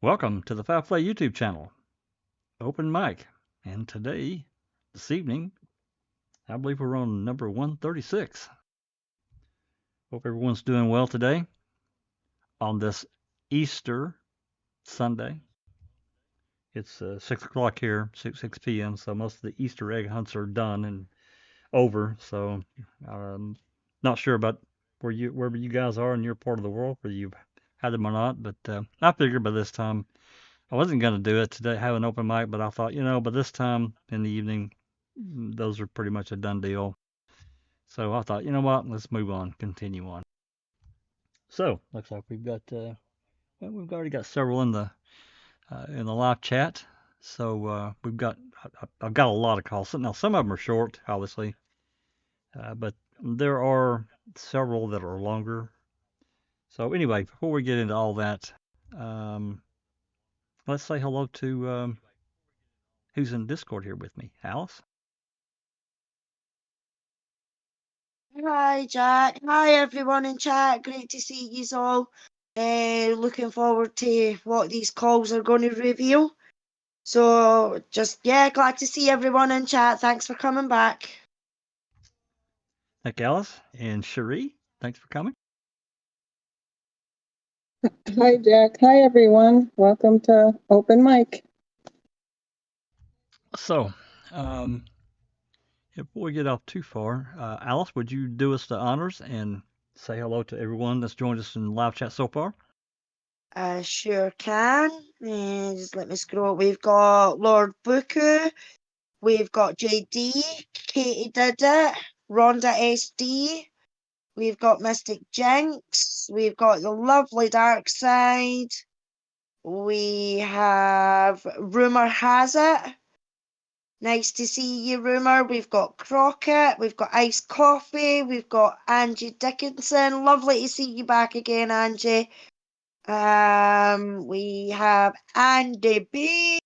Welcome to the Foul Play YouTube channel, Open Mic. And today, this evening, I believe we're on number 136. Hope everyone's doing well today on this Easter Sunday. It's 6 o'clock here, 6 p.m., so most of the Easter egg hunts are done and over. So, not sure about wherever you guys are in your part of the world, whether you've had them or not, but I figured by this time I wasn't going to do it today, have an open mic, but I thought, by this time in the evening, those are pretty much a done deal. So I thought, you know what, let's move on, continue on. So looks like we've we've already got several in the live chat. So I've got a lot of calls. Now some of them are short, obviously, but there are several that are longer. So anyway, before we get into all that, um, let's say hello to who's in Discord here with me, Alice. Hi, Jack. Hi, everyone in chat. Great to see you all. Looking forward to what these calls are going to reveal. So, glad to see everyone in chat. Thanks for coming back. Thank you, Alice. And Cherie, thanks for coming. Hi, Jack. Hi, everyone. Welcome to Open Mic. So, before we get off too far, Alice, would you do us the honors and say hello to everyone that's joined us in the live chat so far? Sure can. Just let me scroll. We've got Lord Buku. We've got JD. Katie Did It. Rhonda SD. We've got Mystic Jinx. We've got the lovely Dark Side. We have Rumour Has It. Nice to see you, Rumour. We've got Crockett. We've got Iced Coffee. We've got Angie Dickinson. Lovely to see you back again, Angie. We have Andy B.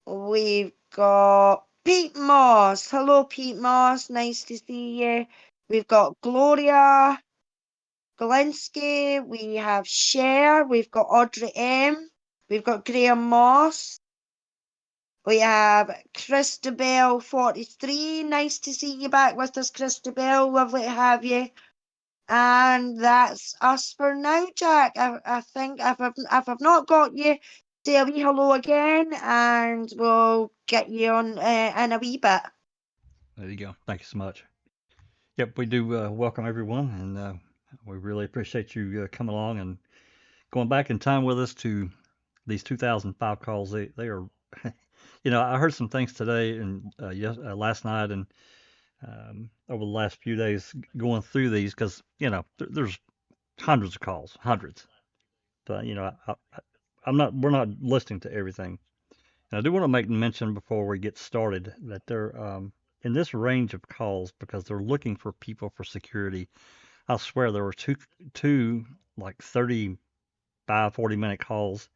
We've got Pete Moss. Hello, Pete Moss. Nice to see you. We've got Gloria Galinsky. We have Cher. We've got Audrey M. We've got Graham Moss. We have Christabel 43. Nice to see you back with us, Christabel. Lovely to have you. And that's us for now, Jack. I think if I've not got you, say a wee hello again, and we'll get you on in a wee bit. There you go. Thank you so much. Yep, we do welcome everyone, and we really appreciate you coming along and going back in time with us to these 2005 calls. They are, I heard some things today and last night and over the last few days going through these because there's hundreds of calls, hundreds. But we're not listening to everything. And I do want to make mention before we get started that they're in this range of calls because they're looking for people for security. I swear there were two like 35, 40-minute calls.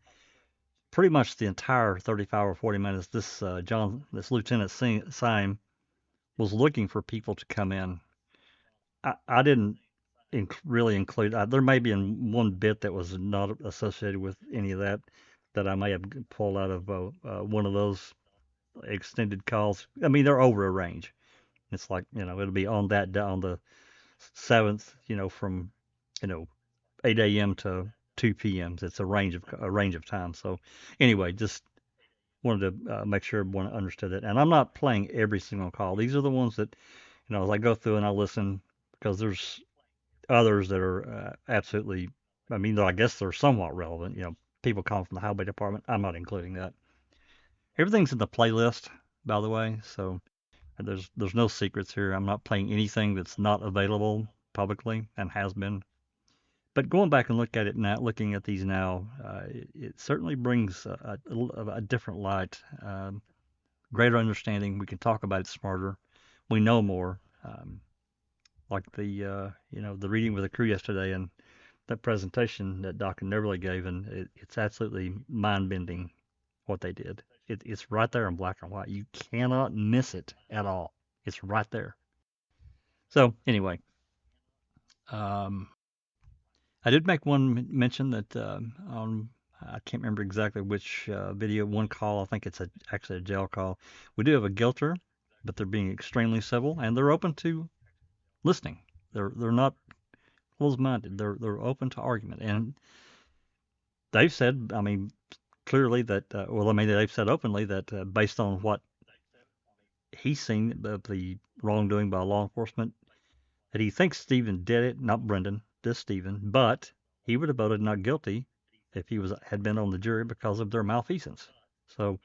Pretty much the entire 35 or 40 minutes, this Lieutenant Syme was looking for people to come in. I didn't really include. There may be in one bit that was not associated with any of that I may have pulled out of one of those extended calls. I mean, they're over a range. It's like it'll be on the 7th, from 8 a.m. to 2 p.m. It's a range of time. So anyway, just wanted to make sure everyone understood it. And I'm not playing every single call. These are the ones that as I go through and I listen because there's others that are absolutely. I mean, I guess they're somewhat relevant. People calling from the highway department. I'm not including that. Everything's in the playlist, by the way. So there's no secrets here. I'm not playing anything that's not available publicly and has been. But going back and looking at these now, it certainly brings a different light, greater understanding. We can talk about it smarter. We know more. Like the reading with the crew yesterday and that presentation that Dr. Neverly gave, and it's absolutely mind-bending what they did. It's right there in black and white. You cannot miss it at all. It's right there. So anyway, I did make one mention that on I can't remember exactly which video, one call, I think it's actually a jail call. We do have a guilter, but they're being extremely civil, and they're open to listening. They're not closed-minded. They're open to argument, and they've said, I mean, clearly that, they've said openly that based on what he's seen of the wrongdoing by law enforcement, that he thinks Stephen did it, not Brendan, just Stephen, but he would have voted not guilty if he had been on the jury because of their malfeasance. So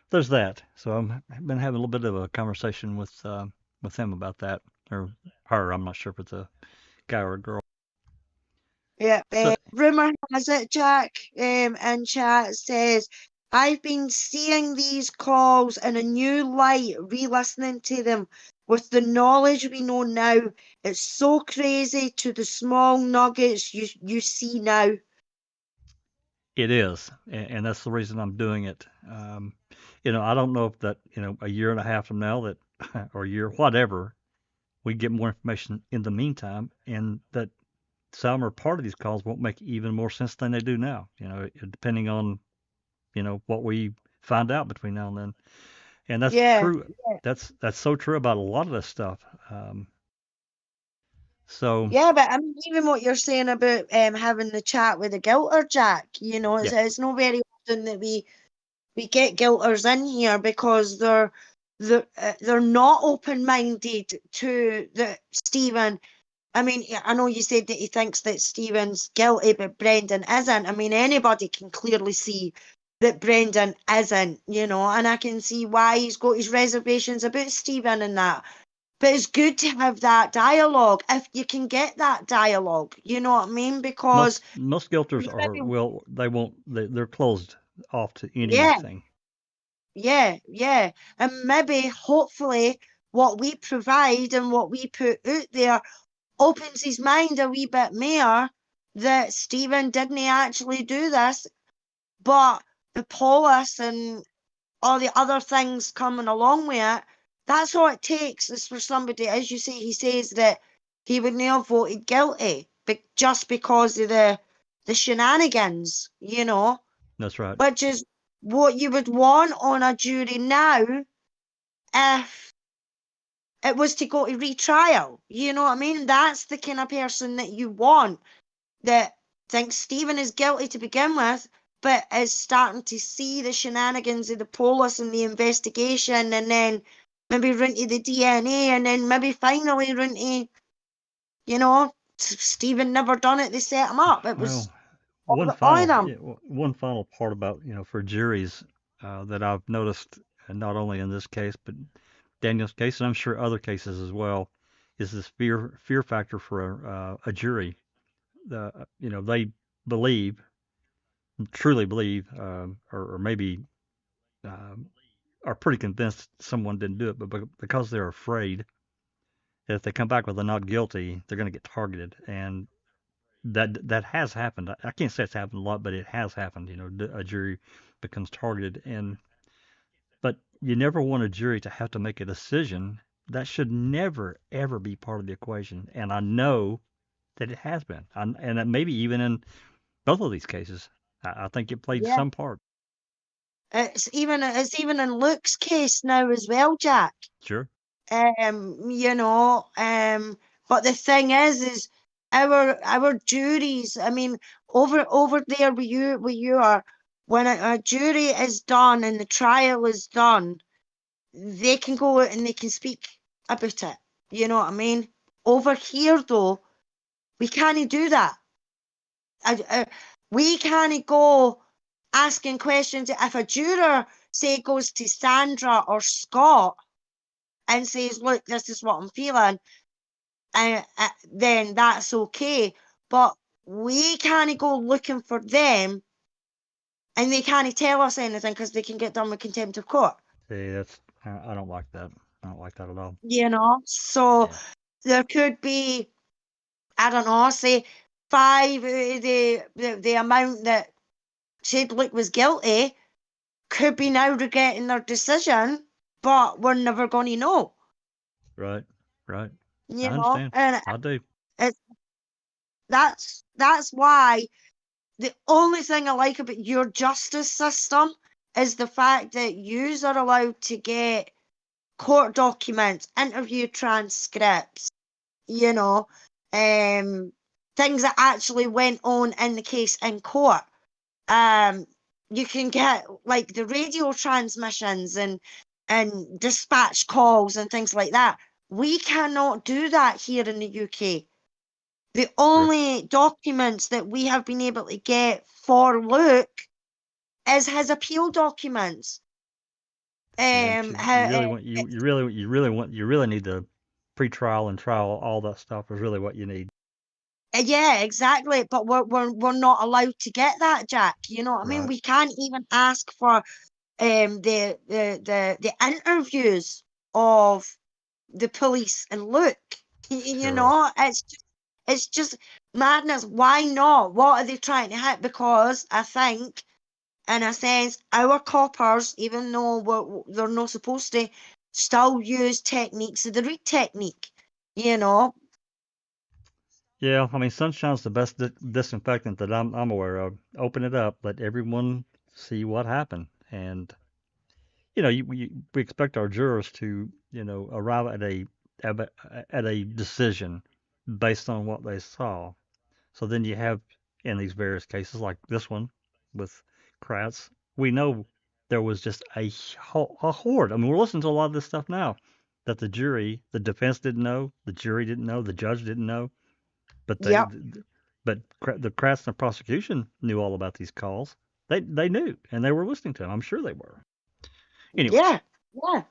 there's that. So I've been having a little bit of a conversation with him about that, or her. I'm not sure if it's a guy or a girl. Yeah, So rumor has it, Jack, in chat says, I've been seeing these calls in a new light, re-listening to them. With the knowledge we know now, it's so crazy to the small nuggets you see now. it is, and that's the reason I'm doing it. I don't know if that, a year and a half from now that, or a year, whatever, we get more information in the meantime, and that some or part of these calls won't make even more sense than they do now, depending on, what we find out between now and then. And that's Yeah, true. That's so true about a lot of this stuff. So yeah, but I mean, even what you're saying about having the chat with the guilter, Jack, yeah, it's not very often that we get guilters in here because they're not open-minded to the Stephen. I mean, I know you said that he thinks that Stephen's guilty, but Brendan isn't. I mean, anybody can clearly see that Brendan isn't, and I can see why he's got his reservations about Stephen and that. But it's good to have that dialogue if you can get that dialogue. You know what I mean? Because most guilters they're closed off to yeah, anything. yeah, and maybe hopefully what we provide and what we put out there opens his mind a wee bit more that Stephen didn't actually do this, but the police and all the other things coming along with it, that's all it takes is for somebody, as you say, he says that he would not have voted guilty just because of the shenanigans, That's right. which is what you would want on a jury now if it was to go to retrial. You know what I mean? That's the kind of person that you want, that thinks Stephen is guilty to begin with, but is starting to see the shenanigans of the police and the investigation, and then maybe run to the DNA, and then maybe finally run to, Stephen never done it, they set him up. It was Well, all of them. one final part about, for juries that I've noticed, not only in this case but Daniel's case, and I'm sure other cases as well, is this fear factor for a jury. They believe, truly believe, or maybe um, are pretty convinced someone didn't do it, but because they're afraid that if they come back with a not guilty, they're going to get targeted, and that has happened. I can't say it's happened a lot, but it has happened. A jury becomes targeted, but you never want a jury to have to make a decision. That should never ever be part of the equation, and I know that it has been, and that maybe even in both of these cases, I think it played Yeah. some part. It's even in Luke's case now as well, Jack. Sure. But the thing is our juries. I mean, over there where you are, when a jury is done and the trial is done, they can go out and they can speak about it. You know what I mean? Over here, though, we can't do that. We can't go asking questions. If a juror, say, goes to Sandra or Scott and says, look, this is what I'm feeling, then that's okay. But we can't go looking for them and they can't tell us anything because they can get done with contempt of court. See, I don't like that. I don't like that at all. So Yeah. there could be, I don't know, say 5 the amount that said Luke was guilty could be now regretting their decision, but we're never going to know. Right. Right. I You know, understand. and I do. it's that's why The only thing I like about your justice system is the fact that yous are allowed to get court documents, interview transcripts, you know, things that actually went on in the case in court. You can get like the radio transmissions and dispatch calls and things like that. We cannot do that here in the UK. The only documents that we have been able to get for Luke is his appeal documents. Yeah, you really need the pre-trial and trial, all that stuff is really what you need. Yeah, exactly. But we're not allowed to get that, Jack. You know what I mean? Right. We can't even ask for the interviews of the police and Luke. You Sure. know, it's just madness. Why not? What are they trying to hit? Because I think, in a sense, our coppers, even though they're not supposed to, still use techniques of the read technique. You know. Yeah, I mean, sunshine's the best disinfectant that I'm aware of. Open it up, let everyone see what happened, and you know, we expect our jurors to, you know, arrive at a decision based on what they saw. So then you have in these various cases, like this one with Kratz, we know there was just a horde. I mean, we're listening to a lot of this stuff now that the defense didn't know, the jury didn't know, the judge didn't know, but Yep. the Kratz and the prosecution knew all about these calls. They knew, and they were listening to them. I'm sure they were. Anyway. Yeah. Yeah.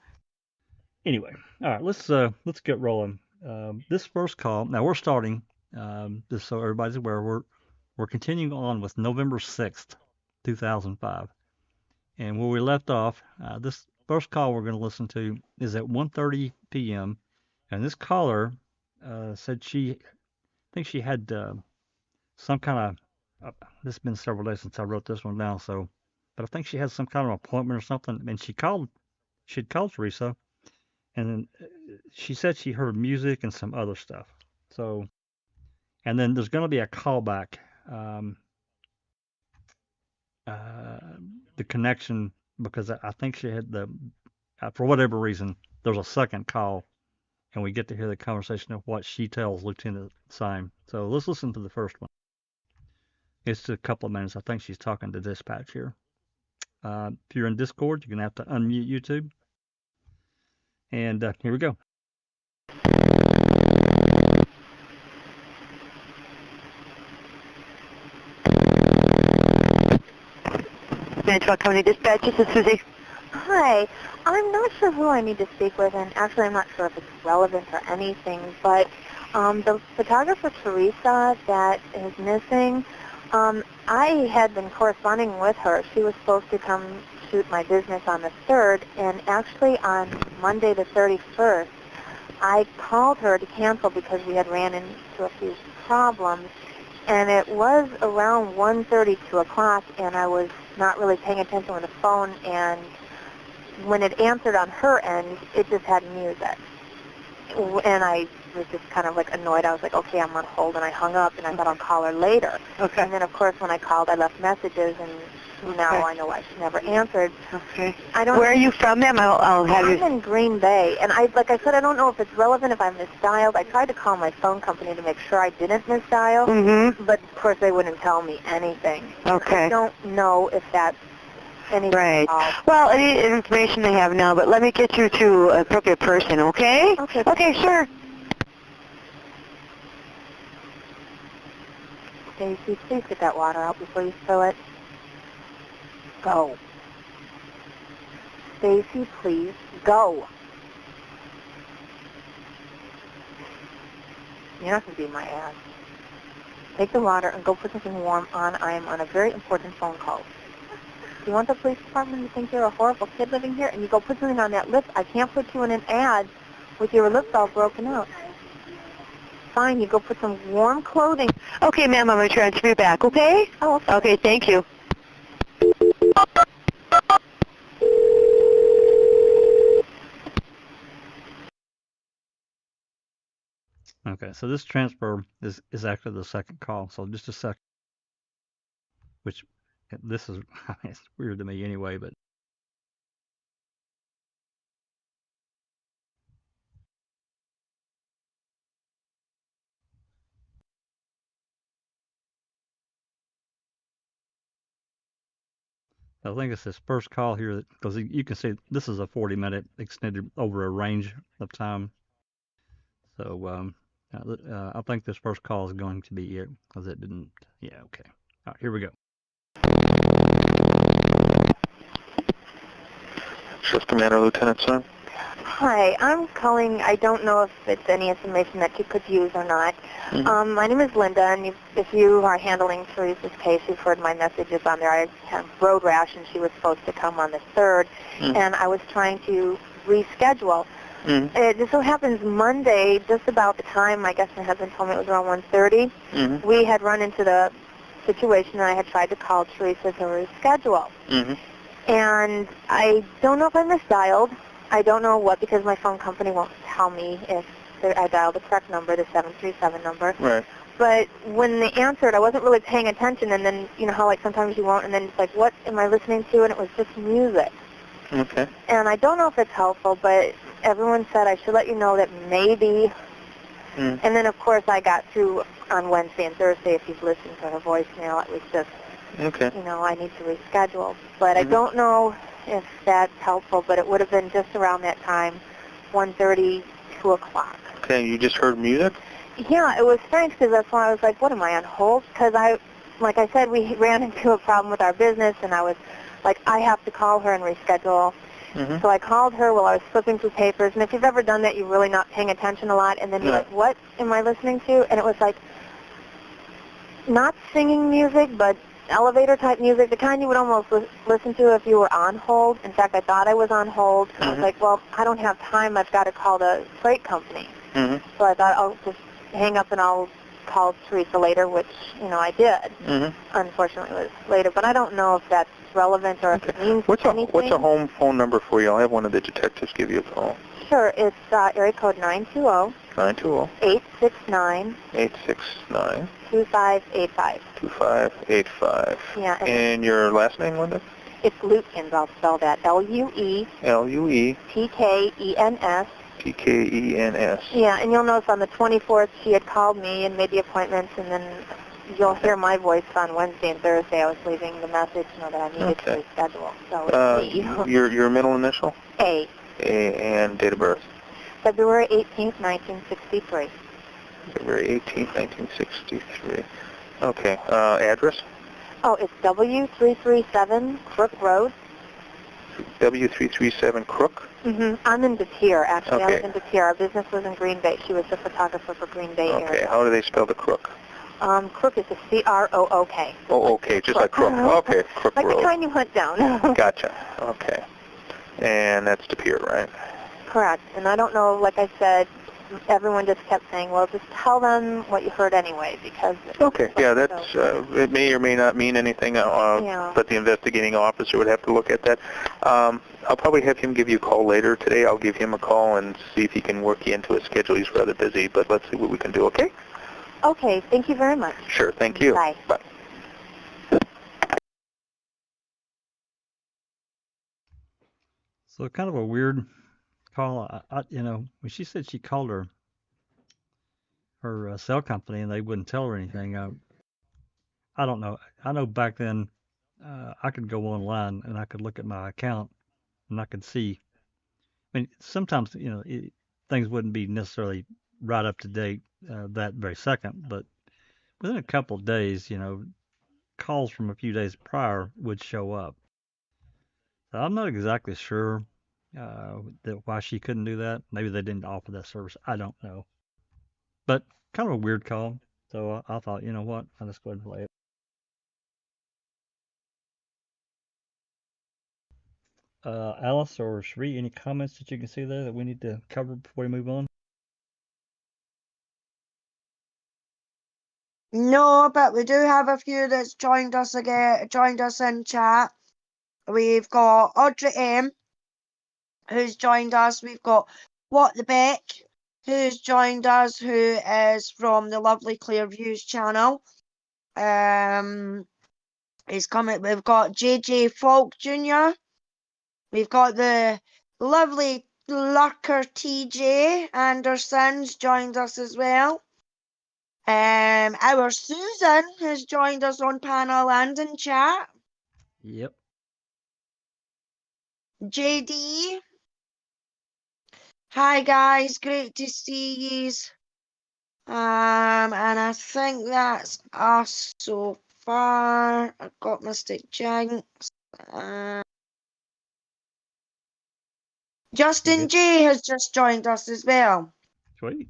Anyway, all right, let's get rolling. This first call. Now we're starting. Just so everybody's aware, we're continuing on with November 6th, 2005, and where we left off. This first call we're going to listen to is at 1:30 p.m. And this caller said I think she had some kind of. This has been several days since I wrote this one down, but I think she had some kind of appointment or something, and she'd called Teresa. And then she said she heard music and some other stuff. So, and then there's going to be a callback. The connection, because I think she had for whatever reason, there's a second call, and we get to hear the conversation of what she tells Lieutenant Syme. So let's listen to the first one. It's a couple of minutes. I think she's talking to dispatch here. If you're in Discord, you're going to have to unmute YouTube. And here we go. Manitowoc County Dispatch, this is Susie. Hi. I'm not sure who I need to speak with, and actually I'm not sure if it's relevant or anything, but the photographer Teresa that is missing, I had been corresponding with her. She was supposed to come shoot my business on the 3rd, and actually on Monday the 31st, I called her to cancel because we had ran into a few problems. And it was around 1:30, 2 o'clock, and I was not really paying attention on the phone, and when it answered on her end, it just had music. And I was just kind of like annoyed. I was like, okay, I'm on hold, and I hung up, and I thought I'll call her later. Okay. And then, of course, when I called, I left messages, and now Okay. I know why she never answered. Okay. I don't. Where are you from, ma'am? I'll have I'm you. in Green Bay, and like I said, I don't know if it's relevant, if I misdialed. I tried to call my phone company to make sure I didn't misdial, Mm-hmm. but of course they wouldn't tell me anything. Okay. I don't know if that's anything Right. at all. Well, any information they have now, but let me get you to an appropriate person, okay? Okay. Okay, sure. Daisy, please get that water out before you spill it. Go. Stacy, please go. You're not going to be my ass. Take the water and go put something warm on. I am on a very important phone call. Do you want the police department to think you're a horrible kid living here? And you go put something on that lip. I can't put you in an ad with your lips all broken out. Fine, you go put some warm clothing. Okay, ma'am, I'm going to transfer you back, okay? Oh, okay. Okay, thank you. Okay, so this transfer is actually the second call. So just a second. which this is it's weird to me anyway, but I think it's this first call here because you can see this is a 40-minute extended over a range of time. So I think this first call is going to be it because it didn't. Yeah, okay. All right, here we go. Shift Commander Lieutenant Sun. Hi, I'm calling. I don't know if it's any information that you could use or not. Mm-hmm. My name is Linda, and if you are handling Teresa's case, you've heard my messages on there. I have road rash, and she was supposed to come on the 3rd, and I was trying to reschedule. It just so happens Monday, just about the time, I guess my husband told me it was around 1:30, we had run into the situation, and I had tried to call Teresa to reschedule. And I don't know if I misdialed. I don't know what, because my phone company won't tell me if I dialed the correct number, the 737 number. Right. But when they answered, I wasn't really paying attention, and then, you know how like sometimes you won't, and then it's like, what am I listening to? And it was just music. Okay. And I don't know if it's helpful, but everyone said I should let you know that maybe. And then, of course, I got through on Wednesday and Thursday. If you've listened to her voicemail, it was just, you know, I need to reschedule. But I don't know if that's helpful, but it would have been just around that time, 1:30, 2 o'clock. Okay, you just heard music? Yeah, it was strange because that's why I was like, what, am I on hold? Because like I said, we ran into a problem with our business, and I was like, I have to call her and reschedule. So I called her while I was flipping through papers, and if you've ever done that, you're really not paying attention a lot, and then you're like, what am I listening to? And it was like, not singing music, but elevator-type music, the kind you would almost listen to if you were on hold. In fact, I thought I was on hold. I was like, well, I don't have time. I've got to call the freight company. So I thought I'll just hang up and I'll call Teresa later, which, you know, I did. Unfortunately, it was later. But I don't know if that's relevant or if it means anything. What's a home phone number for you? I'll have one of the detectives give you a call. Sure. It's area code 920. 869. 869. 2585. 2585. Yeah. And your last name, Linda? It's Lutkins. I'll spell that. Luetkens. Tkens. Yeah, and you'll notice on the 24th she had called me and made the appointments, and then you'll hear my voice on Wednesday and Thursday. I was leaving the message, you know, that I needed to reschedule. So it's me. Your middle initial? A. And date of birth? February 18th, 1963. February 18th, 1963. Okay. Address? Oh, it's W337 Crook Road. W337 Crook? I'm in De Pere, actually. Okay. I was in De Pere. Our business was in Green Bay. She was the photographer for Green Bay area. Okay. How do they spell the Crook? Crook is a C-R-O-O-K. Oh, okay. Just like Crook. Okay. Crook like Road. the kind you hunt down. Gotcha. Okay. And that's De Pere, right? Correct. And I don't know, like I said, everyone just kept saying, well, just tell them what you heard anyway, because... Okay, yeah, that's, it may or may not mean anything, but the investigating officer would have to look at that. I'll probably have him give you a call later today. I'll give him a call and see if he can work you into his schedule. He's rather busy, but let's see what we can do, okay? Okay, thank you very much. Sure, thank you. Bye. Bye. So kind of a weird call. You know, when she said she called her cell company and they wouldn't tell her anything, I don't know. I know back then I could go online and I could look at my account and I could see. I mean, sometimes, you know, things wouldn't be necessarily right up to date that very second, but within a couple of days, you know, calls from a few days prior would show up. So I'm not exactly sure that why she couldn't do that. Maybe they didn't offer that service. I don't know. But kind of a weird call. So I thought, you know what? I'll just go ahead and play it. Alice or Sheree, any comments that you can see there that we need to cover before we move on? No, but we do have a few that's joined us in chat. We've got Audrey M, who's joined us. We've got What the Beck, who's joined us, who is from the lovely Clear Views channel. is coming. We've got JJ Falk Jr. We've got the lovely lurker TJ Anderson's joined us as well. Our Susan has joined us on panel and in chat. Yep. JD. Hi guys, great to see yous. And I think that's us so far. I've got Mystic Jinx. Justin J has just joined us as well. Sweet.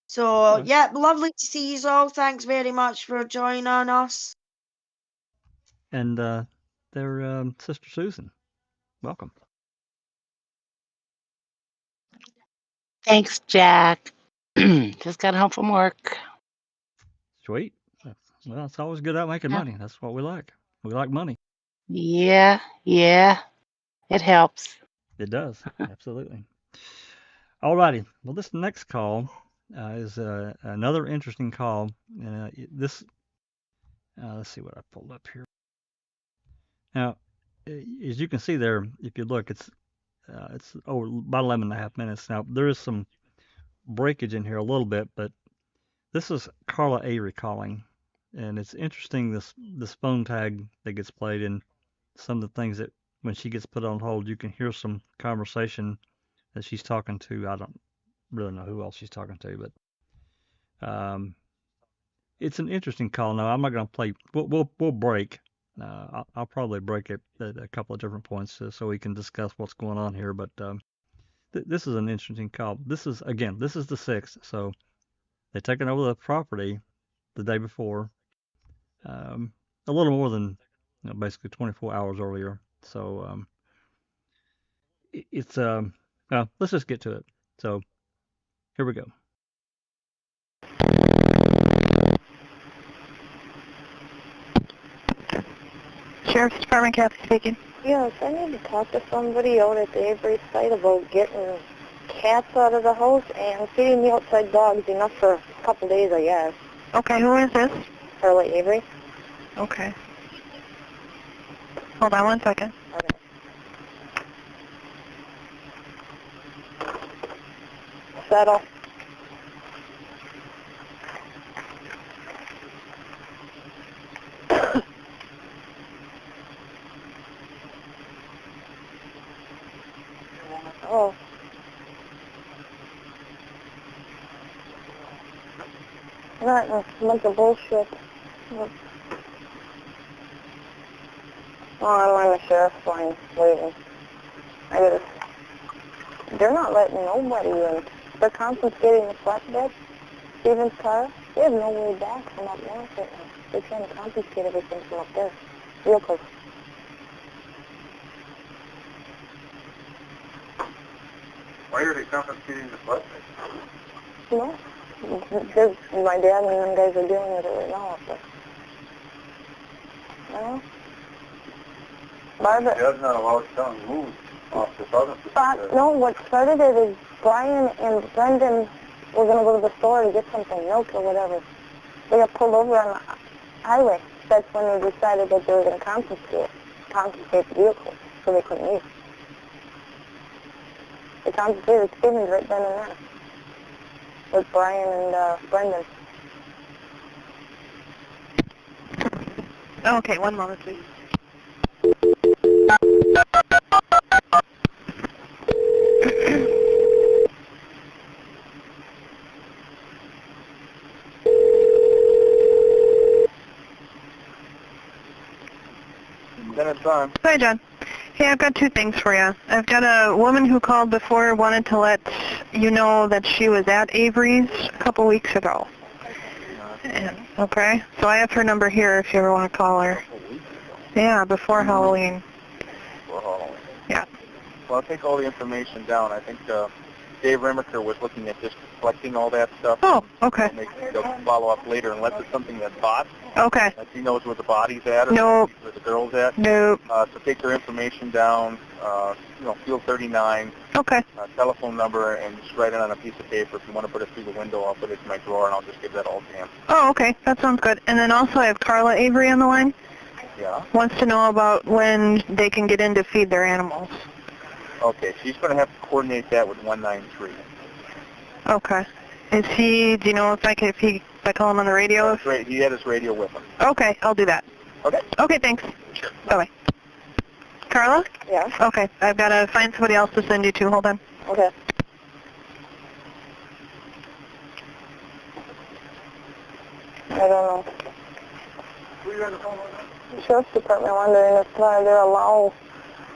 So, yeah, lovely to see you all. Thanks very much for joining us. And their sister Susan. Welcome. Thanks, Jack. Just got home from work. Sweet. Well, it's always good out making money. That's what we like. We like money. Yeah, it helps. It does. Absolutely. All righty. Well, this next call is another interesting call. Let's see what I pulled up here. Now, as you can see there, if you look, it's about 11.5 minutes. Now, there is some breakage in here a little bit, but this is Carla Avery calling, and it's interesting this phone tag that gets played and some of the things that when she gets put on hold, you can hear some conversation that she's talking to. I don't really know who else she's talking to, but it's an interesting call. Now, I'm not going to play. We'll break. I'll probably break it at a couple of different points so we can discuss what's going on here. But this is an interesting call. This is the 6th, so they've taken over the property the day before, a little more than basically 24 hours earlier. So it's let's just get to it. So here we go. Sheriff's Department, Kathy speaking. Yes, I need to talk to somebody out at the Avery site about getting cats out of the house and feeding the outside dogs enough for a couple days, I guess. Okay, who is this? Carla Avery. Okay. Hold on 1 second. Okay. Settle. Oh. That is a bunch of bullshit. Oh, I'm on the sheriff's line waiting. They're not letting nobody in. They're confiscating the flatbed, Stephen's car. They have no way back from up north right now. They're trying to confiscate everything from up there. Vehicles. Why are they confiscating the flatbed? No. My dad and them guys are dealing with it right now up there. No. Barbara. Dad's not allowed to tell him move off the southern. No, what started it is Brian and Brendan were going to go to the store to get something, milk or whatever. They got pulled over on the highway. That's when they decided that they were going to confiscate the vehicle so they couldn't leave. They confiscated Stevens right then and there with Brian and Brendan. Okay, 1 moment, please. Hi, John. Hey, I've got 2 things for you. I've got a woman who called before, wanted to let you know that she was at Avery's a couple weeks ago. Okay, so I have her number here if you ever want to call her. Yeah, before Halloween. Before Halloween. Yeah. Well, I'll take all the information down. I think Dave Remiker was looking at just collecting all that stuff. Oh, okay. They'll follow up later unless it's something that's hot. Okay. Like he knows where the body's at or Nope. where the girl's at. Nope. So take their information down, field 39, Okay. telephone number, and just write it on a piece of paper. If you want to put it through the window, I'll put it in my drawer, and I'll just give that all to him. Oh, okay. That sounds good. And then also I have Carla Avery on the line. Yeah? Wants to know about when they can get in to feed their animals. Okay, she's going to have to coordinate that with 193. Okay. Do you know if I call him on the radio? He had his radio with him. Okay, I'll do that. Okay. Okay, thanks. Sure. Bye-bye. Carla? Yeah. Okay, I've got to find somebody else to send you to. Hold on. Okay. I don't know. The Sheriff's Department wondering if they're allowed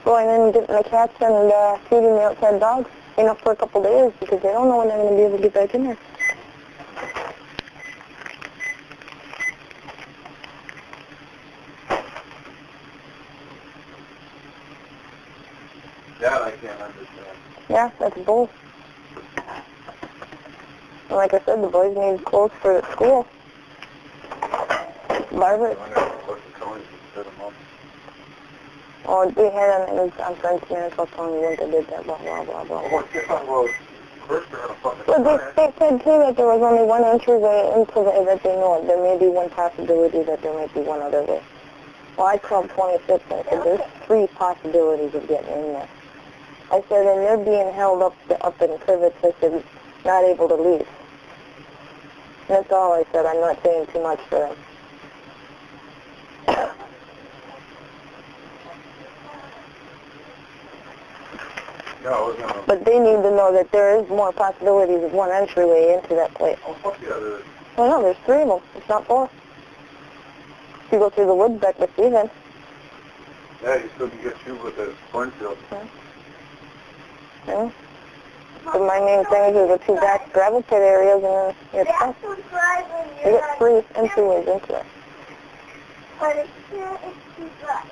going in and getting the cats and feeding the outside dogs, for a couple days because they don't know when they're going to be able to get back in there. That I can't understand. Yeah, that's bull. And like I said, the boys need clothes for the school. Barbara. Oh, they had on French Miracle telling me that they did that, blah, blah, blah, blah. Well, they said, too, that there was only one entryway into that they know of. There may be one possibility that there might be one other way. Well, I called 26 and I said, there's 3 possibilities of getting in there. I said, and they're being held up in privets. I said, not able to leave. That's all I said. I'm not saying too much for them. But they need to know that there is more possibilities of one entryway into that place. Oh, no, there's 3 of them. It's not 4. If you go through the woods back with Steven. Yeah, you still can get through with the cornfield. Yeah. So my main thing is the 2 back gravel pit areas, and then it's tough. You get 3 entryways into it. But it's too dry.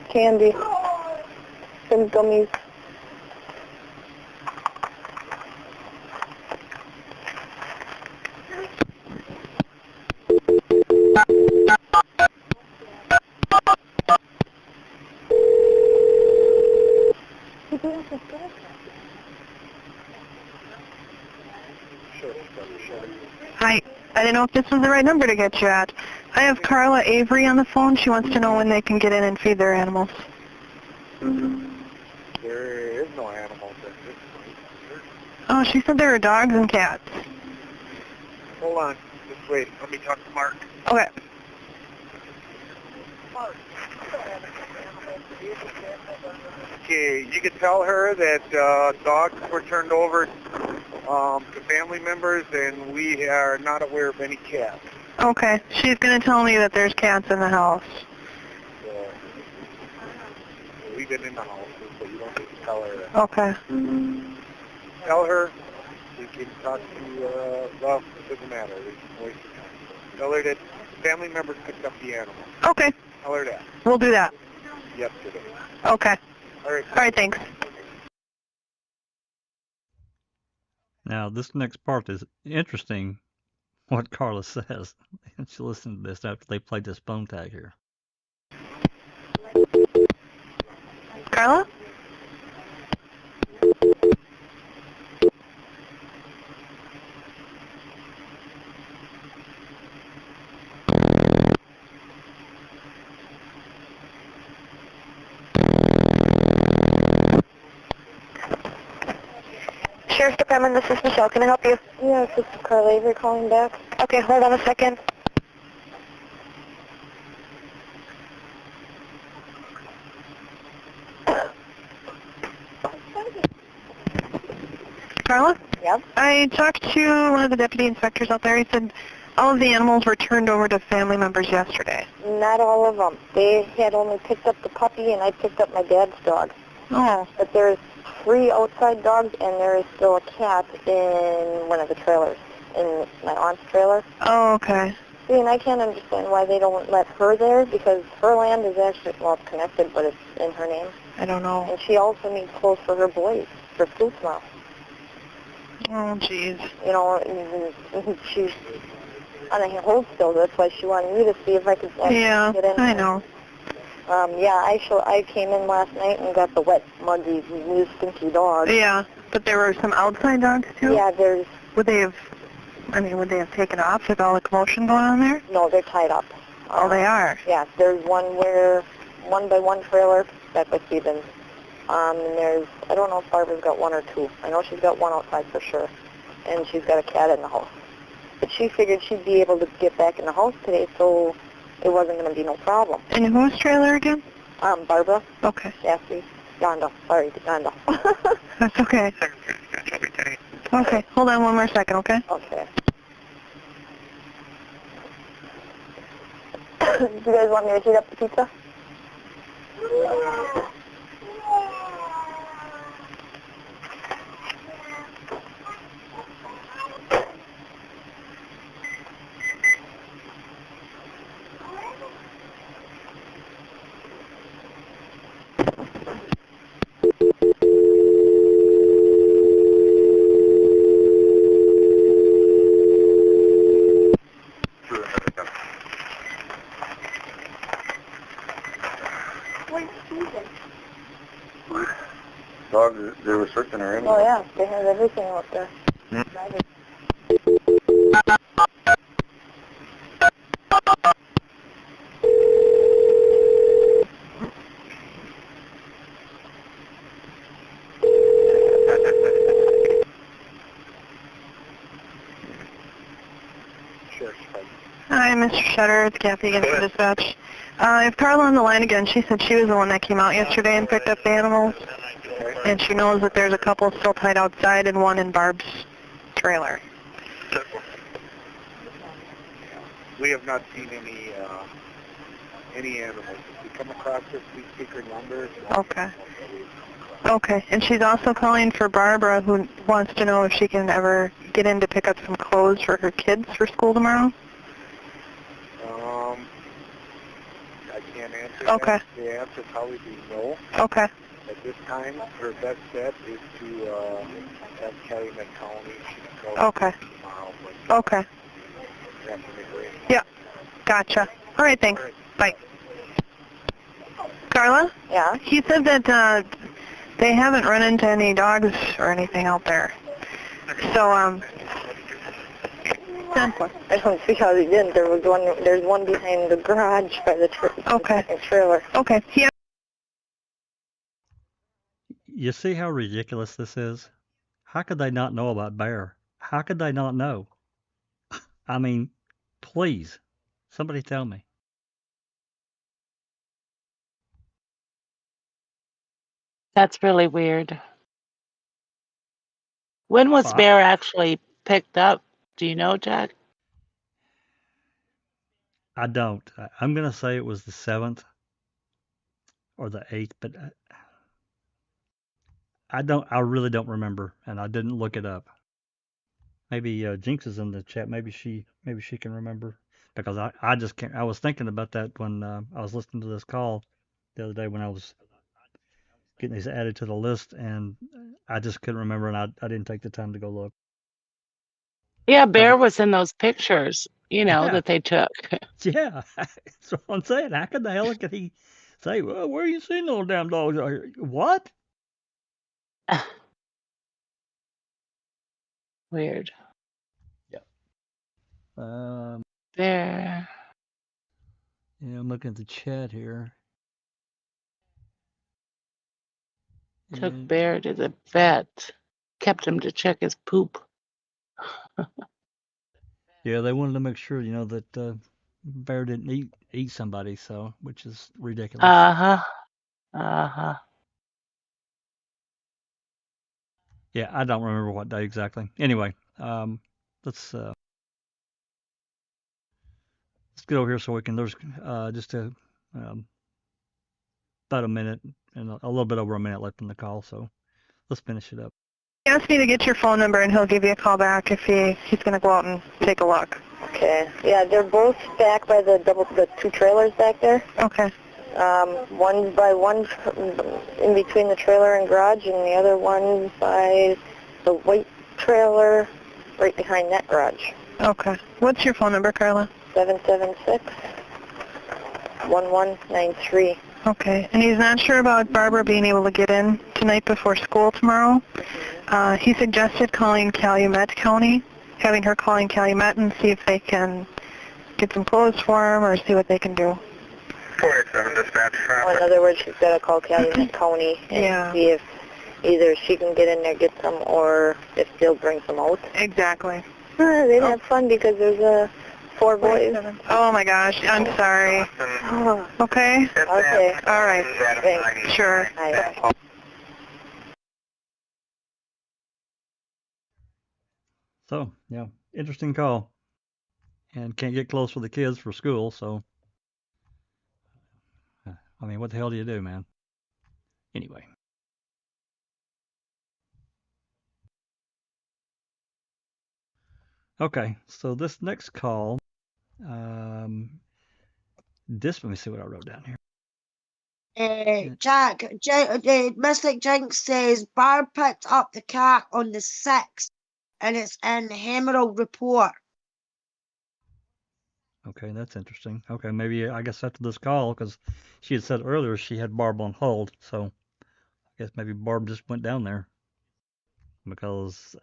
Candy. Some gummies. Hi. I didn't know if this was the right number to get you at. I have Carla Avery on the phone. She wants to know when they can get in and feed their animals. There is no animals at this point. Oh, she said there were dogs and cats. Hold on. Just wait. Let me talk to Mark. Okay. Okay, you can tell her that dogs were turned over to family members, and we are not aware of any cats. Okay. She's going to tell me that there's cats in the house. Leave it in the house, but you don't need to tell her that. Okay. Tell her we can talk to, well, it doesn't matter. We can waste your time. Tell her that family members picked up the animal. Okay. Tell her that. We'll do that. Yesterday. Okay. All right. All right, thanks. Now, this next part is interesting, what Carla says. And she listened to this after they played this phone tag here. Carla? Sheriff's Department, this is Michelle. Can I help you? Yes, this is Carla Avery calling back. Okay, hold on a second. Carla? Yeah? I talked to one of the deputy inspectors out there. He said all of the animals were turned over to family members yesterday. Not all of them. They had only picked up the puppy, and I picked up my dad's dog. Oh. But there's 3 outside dogs, and there is still a cat in one of the trailers, in my aunt's trailer. Oh, okay. See, and I can't understand why they don't let her there, because her land is actually, well, it's connected, but it's in her name. I don't know. And she also needs clothes for her boys, for school tomorrow. Oh, jeez. You know, and she's on a hold still. That's why she wanted me to see if I could get in. I know. I came in last night and got the wet, muggy, new, stinky dog. Yeah, but there were some outside dogs, too? Yeah, there's... Would they have taken off with all the commotion going on there? No, they're tied up. Oh, they are? Yeah, there's one by one trailer, that's by Stevens. And there's, I don't know if Barbara's got one or two. I know she's got one outside for sure. And she's got a cat in the house. But she figured she'd be able to get back in the house today, so it wasn't going to be no problem. And whose trailer again? Barbara. Okay. Dassey. Yonda. Sorry, Yonda. That's okay. Okay, hold on one more second, okay? Okay. Do you guys want me to heat up the pizza? Dogs, they were searching her anyway. Oh yeah, they have everything out there. Hi, Mr. Shutter. It's Kathy again from Dispatch. I have Carla on the line again. She said she was the one that came out yesterday and picked up the animals. And she knows that there's a couple still tied outside and one in Barb's trailer. We have not seen any animals. If we come across this, we speak her number. Okay. Okay. And she's also calling for Barbara, who wants to know if she can ever get in to pick up some clothes for her kids for school tomorrow. I can't answer Okay. that. The answer would probably be no. Okay. At this time, her best bet is to have Kelly McCowney. She can go Okay. tomorrow. But Okay. you have to make arrangements. Yeah. Gotcha. All right, thanks. Bye. Carla? Yeah? He said that they haven't run into any dogs or anything out there. So, I don't see how they didn't. There's one behind the garage by the trailer. Okay. Yeah. You see how ridiculous this is? How could they not know about bear? How could they not know? I mean, please, somebody tell me. That's really weird. When was Well, Bear actually picked up? Do you know, Jack? I don't. I'm going to say it was the 7th or the 8th, but I really don't remember, and I didn't look it up. Maybe Jinx is in the chat. Maybe she can remember, because I just can't. I was thinking about that when I was listening to this call the other day when I was getting these added to the list, and I just couldn't remember, and I didn't take the time to go look. Yeah, Bear was in those pictures, Yeah. that they took. Yeah, that's what I'm saying. How could the hell could he say, well, where you seen those damn dogs? What? Weird. Yeah. Bear. Yeah, I'm looking at the chat here. Took Bear to the vet. Kept him to check his poop. Yeah, they wanted to make sure, that Bear didn't eat somebody, which is ridiculous. Yeah, I don't remember what day exactly. Anyway, let's get over here so we can. There's just about a minute and a little bit over a minute left in the call, so let's finish it up. He asked me to get your phone number, and he'll give you a call back if he's going to go out and take a look. Okay. Yeah, they're both back by the two trailers back there. Okay. One in between the trailer and garage, and the other one by the white trailer right behind that garage. Okay. What's your phone number, Carla? 776-1193. Okay. And he's not sure about Barbara being able to get in tonight before school tomorrow. He suggested calling Calumet County, having her calling Calumet and see if they can get some clothes for him or see what they can do. 487 dispatch. Well, in other words, she's got to call Calumet County and see if either she can get in there, get some, or if they'll bring some out. Exactly. They'd have fun because there's 4 boys. Oh my gosh, I'm sorry. Okay? Okay. All right. Thanks. Sure. Bye. So, yeah, interesting call. And can't get close with the kids for school, so I mean, what the hell do you do, man? Anyway. Okay, so this next call, let me see what I wrote down here. Mystic Jinx says Barb picked up the cat on the 6th and it's in Emerald Report. Okay, that's interesting. Okay, maybe I guess after this call, because she had said earlier she had Barb on hold, so I guess maybe Barb just went down there, because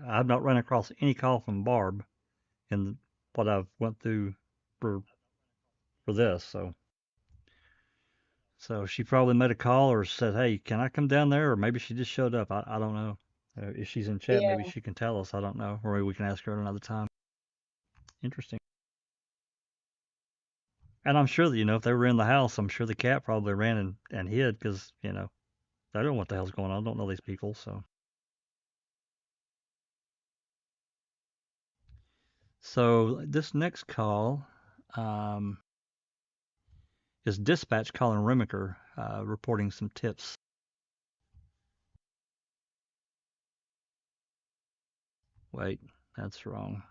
I've not run across any call from Barb in what I've went through for this, so she probably made a call or said, "Hey, can I come down there?" Or maybe she just showed up. I don't know. If she's in chat, maybe she can tell us. I don't know, or maybe we can ask her at another time. Interesting. And I'm sure that, if they were in the house, I'm sure the cat probably ran and hid because, they don't know what the hell's going on. Don't know these people, so. So this next call is dispatch calling Remaker, reporting some tips. Wait, that's wrong.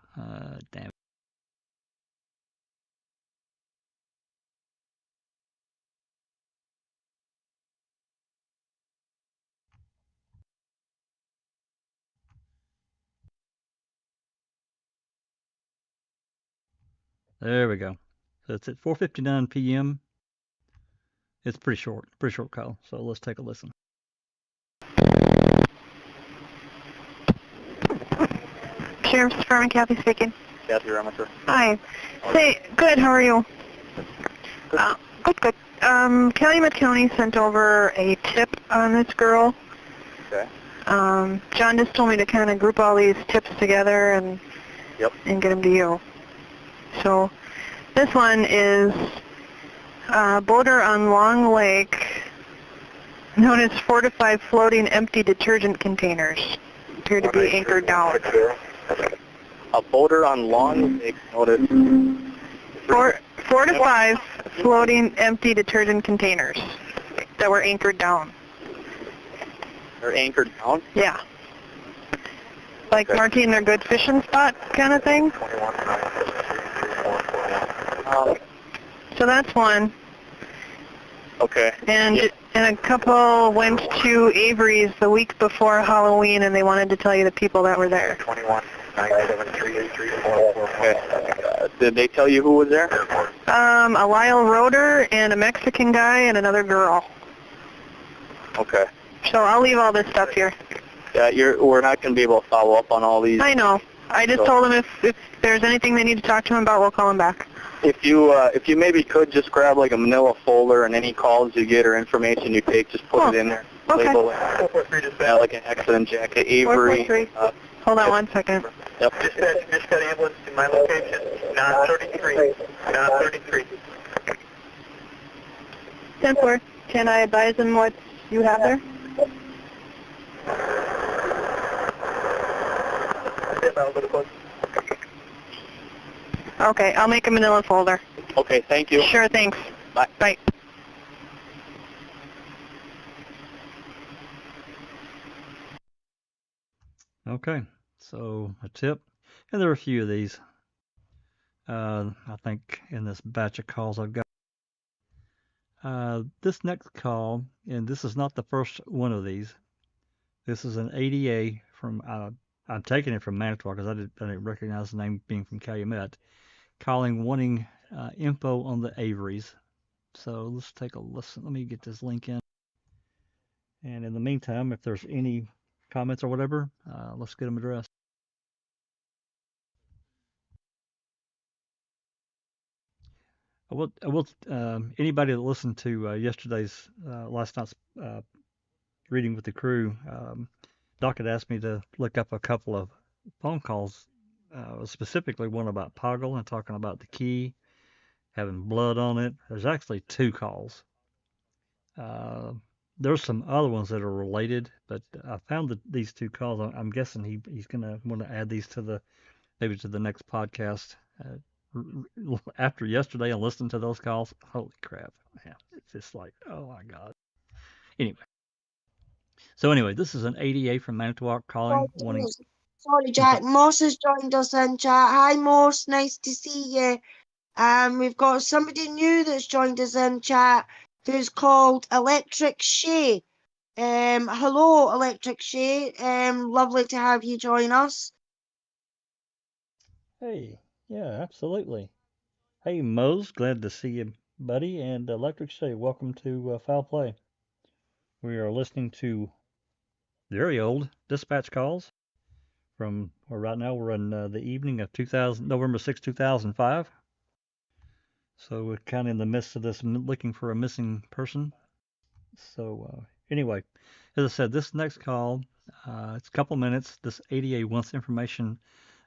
Damn it. There we go. So it's at 4:59 p.m. It's pretty short call. So let's take a listen. Sheriff's Department, Kathy speaking. Kathy Remaker. Hi. Say, good, how are you? Good. Calumet County sent over a tip on this girl. Okay. John just told me to kind of group all these tips together and get them to you. So this one is boater on Long Lake, known as 4 to 5 floating empty detergent containers, appear to be anchored down. A boater on Long Lake, notice. 4 to 5 floating empty detergent containers that were anchored down. They're anchored down? Yeah. Like marking their good fishing spot kind of thing. So that's one. Okay. And a couple went to Avery's the week before Halloween, and they wanted to tell you the people that were there. 21-973-834. Okay. Did they tell you who was there? A Lyle Roeder and a Mexican guy and another girl. Okay. So I'll leave all this stuff here. Yeah, we're not going to be able to follow up on all these. I know. I just told them if there's anything they need to talk to him about, we'll call him back. If you maybe could just grab like a manila folder, and any calls you get or information you take, just put it in there. Okay. Label it. Like an accident jacket, Avery. 443. Hold on 1 second. Yep. Just got ambulance to my location. 933. 933. 10-4. Can I advise him what you have there? Okay, I'll make a manila folder. Okay, thank you. Sure, thanks. Bye. Bye. Okay, so a tip, and there are a few of these. I think in this batch of calls I've got. This next call, and this is not the first one of these. This is an ADA from, I'm taking it from Manitowoc because I didn't recognize the name being from Calumet, calling wanting info on the Averys. So let's take a listen. Let me get this link in. And in the meantime, if there's any comments or whatever, let's get them addressed. Anybody that listened to yesterday's, last night's reading with the crew, Doc had asked me to look up a couple of phone calls, specifically one about Poggle and talking about the key having blood on it. There's actually 2 calls. There's some other ones that are related, but I found these 2 calls. I'm guessing he's gonna want to add these to maybe to the next podcast. After yesterday and listening to those calls, holy crap, man, it's just like, oh my God. Anyway, this is an ADA from Manitowoc calling, wanting. Sorry, Jack. Moss has joined us in chat. Hi, Moss. Nice to see you. We've got somebody new that's joined us in chat who's called Electric Shay. Hello, Electric Shay. Lovely to have you join us. Hey, yeah, absolutely. Hey, Mose, glad to see you, buddy. And Electric Shay, welcome to Foul Play. We are listening to very old dispatch calls from, well, right now we're in the evening of November 6, 2005. So we're kind of in the midst of this looking for a missing person. So anyway, as I said, this next call, it's a couple minutes. This ADA wants information,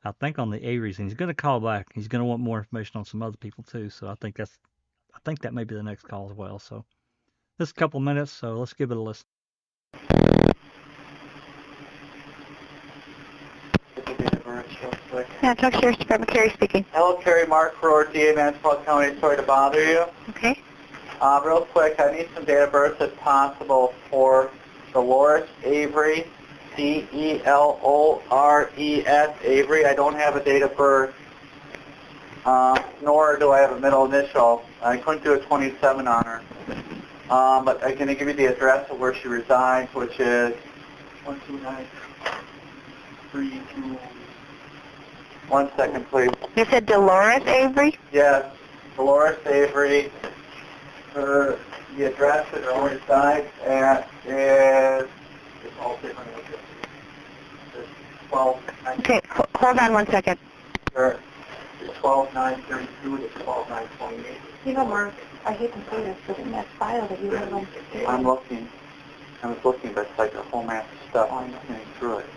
I think, on the Averys, and he's going to call back. He's going to want more information on some other people too. So I think that may be the next call as well. So this couple minutes, so let's give it a listen. Yeah, talk Sheriff's Department. Carrie speaking. Hello, Carrie. Mark for DA Manitowoc County. Sorry to bother you. Okay. Real quick, I need some date of birth if possible for Dolores Avery, Delores Avery. I don't have a date of birth, nor do I have a middle initial. I couldn't do a 27 on her. But I'm going to give you the address of where she resides, which is 12932. 1 second, please. You said Dolores Avery? Yes, Dolores Avery. The address that she resides at is, it's all different. It's 12. Okay, hold on 1 second. Sure. It's 12932 to 12928. You know, Mark, I hate to say this, but in that file that you have on today. I was looking, but it's like a whole mass of stuff. I'm looking through it.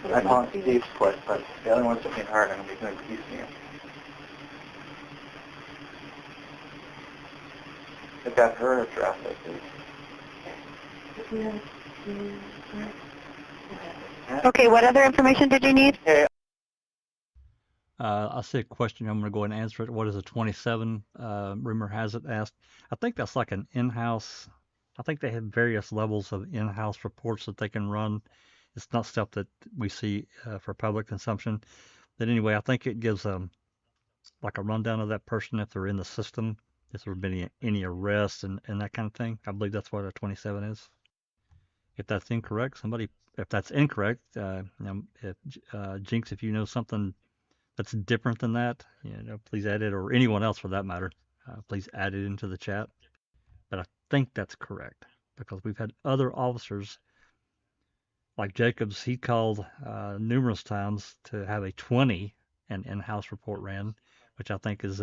I found Steve's foot, but the other one's looking hard. I'm going to be doing piecemeal. I've got her address, I think. Okay, what other information did you need? Okay. I see a question. I'm going to go ahead and answer it. What is a 27? Rumor has it asked. I think that's like an in-house. I think they have various levels of in-house reports that they can run. It's not stuff that we see for public consumption. But anyway, I think it gives like a rundown of that person if they're in the system, if there have been any arrests and that kind of thing. I believe that's what a 27 is. If that's incorrect, if that's incorrect, Jinx, if you know something that's different than that, please add it, or anyone else for that matter, please add it into the chat. But I think that's correct because we've had other officers like Jacobs. He called numerous times to have a 20 and in-house report ran, which I think is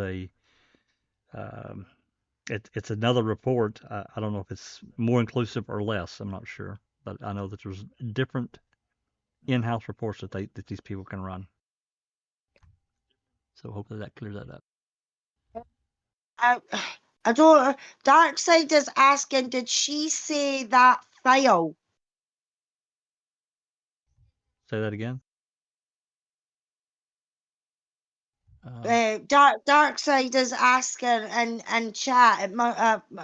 it's another report. I don't know if it's more inclusive or less. I'm not sure, but I know that there's different in-house reports that these people can run. So hopefully that clears that up. I don't. Darkside is asking, did she say that file? Say that again. Darkside is asking in chat.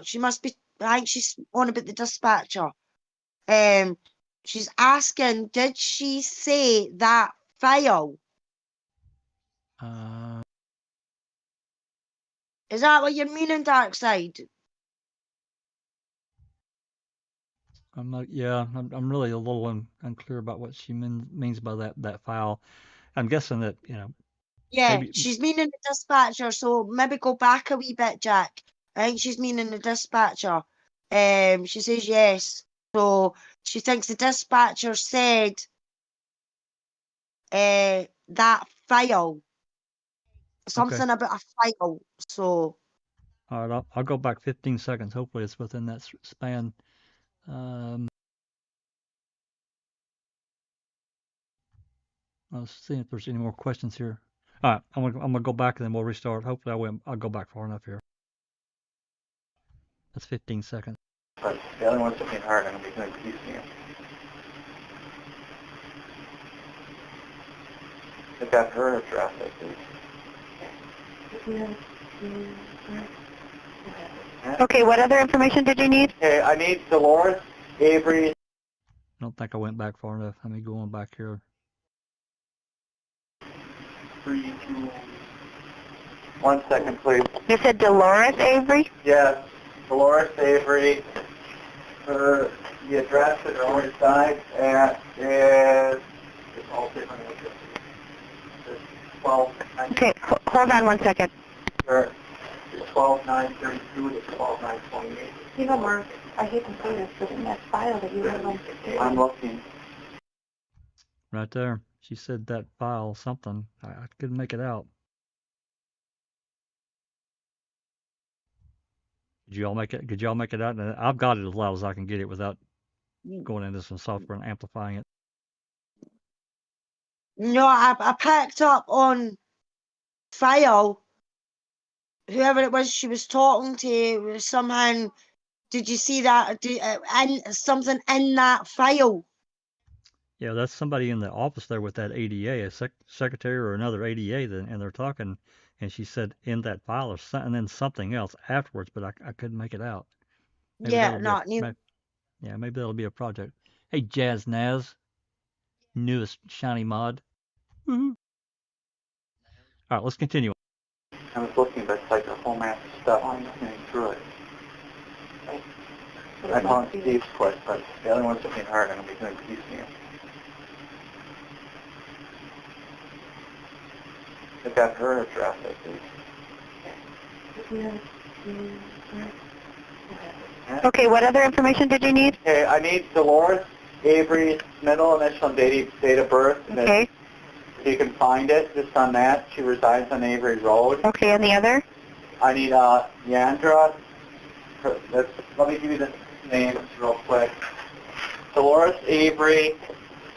She must be. I think she's on about the dispatcher. She's asking, did she say that file? Is that what you're meaning, Dark Side? I'm not. Yeah, I'm really a little unclear about what she means by that file. I'm guessing that Yeah, maybe. she's meaning the dispatcher, so maybe go back a wee bit, Jack. I think she's meaning the dispatcher. She says yes. So she thinks the dispatcher said that file. Something about a file. So All right, I'll go back 15 seconds. Hopefully it's within that span. Let's see if there's any more questions here. All right, I'm gonna go back and then we'll restart. Hopefully I'll go back far enough here. That's 15 seconds. But the other one's looking hard. I'm going to be doing piecemeal. I got her address, I think. Okay, what other information did you need? Okay, I need Dolores Avery. I don't think I went back far enough. Let me go on back here. 3, 2, 1 second, please. You said Dolores Avery? Yes, Dolores Avery. The address that her resides at is, it's all different addresses. It's 12. Okay, hold on 1 second. Sure. It's 12932 to 12928. You know, Mark, I hate to say this, but in that file that you have on today. I'm looking. Right there. She said that file something. I couldn't make it out. Could y'all make it out? And I've got it as loud as I can get it without going into some software and amplifying it. no, I picked up on file. Whoever it was she was talking to somehow. Did you see that? Something in that file? Yeah, that's somebody in the office there with that ADA, a secretary or another ADA, and they're talking, and she said in that file or something, and then something else afterwards, but I couldn't make it out. Maybe Yeah, not new. Maybe that'll be a project. Hey, Jazz Naz, newest shiny mod. Woohoo! All right, let's continue. I was looking, but it's like a whole mass of stuff. I'm looking through it. I found Steve's quest, but the other one's looking hard. I'm going to be doing piecemeal. I got her address, I think. Okay, what other information did you need? Okay, I need Dolores Avery's middle initial and date of birth. Okay. If you can find it, just on that. She resides on Avery Road. Okay, and the other? I need Yandra. Let me give you the names real quick. Dolores Avery,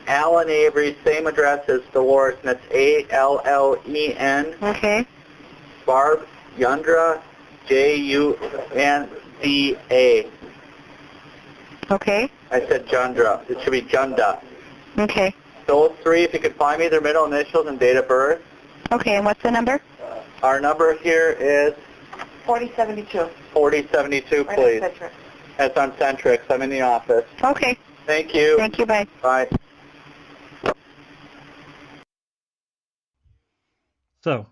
Alan Avery, same address as Dolores, and that's A-L-L-E-N. Okay. Barb Yandra, J-U-N-D-A. Okay. I said Jundra. It should be Junda. Okay. Those three, if you could find me their middle initials and date of birth. Okay, and what's the number? Our number here is 4072. 4072, please. That's on Centrix. I'm in the office. Okay. Thank you. Thank you, bye. Bye. So,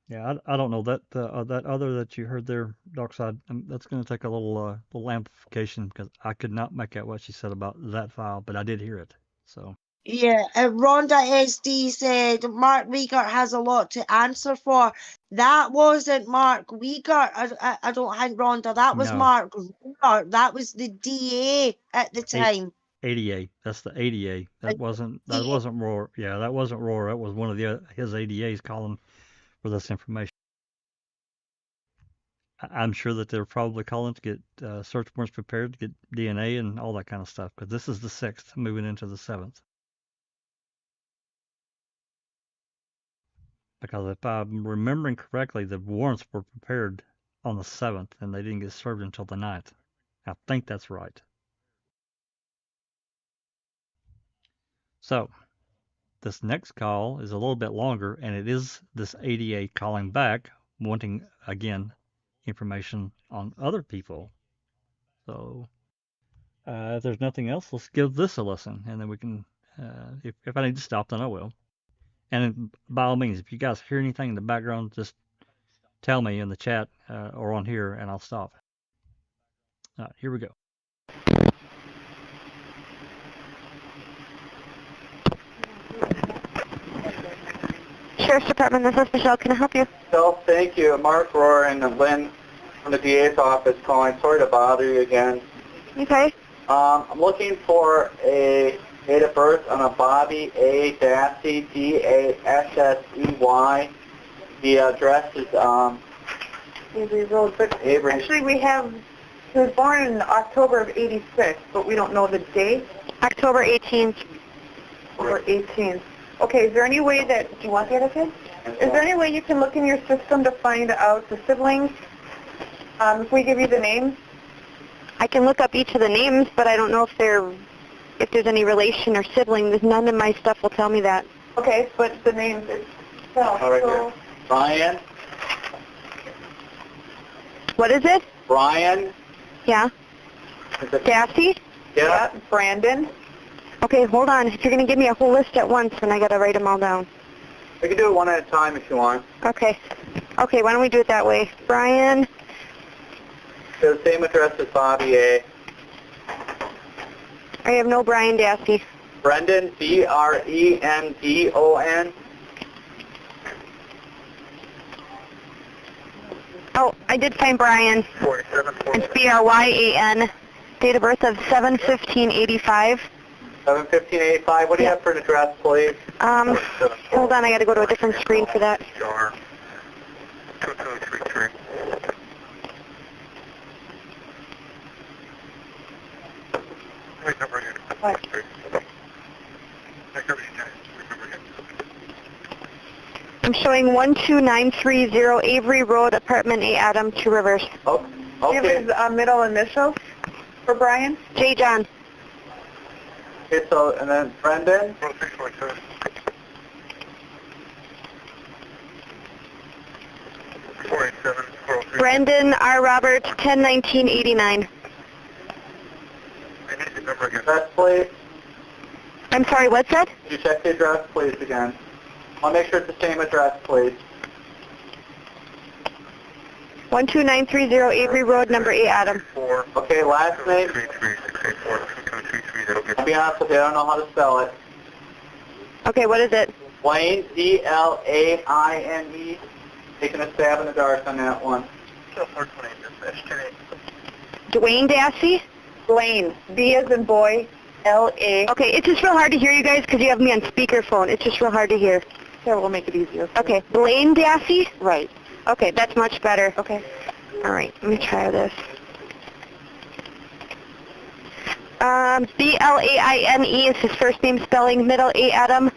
yeah, I don't know that that other that you heard there, Darkside. That's going to take a little amplification because I could not make out what she said about that file, but I did hear it. So. Yeah, Rhonda SD said Mark Wiegert has a lot to answer for. That wasn't Mark Wiegert. I don't think Rhonda. That was No. Mark Wiegert. That was the DA at the time. ADA. That's the ADA. That wasn't Roar. Yeah, that wasn't Roar. That was one of his ADAs calling for this information. I'm sure that they're probably calling to get search warrants prepared to get DNA and all that kind of stuff because this is the 6th, moving into the 7th. Because if I'm remembering correctly, the warrants were prepared on the 7th and they didn't get served until the 9th. I think that's right. So this next call is a little bit longer, and it is this ADA calling back, wanting, again, information on other people. So if there's nothing else, let's give this a listen, and then we can, if I need to stop, then I will. And by all means, if you guys hear anything in the background, just tell me in the chat or on here, and I'll stop. All right, here we go. Sheriff's Department, this is Michelle. Can I help you? So, thank you. Mark Rohr and Lynn from the DA's office calling. Sorry to bother you again. Okay. I'm looking for a date of birth on a Bobby A. Dassey, D-A-S-S-E-Y. The address is Avery Road, but Avery. actually he was born in October of 86, but we don't know the date. October 18th. Or 18th. Okay, is there any way that, do you want the other kid? Is there any way you can look in your system to find out the siblings? If we give you the names? I can look up each of the names, but I don't know if there's any relation or siblings. None of my stuff will tell me that. Okay, but the names itself. All right, here. Brian. What is it? Brian. Yeah. Is it? Dassey? Yeah. Brandon. Okay, hold on. If you're going to give me a whole list at once, then I got to write them all down. We can do it one at a time if you want. Okay. Okay, why don't we do it that way? Brian. The same address as Bobby A. I have no Brian Dassey. Brendan, B-R-E-N-D-O-N. Oh, I did find Brian. It's B-R-Y-A-N. Date of birth of 7/15/85. 71585. What do you have for an address, please? Hold on, I got to go to a different screen for that. 2233. Wait, number again. What? I'm showing 12930 Avery Road, Apartment A, Adam, Two Rivers. Oh, Give okay. his middle initials for Brian. J. John. Okay, so, and then Brendan? 4647. Brendan R. Robert, 10/19/89. Address, please. I'm sorry, what's that? Could you check the address, please, again? I'll make sure it's the same address, please. 12930 Avery Road, number 8, Adam. Okay, last name? I'll be honest with you, I don't know how to spell it. Okay, what is it? Blaine, D-L-A-I-N-E. Taking a stab in the dark on that one. Dwayne Dassey? Blaine. B as in boy. L-A. Okay, it's just real hard to hear you guys because you have me on speakerphone. It's just real hard to hear. Here, we'll make it easier. Okay, Blaine Dassey? Right. Okay, that's much better. Okay. All right, let me try this. B-L-A-I-N-E is his first name spelling, middle A, Adam,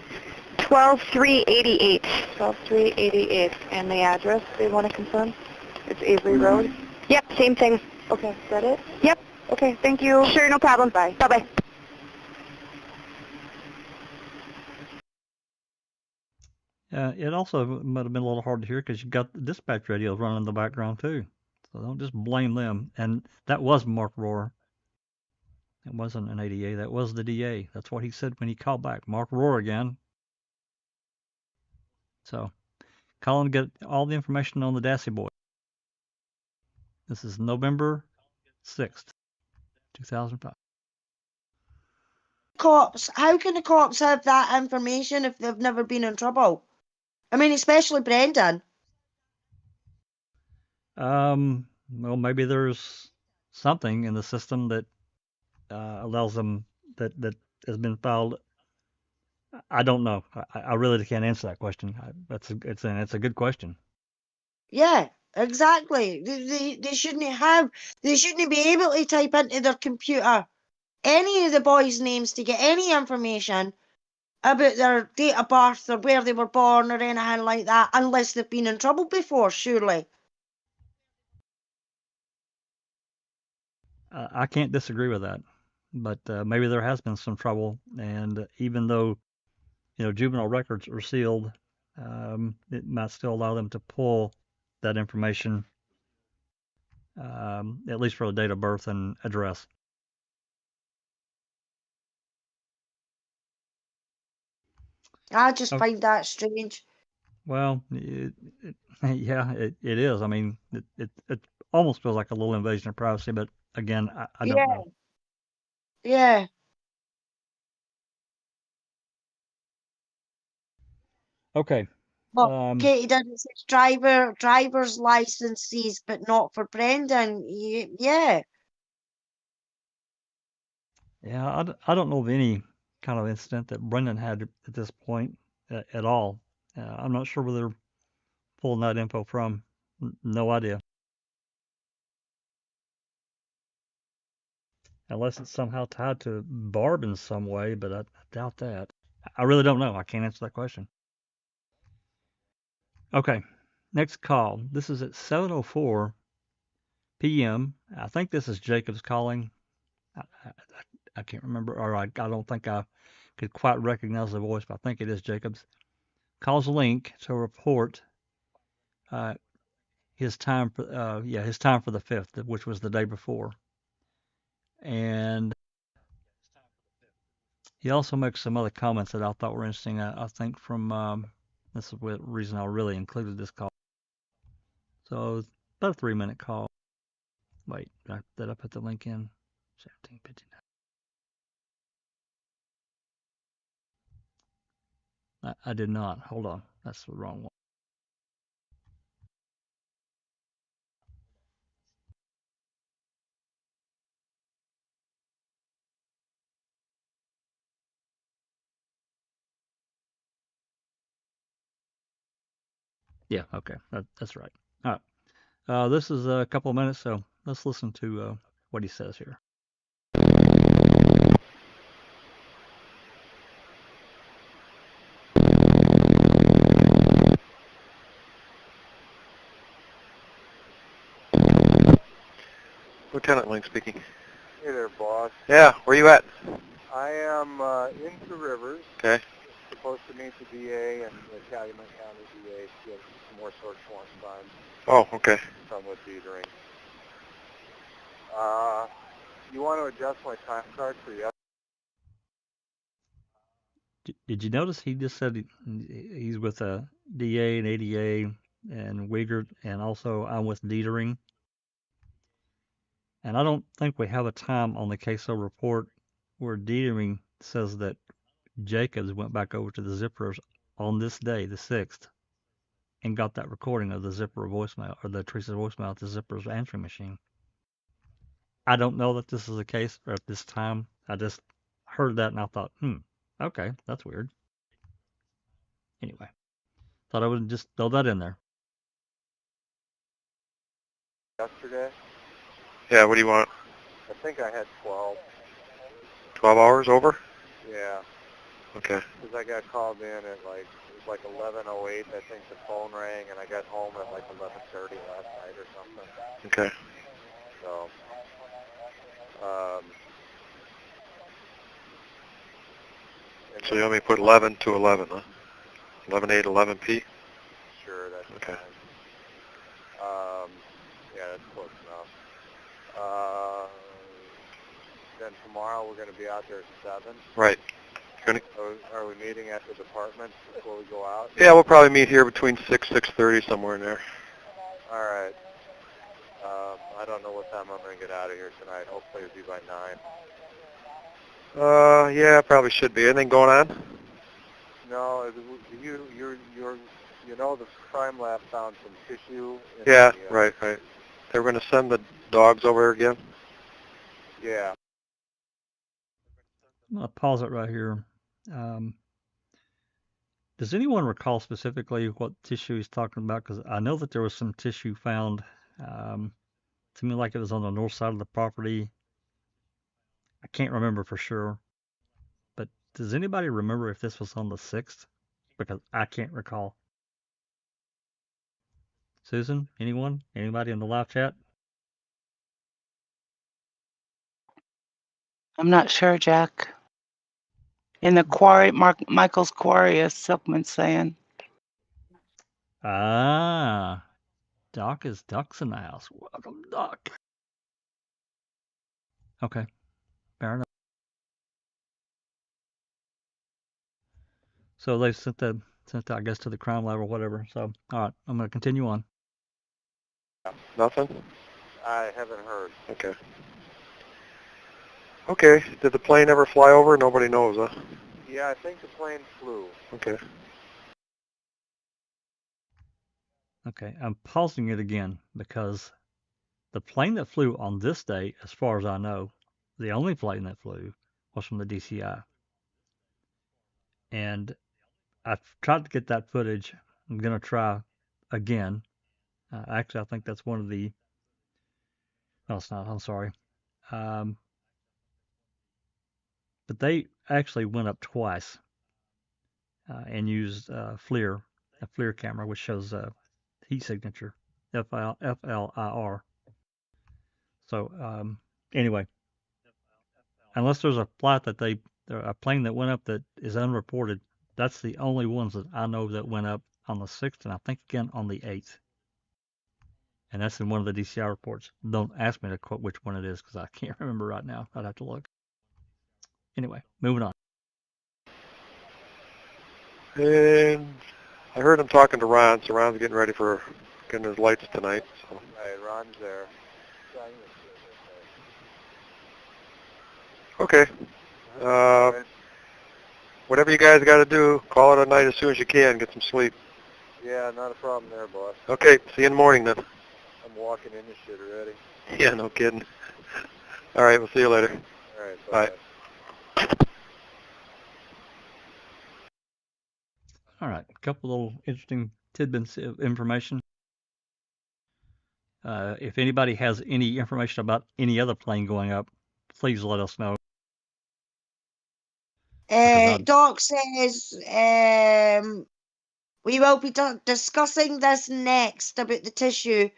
12388. 12388. And the address they want to confirm? It's Avery Road? Yep, same thing. Okay, is that it? Yep. Okay, thank you. Sure, no problem. Bye. Bye-bye. It also might have been a little hard to hear because you got the dispatch radios running in the background too. So don't just blame them. And that was Mark Rohr. It wasn't an ADA. That was the DA. That's what he said when he called back. Mark Rohr again. So call and get all the information on the Dassey boy. This is November 6th, 2005. Cops, how can the cops have that information if they've never been in trouble? I mean, especially Brendan. Well, maybe there's something in the system that allows them that has been filed. I don't know. I really can't answer that question. It's a good question. Yeah, exactly. They shouldn't be able to type into their computer any of the boys' names to get any information about their date of birth or where they were born or anything like that unless they've been in trouble before, surely. I can't disagree with that, but maybe there has been some trouble, and even though juvenile records are sealed, it might still allow them to pull that information, at least for the date of birth and address. I just Oh, find that strange. well, yeah, it is. I mean, it almost feels like a little invasion of privacy, but again, I don't Yeah, know. yeah. Okay. But Katie doesn't say driver's licenses, but not for Brendan. Yeah. Yeah, I don't know of any kind of incident that Brendan had at this point at all. I'm not sure where they're pulling that info from. No idea. Unless it's somehow tied to Barb in some way, but I doubt that. I really don't know. I can't answer that question. Okay, next call. This is at 7:04 p.m. I think this is Jacobs calling. I, I, I can't remember, or I don't think I could quite recognize the voice, but I think it is Jacobs. Calls Link to report uh, his time for his time for the 5th, which was the day before, and he also makes some other comments that I thought were interesting. I think from this is the reason I really included this call. So it's about a 3-minute call. Wait, did I put the link in? 17:59. I did not. Hold on, that's the wrong one. Yeah, okay, that's right. All right. This is a couple of minutes, so let's listen to what he says here. Lieutenant Link speaking. Hey there, boss. Yeah, where you at? I am in Two Rivers. Okay. Supposed to meet the DA and the Calumet County DA to get some more search warrant signed. Oh, okay. Some with Detering. You want to adjust my time card for yesterday? Did you notice he just said he's with a DA and ADA and Wiegert, and also I'm with Detering? And I don't think we have a time on the CASO report where Detering says that Jacobs went back over to the zippers on this day, the 6th, and got that recording of the zipper voicemail, or the Teresa voicemail at the zipper's answering machine. I don't know that this is the case or at this time. I just heard that and I thought, okay, that's weird. Anyway, thought I would just throw that in there. Yesterday? Yeah, what do you want? I think I had 12. 12 hours over? Yeah. Okay. Because I got called in at it was like 11:08, I think the phone rang, and I got home at like 11:30 last night or something. Okay. So, so you want me to put 11 to 11, huh? 11:08, 11p? Sure, that's okay. Fine. Yeah, that's close enough. Then tomorrow we're going to be out there at 7. Right. Are we meeting at the department before we go out? Yeah, we'll probably meet here between 6:30, somewhere in there. All right. I don't know what time I'm going to get out of here tonight. Hopefully it'll be by 9. Yeah, probably should be. Anything going on? No, you know the crime lab found some tissue. Yeah, right. They were going to send the dogs over again? Yeah. I'm going to pause it right here. Does anyone recall specifically what tissue he's talking about? Because I know that there was some tissue found. To me, like it was on the north side of the property. I can't remember for sure. But does anybody remember if this was on the 6th? Because I can't recall. Susan, anyone? Anybody in the live chat? I'm not sure, Jack. In the quarry, Michael's quarry, as Silkman's saying. Ah, Doc's in the house. Welcome, Doc. Okay, fair enough. So they sent that, I guess, to the crime lab or whatever. So, all right, I'm going to continue on. Nothing? I haven't heard. Okay. Okay. Did the plane ever fly over? Nobody knows, huh? Yeah, I think the plane flew. Okay. Okay, I'm pausing it again because the plane that flew on this day, as far as I know, the only plane that flew was from the DCI. And I've tried to get that footage. I'm going to try again. Actually, I think that's one of the... No, it's not. I'm sorry. But they actually went up twice and used a FLIR camera, which shows heat signature, FLIR. So anyway, unless there's a plane that went up that is unreported, that's the only ones that I know that went up on the 6th, and I think again on the 8th. And that's in one of the DCI reports. Don't ask me to quote which one it is because I can't remember right now. I'd have to look. Anyway, moving on. And I heard him talking to Ron, so Ron's getting ready for getting his lights tonight. So. Right, Ron's there. Okay. Whatever you guys got to do, call it a night as soon as you can. Get some sleep. Yeah, not a problem there, boss. Okay, see you in the morning then. I'm walking in this shit already. Yeah, no kidding. All right, we'll see you later. All right, bye. All right, a couple little interesting tidbits of information. If anybody has any information about any other plane going up, please let us know. Doc says we will be discussing this next about the tissue.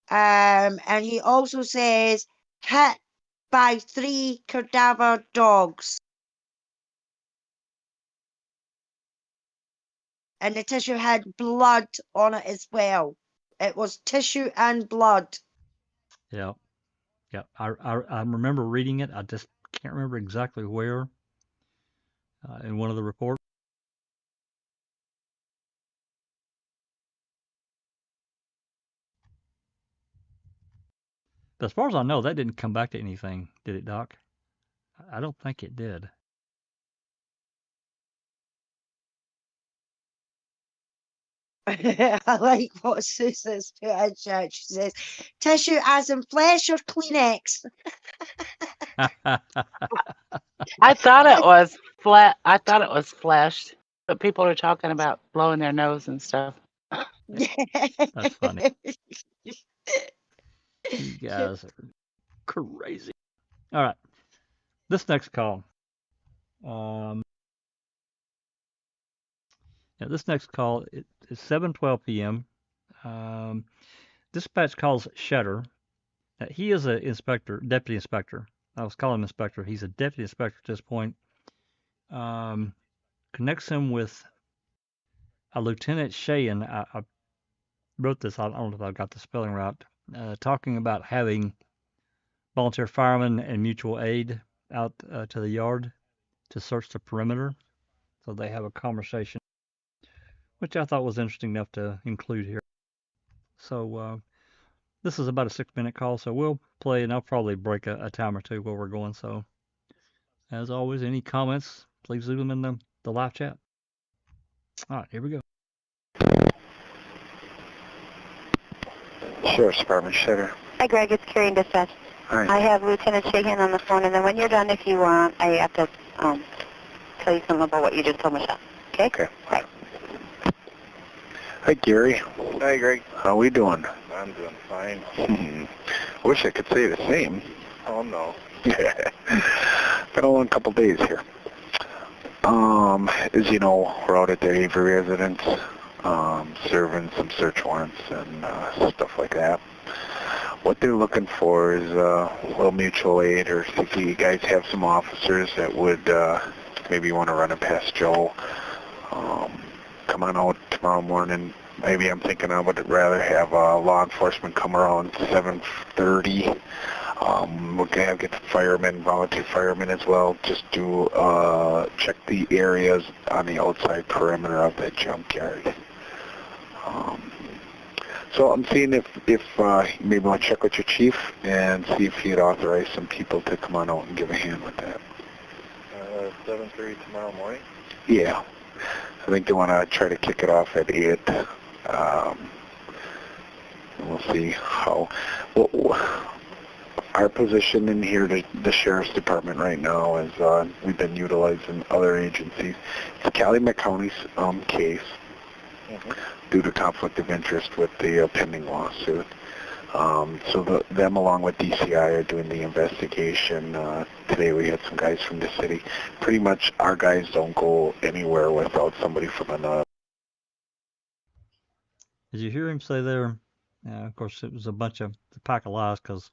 And he also says hit by 3 cadaver dogs. And the tissue had blood on it as well. It was tissue and blood. Yeah. Yeah. I remember reading it. I just can't remember exactly where in one of the reports. But as far as I know, that didn't come back to anything, did it, Doc? I don't think it did. I like what Susan's put in chat. She says, tissue as in flesh or Kleenex? I thought it was flat. I thought it was flesh, but people are talking about blowing their nose and stuff. That's funny. You guys are crazy. All right. This next call. Yeah, this next call is 7:12 p.m. Dispatch calls Shutter. He is an inspector, deputy inspector. I was calling him inspector. He's a deputy inspector at this point. Connects him with a Lieutenant Sheehan. I wrote this. I don't know if I got the spelling right. Talking about having volunteer firemen and mutual aid out to the yard to search the perimeter. So they have a conversation, which I thought was interesting enough to include here. So this is about a 6-minute call, so we'll play, and I'll probably break a time or two where we're going. So as always, any comments, please leave them in the live chat. All right, here we go. Sheriff's Department, Shutter. Hi, Greg. It's Karen Dispatch. Hi. I have Lieutenant Shahan on the phone, and then when you're done, if you want, I have to tell you something about what you just told Michelle. Okay? Okay. Bye. Hi, Gary. Hi, Greg. How we doing? I'm doing fine. Wish I could say the same. Oh, no. Been a long couple days here. As you know, we're out at the Avery residence, serving some search warrants and stuff like that. What they're looking for is a little mutual aid, or if you guys have some officers that would maybe want to run it past Joe. Come on out tomorrow morning. Maybe I'm thinking I would rather have law enforcement come around 7:30. We're going to get the firemen, volunteer firemen as well, just to check the areas on the outside perimeter of that junkyard. So I'm seeing if you maybe want to check with your chief and see if he'd authorize some people to come on out and give a hand with that. 7:30 tomorrow morning? Yeah. I think they want to try to kick it off at 8. We'll see how... our position in here, the Sheriff's Department right now is we've been utilizing other agencies. It's Calumet County's case due to conflict of interest with the pending lawsuit. So them along with DCI are doing the investigation. Today we had some guys from the city. Pretty much our guys don't go anywhere without somebody from another. Did you hear him say there? Of course, it was a pack of lies because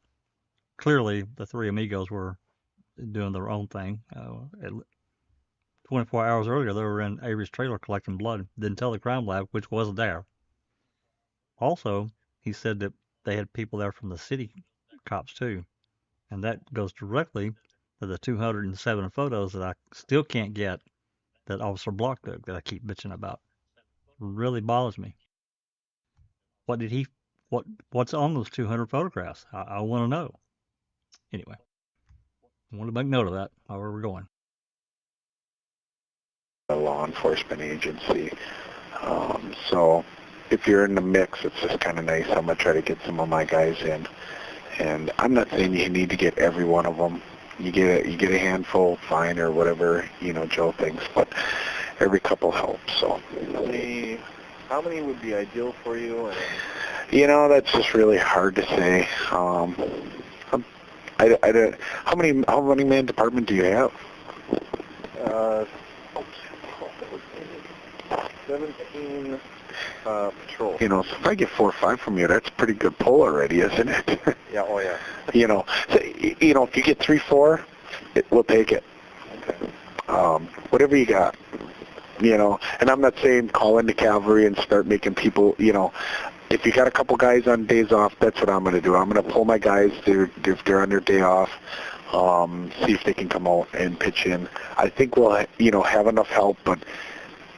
clearly the three amigos were doing their own thing. 24 hours earlier, they were in Avery's trailer collecting blood. Didn't tell the crime lab, which wasn't there. Also, he said that they had people there from the city cops too. And that goes directly to the 207 photos that I still can't get that Officer Block took that I keep bitching about. Really bothers me. What's on those 200 photographs? I want to know. Anyway, I want to make note of that while we're going. A law enforcement agency. So if you're in the mix, it's just kind of nice. I'm going to try to get some of my guys in. And I'm not saying you need to get every one of them. You get a handful, fine, or whatever, Joe thinks, but every couple helps. So how many would be ideal for you? That's just really hard to say. How many man department do you have? 17 patrol. So if I get 4 or 5 from you, that's a pretty good pull already, isn't it? Yeah, oh yeah. So, if you get 3, 4, we'll take it. Okay. Whatever you got. And I'm not saying call in the cavalry and start making people, if you got a couple guys on days off, that's what I'm going to do. I'm going to pull my guys, if they're on their day off, see if they can come out and pitch in. I think we'll, have enough help, but,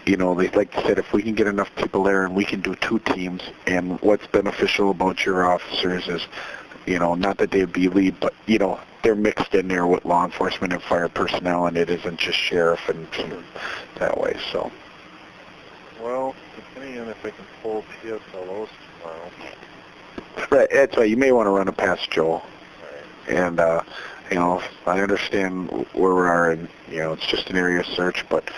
like I said, if we can get enough people there and we can do 2 teams, and what's beneficial about your officers is, not that they'd be lead, but, they're mixed in there with law enforcement and fire personnel, and it isn't just sheriff and that way, so. Well, depending on if I can pull PSLOs tomorrow. Right, that's right. You may want to run it past Joel. Right. And, I understand where we are, and, it's just an area search, but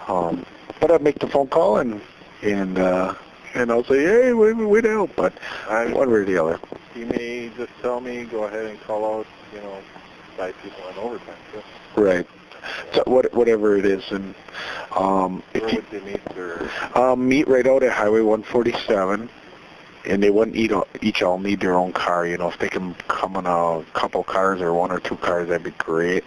I'd make the phone call, and I'll say, hey, we'd help, but one way or the other. You may just tell me, go ahead and call out, 5 people on overtime, too. Right. So whatever it is, and where would they meet? Meet right out at Highway 147, and they wouldn't each all need their own car. If they can come in a couple cars or 1 or 2 cars, that'd be great.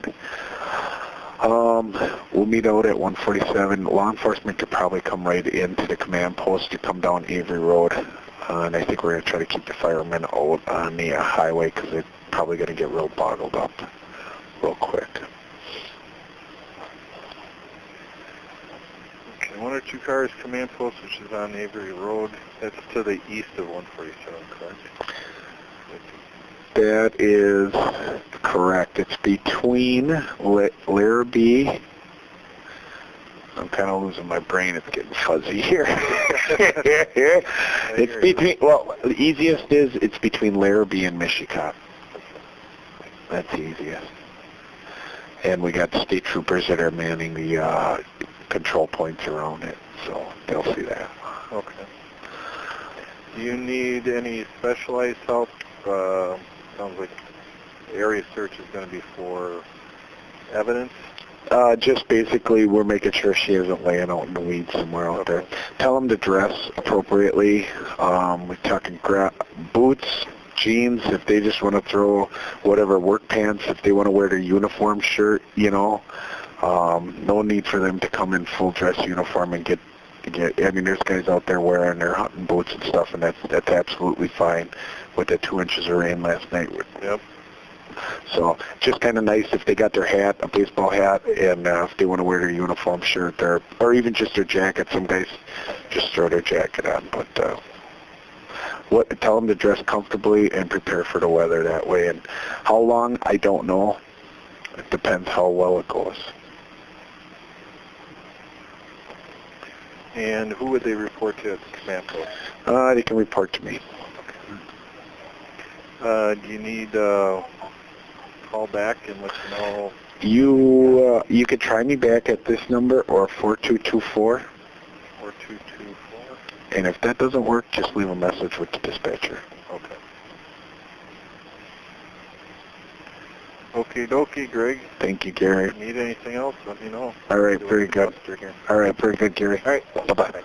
We'll meet out at 147. Law enforcement could probably come right into the command post to come down Avery Road, and I think we're going to try to keep the firemen out on the highway because they're probably going to get real boggled up real quick. Okay, 1 or 2 cars command post, which is on Avery Road. That's to the east of 147, correct? That is correct. It's between Larrabee. I'm kind of losing my brain. It's getting fuzzy here. It's between, the easiest is it's between Larrabee and Michigan. That's the easiest. And we got state troopers that are manning the control points around it, so they'll see that. Okay. Do you need any specialized help? Sounds like the area search is going to be for evidence. Just basically, we're making sure she isn't laying out in the weeds somewhere out there. Tell them to dress appropriately. We're talking boots, jeans, if they just want to throw whatever, work pants, if they want to wear their uniform shirt, no need for them to come in full dress uniform and get. I mean, there's guys out there wearing their hunting boots and stuff, and that's absolutely fine with the 2 inches of rain last night. Yep. So just kind of nice if they got their hat, a baseball hat, and if they want to wear their uniform shirt, or even just their jacket. Some guys just throw their jacket on, but tell them to dress comfortably and prepare for the weather that way. And how long, I don't know. It depends how well it goes. And who would they report to at the command post? They can report to me. Do you need call back and let you know? You could try me back at this number or 4224. 4224. And if that doesn't work, just leave a message with the dispatcher. Okay. Okie dokie, Greg. Thank you, Gary. If you need anything else, let me know. All right, very good. All right, very good, Gary. All right. Bye-bye.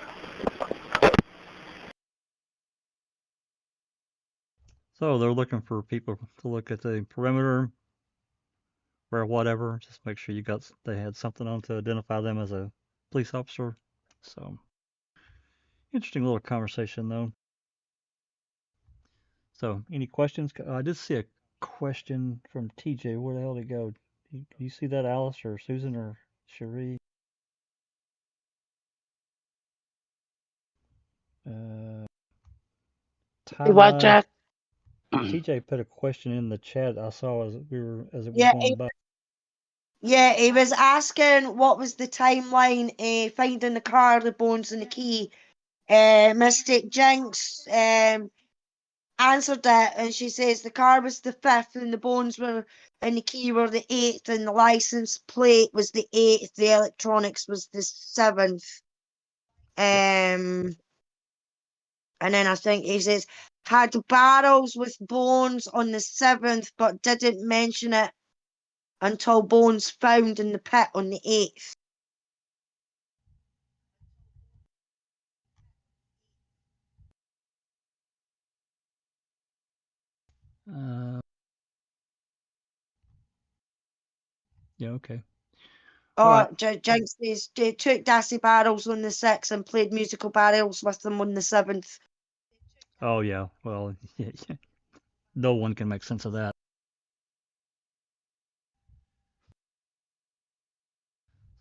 So they're looking for people to look at the perimeter or whatever. Just make sure they had something on to identify them as a police officer. So interesting little conversation though. So any questions? I did see a question from TJ. Where the hell did it go? Do you see that, Alice or Susan or Cherie? What, Jack? TJ put a question in the chat I saw as it was Yeah, going by. Yeah, he was asking what was the timeline finding the car, the bones, and the key. Mystic Jinx answered that, and she says the car was the 5th, and the bones were and the key were the 8th, and the license plate was the 8th. The electronics was the 7th. And then I think he says had barrels with bones on the 7th, but didn't mention it until bones found in the pit on the 8th. Yeah, okay. Oh, Jinx says they took Dassey barrels on the 6th and played musical barrels with them on the 7th. Oh yeah, well, yeah. No one can make sense of that.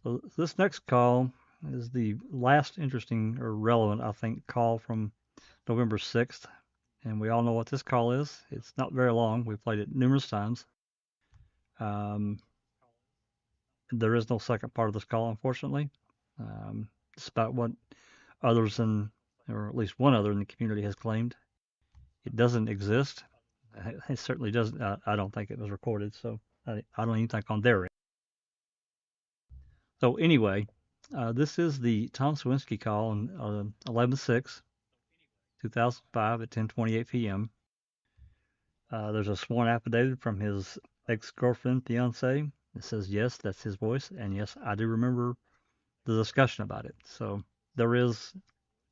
So this next call is the last interesting or relevant, I think, call from November 6th. And we all know what this call is. It's not very long. We've played it numerous times. There is no second part of this call, unfortunately. Despite what others or at least one other in the community has claimed. It doesn't exist. It certainly doesn't. I don't think it was recorded, so I don't even think on their end. So anyway, this is the Tom Swinski call on 11/6/2005 at 10:28 p.m. There's a sworn affidavit from his ex-girlfriend, fiance. It says yes, that's his voice, and yes, I do remember the discussion about it. So there is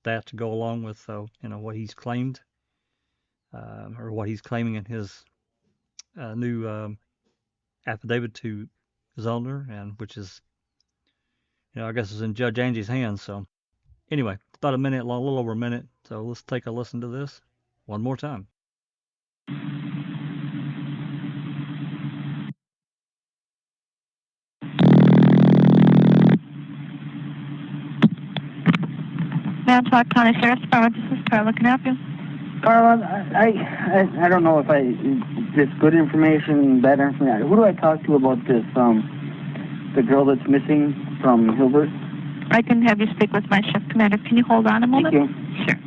that to go along with what he's claimed, or what he's claiming in his new affidavit to Zollner, and which is, I guess is in Judge Angie's hands. So anyway, it's about a minute long, a little over a minute. So let's take a listen to this one more time. Manitowoc County Sheriff's Department, this is Carla. Can I help you? Carla, I don't know if this good information, bad information. Who do I talk to about this? The girl that's missing from Hilbert? I can have you speak with my shift commander. Can you hold on a moment? Thank you. Sure.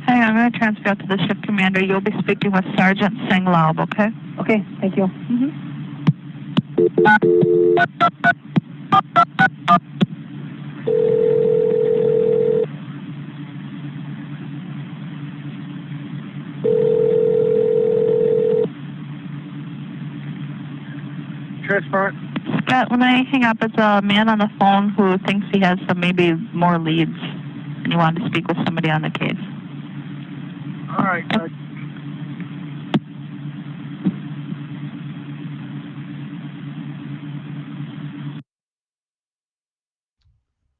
Hang on, I'm going to transfer to the shift commander. You'll be speaking with Sergeant Singh Laub, okay? Okay, thank you. Scott, when I hang up, it's a man on the phone who thinks he has some maybe more leads, and you wanted to speak with somebody on the case. All right, good.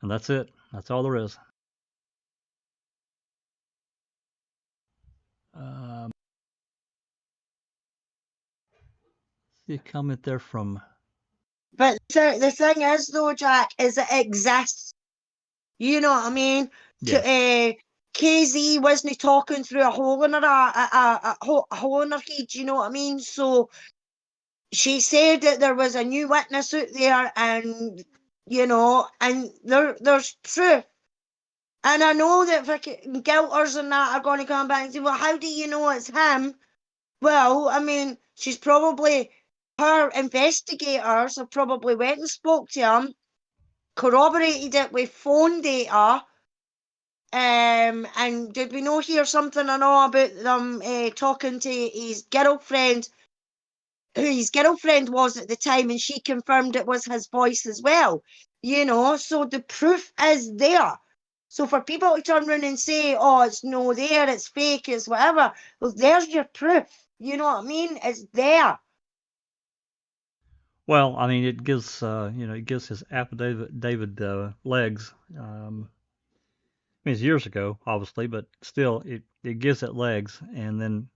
And that's it. That's all there is. see a comment there from... But the thing is, though, Jack, is it exists. You know what I mean? Yes. KZ wasn't talking through a hole in a hole in her head, you know what I mean? So she said that there was a new witness out there, and you know, and there's proof. And I know that fucking guilters and that are going to come back and say, well, how do you know it's him? Well, I mean, she's probably, her investigators have probably went and spoke to him, corroborated it with phone data. And did we not hear something I know about them talking to his girlfriend, who his girlfriend was at the time, and she confirmed it was his voice as well. You know, so the proof is there. So for people to turn around and say, oh, it's no there, it's fake, it's whatever, well, there's your proof. You know what I mean? It's there. Well, I mean, it gives it gives his affidavit legs. I mean, it's years ago, obviously, but still, it gives it legs. And then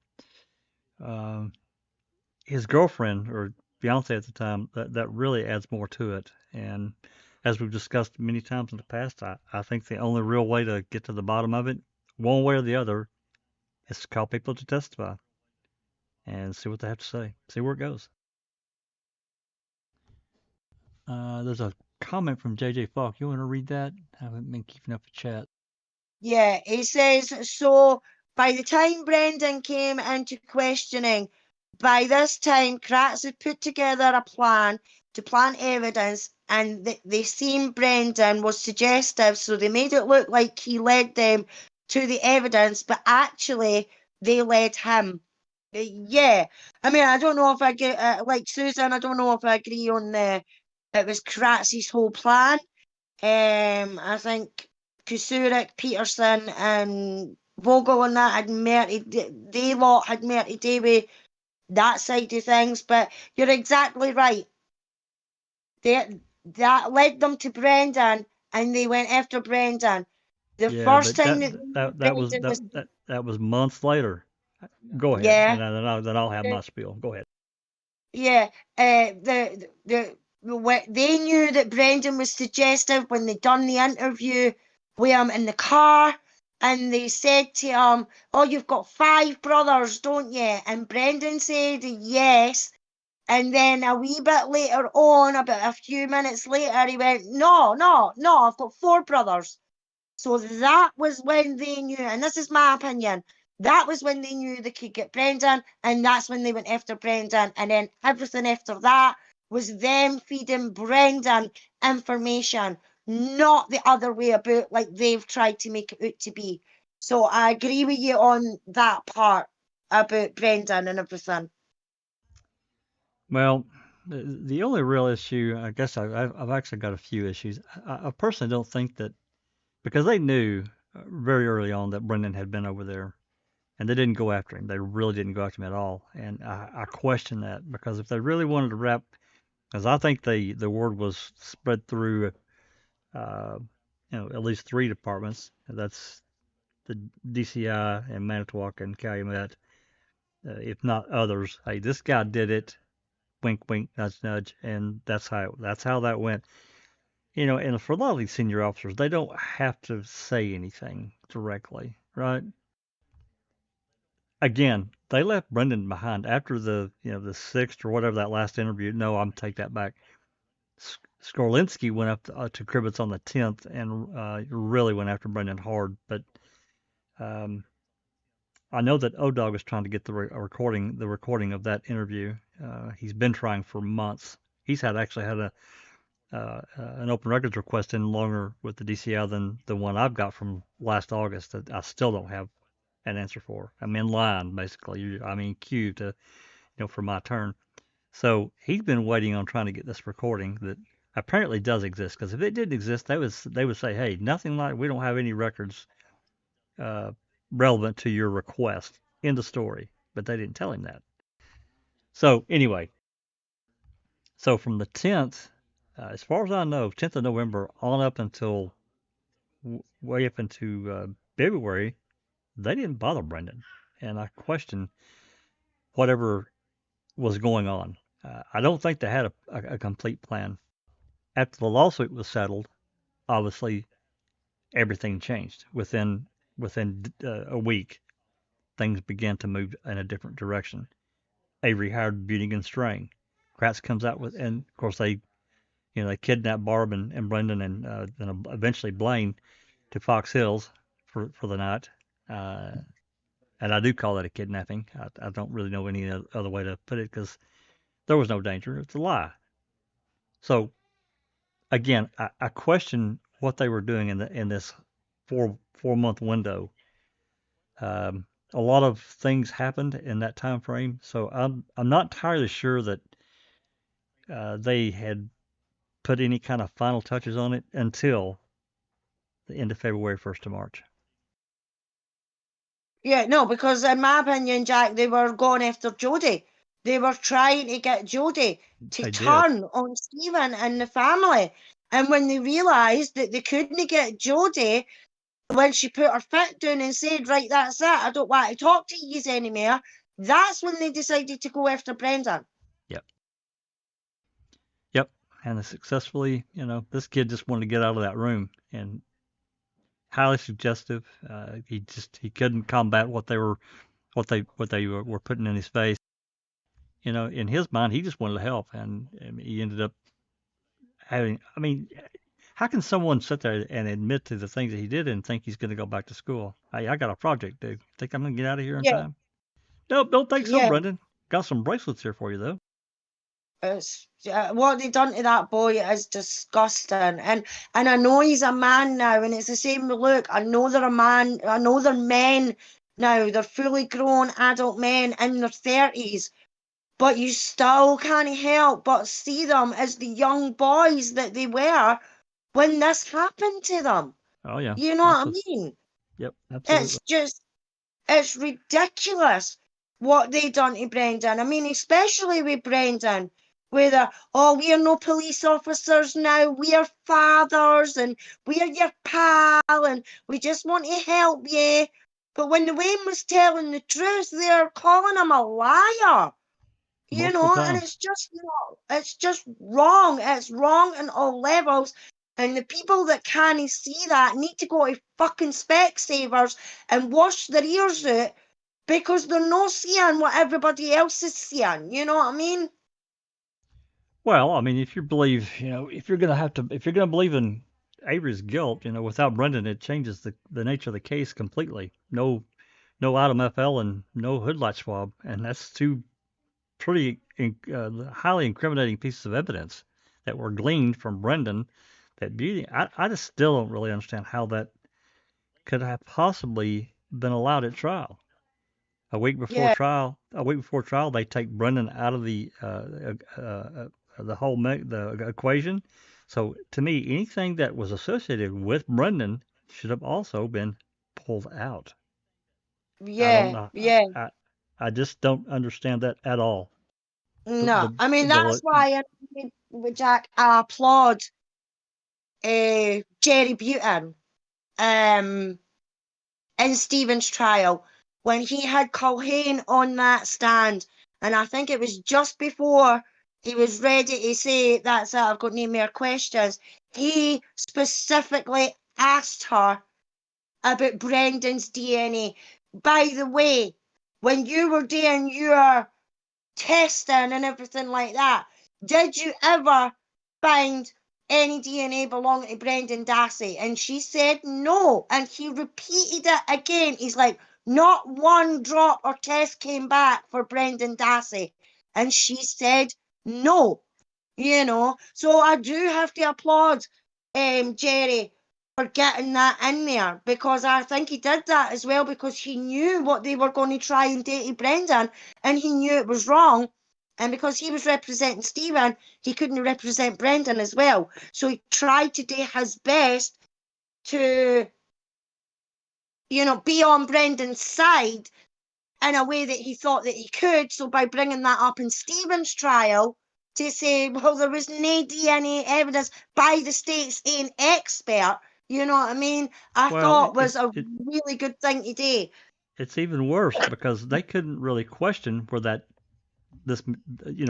his girlfriend or fiance at the time, that really adds more to it. And as we've discussed many times in the past, I think the only real way to get to the bottom of it, one way or the other, is to call people to testify and see what they have to say, see where it goes. There's a comment from JJ Falk. You want to read that? I haven't been keeping up with chat. Yeah, he says, so by the time Brendan came into questioning, by this time Kratz had put together a plan to plant evidence, and they seen Brendan was suggestive, so they made it look like he led them to the evidence, but actually they led him. Yeah, I mean, I don't know if I get, like Susan, I don't know if I agree on it was Kratz's whole plan. I think Kusurik, Peterson, and Vogel and that had they lot had more to do with that side of things. But you're exactly right. That led them to Brendan, and they went after Brendan. The Yeah, first but time that was months later. Go ahead, yeah. and then I'll have my spiel. Go ahead. Yeah, they knew that Brendan was suggestive when they done the interview with him in the car, and they said to him, "Oh, you've got 5 brothers, don't you?" And Brendan said yes. And then a wee bit later on, about a few minutes later, he went, "No, I've got 4 brothers." So that was when they knew, and this is my opinion, that was when they knew they could get Brendan, and that's when they went after Brendan. And then everything after that was them feeding Brendan information, not the other way about like they've tried to make it out to be. So I agree with you on that part about Brendan and everything. Well, the only real issue, I guess I've actually got a few issues. I personally don't think that, because they knew very early on that Brendan had been over there, and they didn't go after him. They really didn't go after him at all. And I question that, because if they really wanted to wrap, because I think the word was spread through, at least 3 departments. That's the DCI and Manitowoc and Calumet, if not others. Hey, this guy did it. Wink, wink, nudge, nudge, and that's how that went. And for a lot of these senior officers, they don't have to say anything directly, right? Again, they left Brendan behind after the 6th or whatever, that last interview. No, I'm take that back. Skorlinski went up to Kribitz on the 10th and really went after Brendan hard. But I know that O-Dog was trying to get the recording of that interview. He's been trying for months. He's actually had an open records request in longer with the DCI than the one I've got from last August that I still don't have an answer for. I'm in line, basically. I'm in queue to, for my turn. So he's been waiting on trying to get this recording that apparently does exist. Because if it didn't exist, they would say, hey, nothing like, we don't have any records relevant to your request. End of story. But they didn't tell him that. So anyway, so from the 10th, as far as I know, 10th of November on up until way up into February, they didn't bother Brendan. And I question whatever was going on. I don't think they had a complete plan. After the lawsuit was settled, obviously everything changed. Within a week, things began to move in a different direction. Avery hired Beauty and Strang. Kratz comes out with, and of course they kidnapped Barb and Brendan and then eventually Blaine to Fox Hills for the night. And I do call that a kidnapping. I don't really know any other way to put it because there was no danger. It's a lie. So again, I question what they were doing in this 4 month window. A lot of things happened in that time frame, so I'm not entirely sure that they had put any kind of final touches on it until the end of February, 1st of March. Yeah, no, because in my opinion, Jack, they were going after Jodie. They were trying to get Jodie to turn on Stephen and the family. And when they realised that they couldn't get Jodie, when she put her foot down and said, right, that's it, I don't want to talk to you anymore, that's when they decided to go after Brendan. Yep. And successfully, this kid just wanted to get out of that room, and highly suggestive. He couldn't combat what they were putting in his face. In his mind, he just wanted to help, and he ended up having. I mean, how can someone sit there and admit to the things that he did and think he's going to go back to school? Hey, I got a project, dude. Think I'm going to get out of here in time? Nope, don't think so, Brendan. Got some bracelets here for you, though. It's, what they done to that boy is disgusting, and I know he's a man now, and it's the same with Luke. I know they're a man. I know they're men now. They're fully grown adult men in their 30s, but you still can't help but see them as the young boys that they were when this happened to them. Oh yeah, you know what I mean? Yep, absolutely. It's ridiculous what they done to Brendan. I mean, especially with Brendan, whether, we're no police officers now, we're fathers, and we're your pal, and we just want to help you. But when the Wayne was telling the truth, they're calling him a liar. And it's just wrong. It's wrong on all levels. And the people that can't see that need to go to fucking Specsavers and wash their ears out, because they're not seeing what everybody else is seeing. You know what I mean? Well, I mean, if you believe, if you're going to believe in Avery's guilt, without Brendan, it changes the nature of the case completely. No item FL and no hoodlight swab, and that's two pretty highly incriminating pieces of evidence that were gleaned from Brendan. That Beauty, I just still don't really understand how that could have possibly been allowed at trial. A week before trial, they take Brendan out of the equation. So to me, anything that was associated with Brendan should have also been pulled out. I just don't understand that at all. No, I mean, that's why with Jack, I applaud Jerry Butin in Stephen's trial when he had Culhane on that stand, and I think it was just before he was ready to say, that's it, I've got no more questions, he specifically asked her about Brendan's DNA. By the way, when you were doing your testing and everything like that, did you ever find any DNA belonging to Brendan Dassey? And she said no, and he repeated it again. He's like, not one drop or test came back for Brendan Dassey, and she said no. So I do have to applaud Jerry for getting that in there, because I think he did that as well because he knew what they were going to try and do to Brendan, and he knew it was wrong. And because he was representing Stephen, he couldn't represent Brendan as well. So he tried to do his best to, be on Brendan's side in a way that he thought that he could. So by bringing that up in Stephen's trial to say, well, there was no DNA evidence by the state's own expert, you know what I mean? I thought was a really good thing to do. It's even worse because they couldn't really question where that this,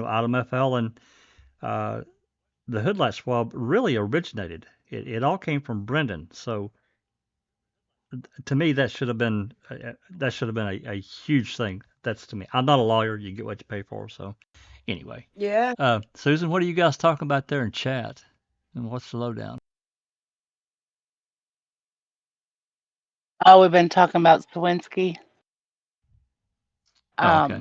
item FL, and the headlight swab really originated. It all came from Brendan. So to me, that should have been a huge thing. That's to me. I'm not a lawyer. You get what you pay for. So anyway, Yeah. Susan, what are you guys talking about there in chat? And what's the lowdown? Oh, we've been talking about Swinski. Oh, okay.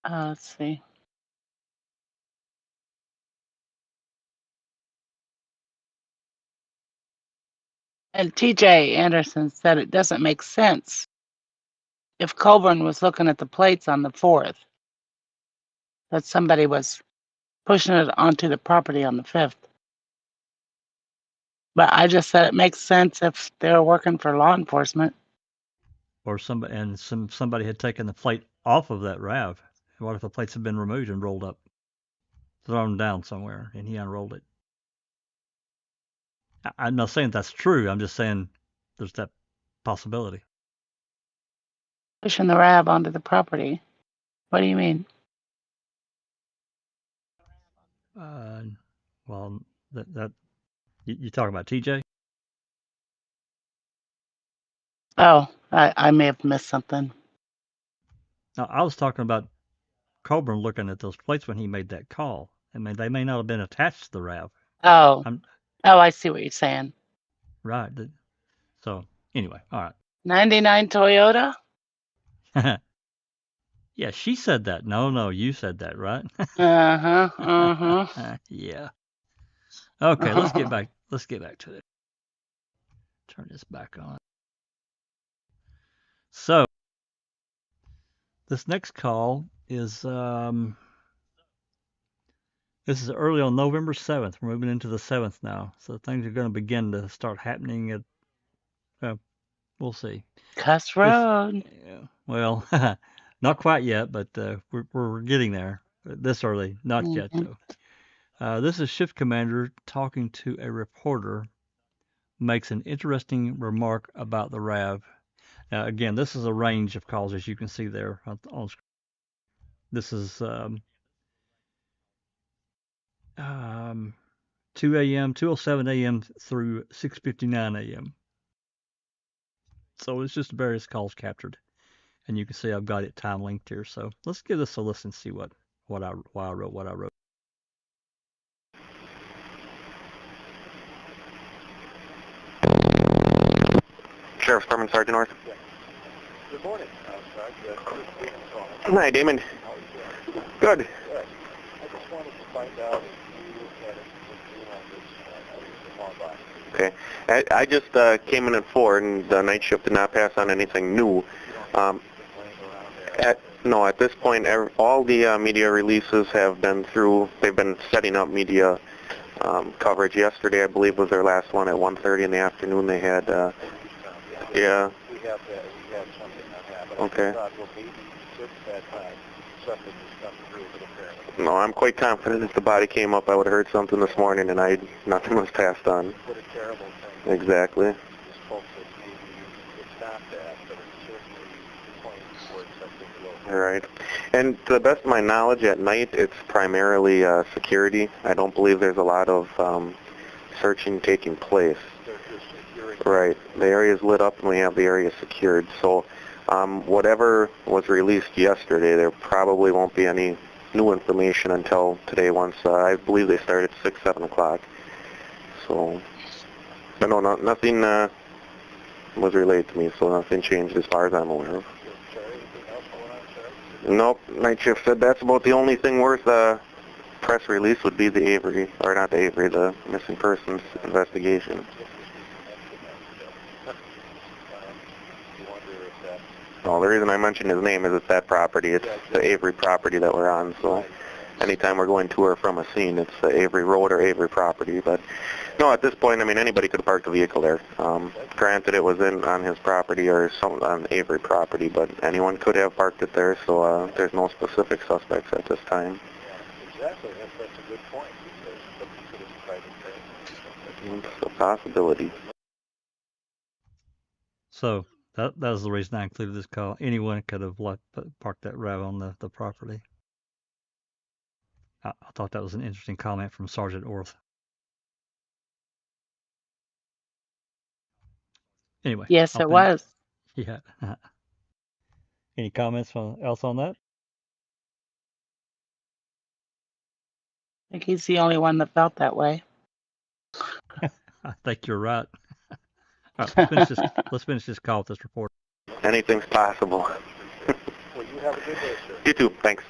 Let's see. And TJ Anderson said it doesn't make sense if Colburn was looking at the plates on the 4th, that somebody was pushing it onto the property on the 5th. But I just said it makes sense if they're working for law enforcement. Or somebody had taken the plate off of that RAV. What if the plates had been removed and rolled up, thrown down somewhere, and he unrolled it? I'm not saying that's true. I'm just saying there's that possibility. Pushing the RAV onto the property. What do you mean? Well, that you talking about TJ? Oh, I may have missed something. No, I was talking about Colburn looking at those plates when he made that call. I mean, they may not have been attached to the RAV. Oh, I see what you're saying. Right. So anyway, all right. 99 Toyota? Yeah, she said that. No, you said that, right? Yeah. Okay, let's get back to it. Turn this back on. So this next call is this is early on November 7th. We're moving into the 7th now, so things are going to begin to start happening at. We'll see. Cuss Road. Well, not quite yet, but we're getting there. This early, not yet though. This is shift commander talking to a reporter. Makes an interesting remark about the RAV. Now, again, this is a range of calls, as you can see there on screen. This is 2 a.m., 2:07 a.m. through 6:59 a.m. So it's just various calls captured, and you can see I've got it time linked here. So let's give this a listen and see why I wrote what I wrote. Sheriff's Department Sergeant North. Good morning, Hi, Damon. Good. I just wanted to find out if you had anything on this Okay. I just came in at 4, and the night shift did not pass on anything new. At this point, all the media releases have been through. They've been setting up media coverage. Yesterday, I believe, was their last one at 1:30 in the afternoon. They had, yeah. We have something on that, but okay. I thought, well, maybe since that time, something has come through, but apparently. No, I'm quite confident if the body came up, I would have heard something this morning, and nothing was passed on. What a terrible thing. Exactly. Just hope that maybe it's not that, but it's certainly pointing towards something a little. All right. And to the best of my knowledge, at night, it's primarily security. I don't believe there's a lot of searching taking place. Right. The area is lit up and we have the area secured. So whatever was released yesterday, there probably won't be any new information until today once, I believe they start at 6, 7 o'clock. So, but no, nothing was relayed to me, so nothing changed as far as I'm aware of. Nope. Night shift said that's about the only thing worth press release would be the Avery, or not the Avery, the missing persons investigation. No, the reason I mentioned his name is it's that property. It's the Avery property that we're on. So anytime we're going to or from a scene, it's the Avery Road or Avery property. But no, at this point, I mean, anybody could park the vehicle there. Granted, it was on his property or on Avery property, but anyone could have parked it there. So there's no specific suspects at this time. Exactly. That's a good point. Because somebody could have tried to So possibilities. So that was the reason I included this call. Anyone could have parked that RAV on the property. I thought that was an interesting comment from Sergeant Orth. Anyway. Yes, it was. Yeah. Any comments else on that? I think he's the only one that felt that way. I think you're right. All right, let's finish this call with this report. Anything's possible. Well, you have a good day, sir. You too. Thanks.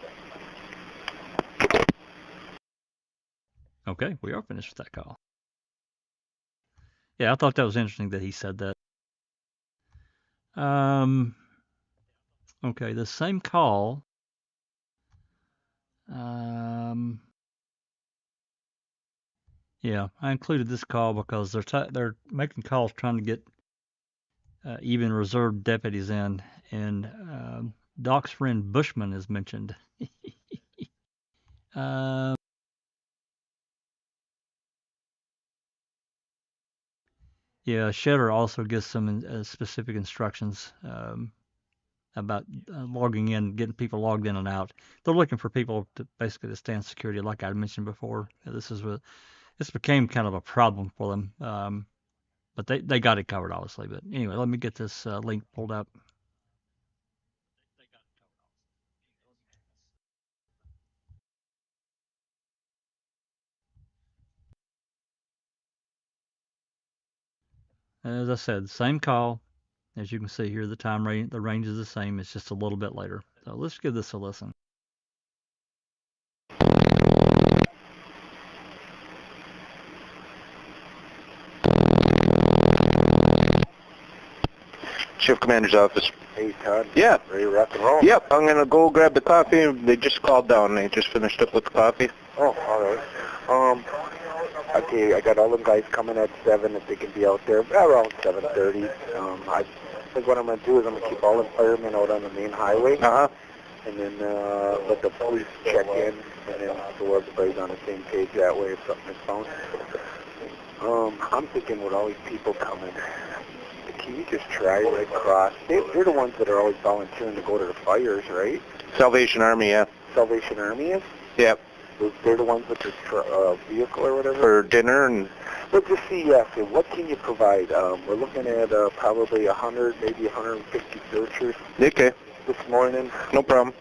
Okay, we are finished with that call. Yeah, I thought that was interesting that he said that. Okay, the same call. Yeah, I included this call because they're making calls trying to get even reserve deputies in, and Doc's friend Bushman is mentioned. Yeah, Shedder also gives some specific instructions about logging in, getting people logged in and out. They're looking for people to basically to stand security, like I mentioned before. This became kind of a problem for them, but they got it covered, obviously. But anyway, let me get this link pulled up. As I said, same call. As you can see here, the range is the same. It's just a little bit later. So let's give this a listen. Shift Commander's office. Hey, Todd. Yeah. Ready to rock and roll? Yep. I'm going to go grab the coffee. They just called down. They just finished up with the coffee. Oh, all right. Okay, I got all them guys coming at 7 if they can be out there around 7:30. I think what I'm going to do is I'm going to keep all the firemen out on the main highway. Uh-huh. And then let the police check in, and then so everybody's on the same page that way if something is found. I'm thinking with all these people coming, can you just try right across? They're the ones that are always volunteering to go to the fires, right? Salvation Army, yeah. Salvation Army is? Yep. They're the ones with the vehicle or whatever? For dinner and... Let's just see, so what can you provide? We're looking at probably 100, maybe 150 searchers. Okay. This morning. No problem.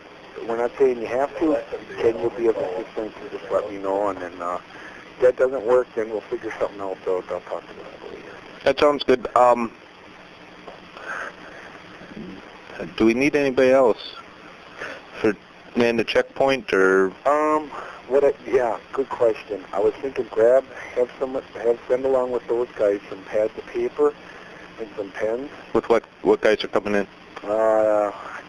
We're not saying you have to. Can you be of assistance? Just let me know, and then if that doesn't work, then we'll figure something else out. I'll talk to the police. That sounds good. Do we need anybody else for man the checkpoint or? Yeah, good question. I was thinking send along with those guys some pads of paper and some pens. With what guys are coming in?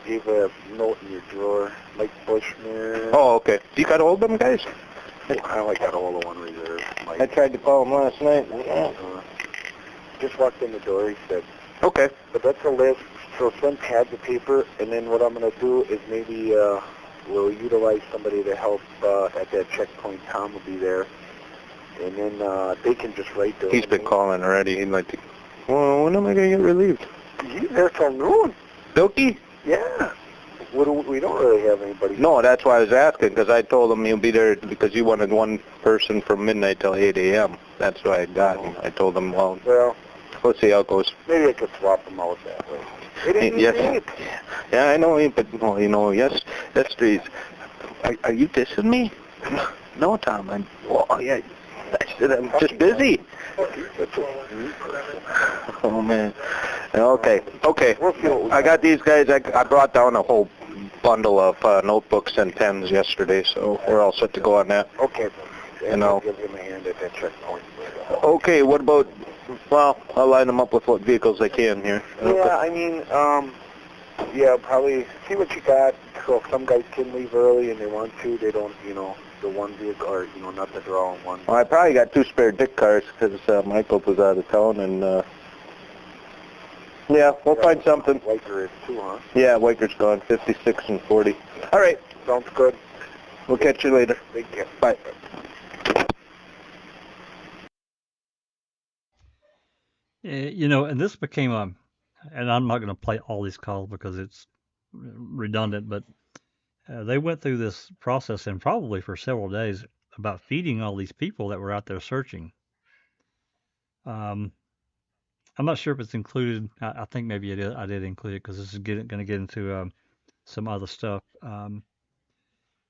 Gave a note in your drawer, Mike Bushman. Oh, okay. You got all of them guys? I only got all of one reserve. Mike. I tried to call him last night. Just walked in the door, he said. Okay. But that's a list. So send pads of paper, and then what I'm going to do is maybe we'll utilize somebody to help at that checkpoint. Tom will be there. And then they can just write those. He's been calling already. He'd like to, well, when am I going to get relieved? He's there till noon. Silky? Yeah. We don't really have anybody. No, that's why I was asking, because I told him he'll be there because you wanted one person from midnight till 8 a.m. That's what I got. And I told him, well, let's see how it goes. Maybe I could swap them out that way. Yes. Yeah, I know, but well, yes, Trees. Are you dissing me? No, Tom. Yeah. I'm just busy. Oh man. Okay. I got these guys. I brought down a whole bundle of notebooks and pens yesterday, so we're all set to go on that. Okay. And I'll give him a hand at that checkpoint. Okay. What about? Well, I'll line them up with what vehicles I can here. Yeah, I mean, probably see what you got. So if some guys can leave early and they want to, they don't, the one vehicle, or, not the draw on one. Well, I probably got 2 spare Dick cars because Michael was out of town, and yeah, we'll find something. Wiker is too, huh? Yeah, Wiker's gone, 56 and 40. All right. Sounds good. We'll catch you later. Thank you. Bye. You know, and this became a, and I'm not going to play all these calls because it's redundant, but they went through this process and probably for several days about feeding all these people that were out there searching. I'm not sure if it's included. I think maybe it is. I did include it because this is going to get into some other stuff.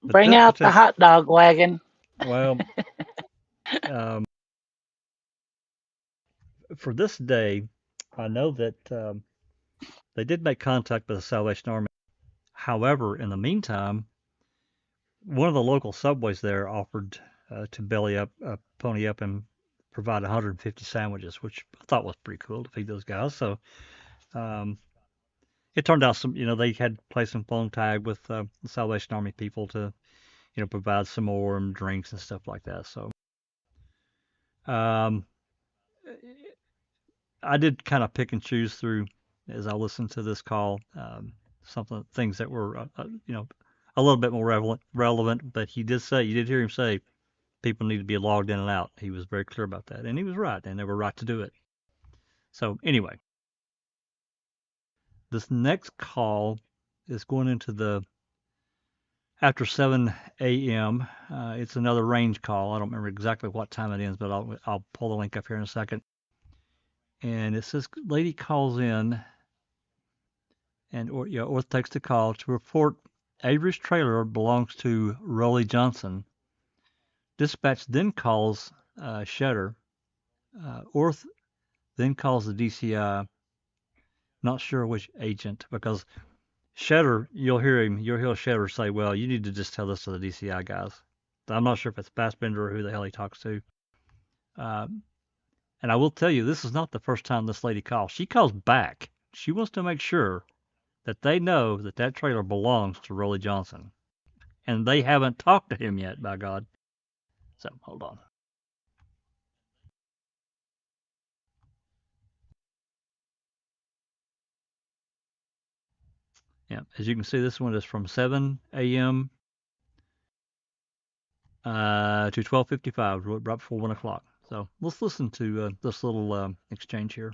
Bring out the hot dog wagon. Well, for this day, I know that they did make contact with the Salvation Army. However, in the meantime, one of the local subways there offered to belly up, pony up, and provide 150 sandwiches, which I thought was pretty cool to feed those guys. So it turned out they had played some phone tag with the Salvation Army people to, provide some more drinks and stuff like that. So I did kind of pick and choose through as I listened to this call, things that were, a little bit more relevant. But you did hear him say, people need to be logged in and out. He was very clear about that, and he was right, and they were right to do it. So anyway, this next call is going into after 7 a.m. It's another range call. I don't remember exactly what time it is, but I'll pull the link up here in a second. And it says, lady calls in, or takes the call to report Avery's trailer belongs to Rolly Johnson. Dispatch then calls Shutter. Orth then calls the DCI. Not sure which agent, because Shutter, you'll hear Shutter say, well, you need to just tell this to the DCI guys. I'm not sure if it's Fassbender or who the hell he talks to. And I will tell you, this is not the first time this lady calls. She calls back. She wants to make sure that they know that trailer belongs to Rolly Johnson. And they haven't talked to him yet, by God. So, hold on. Yeah, as you can see, this one is from 7 a.m. To 12:55, right before 1 o'clock. So let's listen to this little exchange here.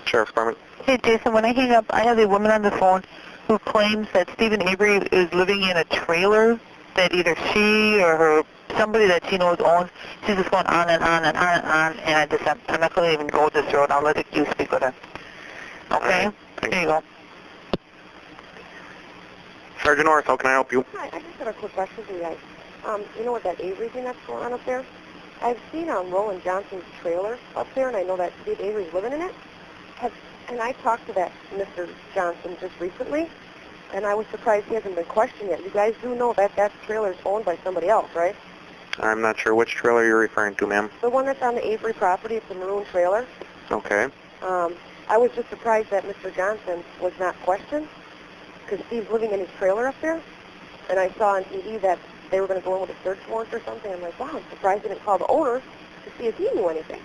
Sheriff's Department. Hey, Jason, when I hang up, I have a woman on the phone who claims that Stephen Avery is living in a trailer that either she or somebody that she knows owns. She's just going on and on and on and on, and I'm not going to even go this road. I'll let you speak with her. Okay? Right, there you go. Sergeant North, how can I help you? Hi, I just got a quick question for you guys. You know what that Avery thing that's going on up there? I've seen Roland Johnson's trailer up there, and I know that Steve Avery's living in it. And I talked to that Mr. Johnson just recently, and I was surprised he hasn't been questioned yet. You guys do know that trailer's owned by somebody else, right? I'm not sure which trailer you're referring to, ma'am. The one that's on the Avery property, it's a maroon trailer. Okay. I was just surprised that Mr. Johnson was not questioned, because Steve's living in his trailer up there, and I saw on TV that they were going to go in with a search warrant or something. I'm like, wow, I'm surprised they didn't call the owner to see if he knew anything.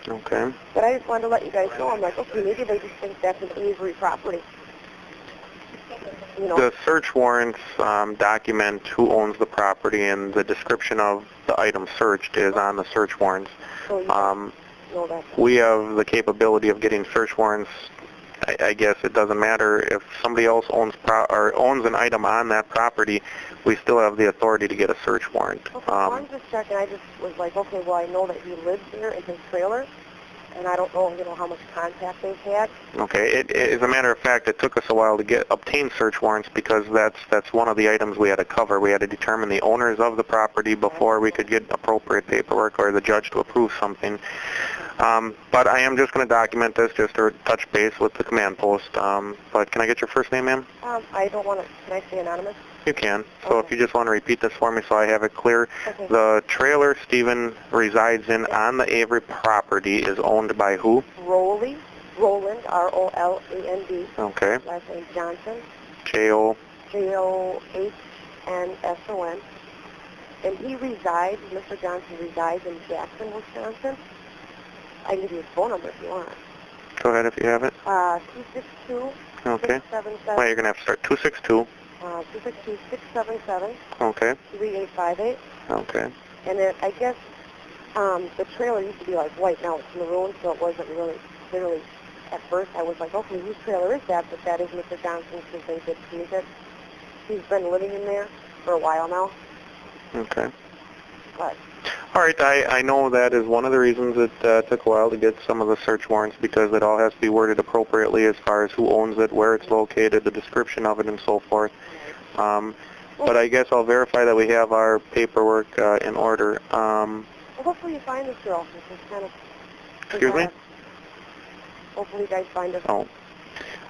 Okay. But I just wanted to let you guys know, I'm like, okay, maybe they just think that's an Avery property. You know? The search warrants document who owns the property, and the description of the item searched is on the search warrants. So you know that. We have the capability of getting search warrants. I guess it doesn't matter if somebody else owns an item on that property. We still have the authority to get a search warrant. Okay, well, I'm just checking. I just was like, okay, well, I know that he lives there in his trailer, and I don't know, how much contact they've had. Okay. As a matter of fact, it took us a while to obtain search warrants because that's one of the items we had to cover. We had to determine the owners of the property before we could get appropriate paperwork or the judge to approve something. But I am just going to document this just to touch base with the command post. But can I get your first name, ma'am? I don't want to. Can I say anonymous? You can. So if you just want to repeat this for me so I have it clear. Okay. The trailer Stephen resides in on the Avery property is owned by who? Roland, R-O-L-A-N-D. Okay. Last name Johnson. J-O. J-O-H-N-S-O-N. And he resides, Mr. Johnson resides in Jackson, Wisconsin. I can give you his phone number if you want. Go ahead if you have it. 262. Okay. 677. Well, you're going to have to start 262. 262-677. Okay. 3858. Okay. And I guess the trailer used to be like white, now it's maroon, so it wasn't really clearly. At first, I was like, okay, whose trailer is that? But that is Mr. Johnson's because they did seize it. He's been living in there for a while now. Okay. But All right, I know that is one of the reasons it took a while to get some of the search warrants, because it all has to be worded appropriately as far as who owns it, where it's located, the description of it, and so forth. But I guess I'll verify that we have our paperwork in order. well, hopefully you find this girl. This is kind of Excuse me? Hopefully you guys find her. Oh.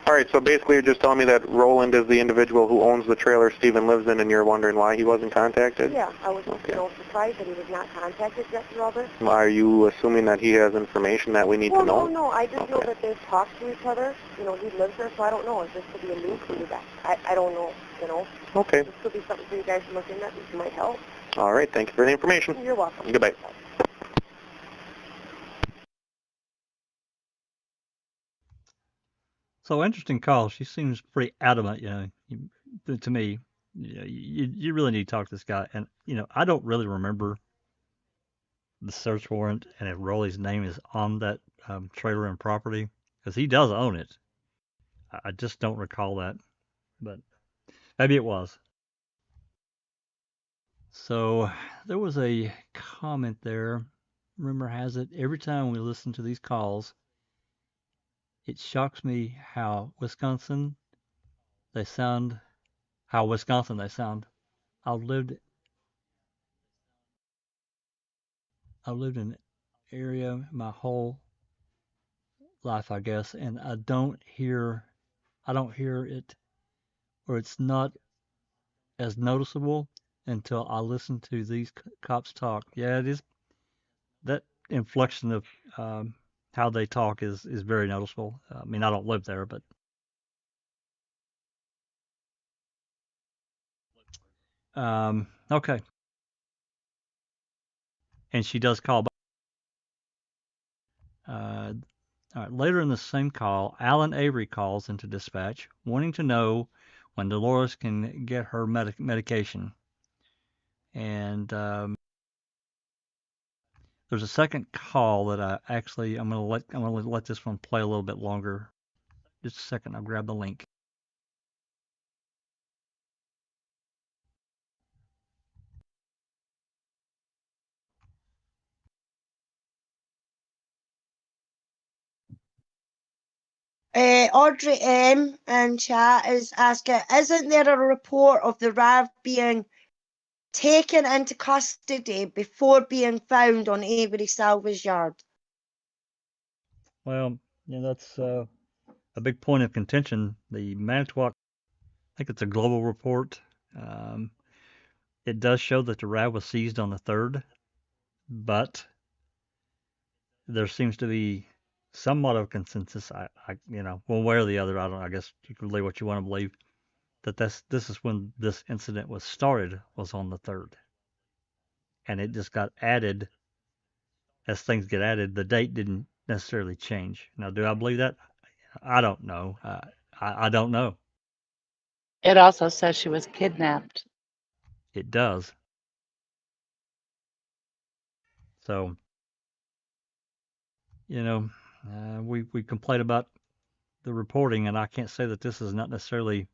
All right, so basically you're just telling me that Roland is the individual who owns the trailer Stephen lives in, and you're wondering why he wasn't contacted? Yeah, I was surprised that he was not contacted yet through all this. Are you assuming that he has information that we need to know? No, I just know that they've talked to each other. You know, he lives there, so I don't know. This could be a news for you guys. I don't know, you know. Okay. This could be something for you guys to look into that might help. All right, thank you for the information. You're welcome. Goodbye. So interesting call. She seems pretty adamant, to me. You really need to talk to this guy. And, I don't really remember the search warrant and if Rolly's name is on that trailer and property, because he does own it. I just don't recall that, but maybe it was. So there was a comment there. Rumor has it, every time we listen to these calls, it shocks me how Wisconsin they sound. I lived in an area my whole life, I guess, and I don't hear it, or it's not as noticeable until I listen to these cops talk. Yeah, it is. That inflection of how they talk is very noticeable. I mean, I don't live there, but okay. And she does call back. All right, later in the same call, Alan Avery calls into dispatch, wanting to know when Dolores can get her medication. And there's a second call that I'm gonna let this one play a little bit longer. Just a second, I'll grab the link. Audrey M in chat is asking, isn't there a report of the RAV being taken into custody before being found on Avery salvage yard? Well, that's a big point of contention. The Manitowoc, I think it's a global report. It does show that the RAV was seized on the 3rd, but there seems to be somewhat of consensus. One way or the other. I guess you can believe what you want to believe. That this is when this incident was started, was on the 3rd, and it just got added. As things get added, the date didn't necessarily change. Now, do I believe that? I don't know. I don't know. It also says she was kidnapped. It does. So, we complain about the reporting, and I can't say that this is not necessarily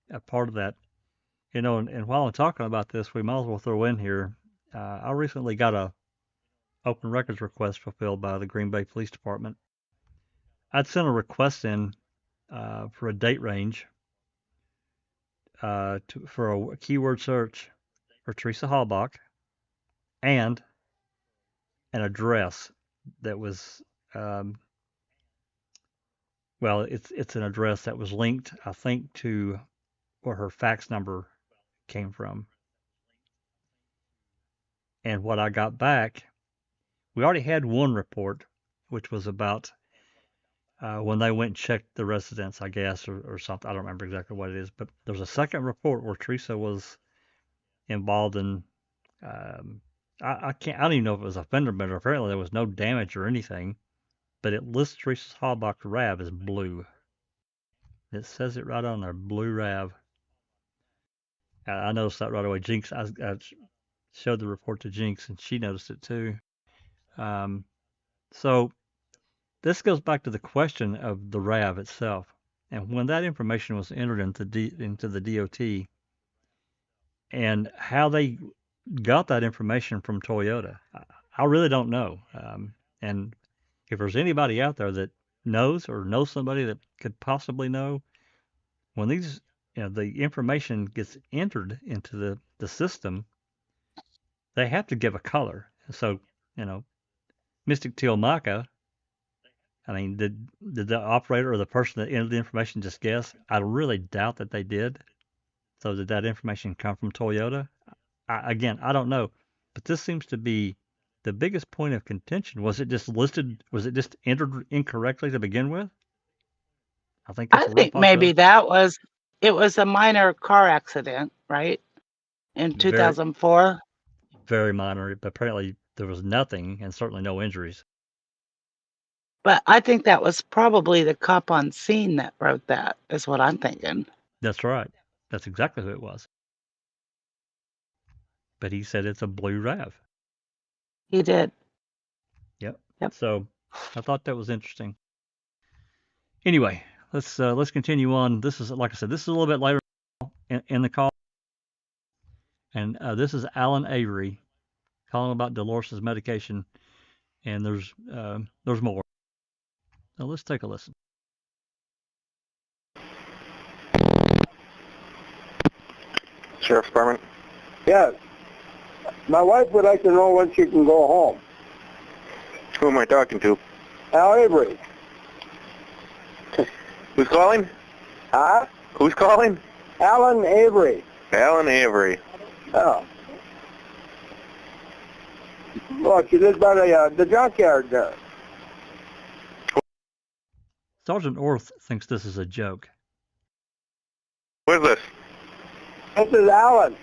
a part of that. And while I'm talking about this, we might as well throw in here, I recently got a open records request fulfilled by the Green Bay Police Department. I'd sent a request in for a date range for a keyword search for Teresa Halbach and an address that was, it's an address that was linked, I think, to where her fax number came from. And what I got back, we already had one report, which was about when they went and checked the residence, I guess, or something. I don't remember exactly what it is, but there's a second report where Teresa was involved in. I don't even know if it was a fender bender. Apparently, there was no damage or anything, but it lists Teresa's Halbach RAV as blue. It says it right on there, blue RAV. I noticed that right away. Jinx, showed the report to Jinx, and she noticed it too. So this goes back to the question of the RAV itself. And when that information was entered into the DOT, and how they got that information from Toyota, I really don't know. And if there's anybody out there that knows or knows somebody that could possibly know, when these, the information gets entered into the system, they have to give a color. So, Mystic Teal Maca, I mean, did the operator or the person that entered the information just guess? I really doubt that they did. So did that information come from Toyota? Again, I don't know. But this seems to be the biggest point of contention. Was it just listed? Was it just entered incorrectly to begin with? I think that's I a real think maybe possibility. it was a minor car accident, right? In 2004. Very minor, but apparently there was nothing and certainly no injuries. But I think that was probably the cop on scene that wrote that, is what I'm thinking. That's right. That's exactly who it was. But he said it's a blue RAV. He did. Yep. Yep. So I thought that was interesting. Anyway, let's continue on. This is, like I said, this is a little bit later in the call. And this is Alan Avery calling about Dolores' medication. And there's more. Now let's take a listen. Sheriff's Department? Yes. My wife would like to know when she can go home. Who am I talking to? Al Avery. Who's calling? Huh? Who's calling? Alan Avery. Alan Avery. Oh. Look, she lives by the junkyard there. Sergeant Orth thinks this is a joke. Who is this? This is Alan.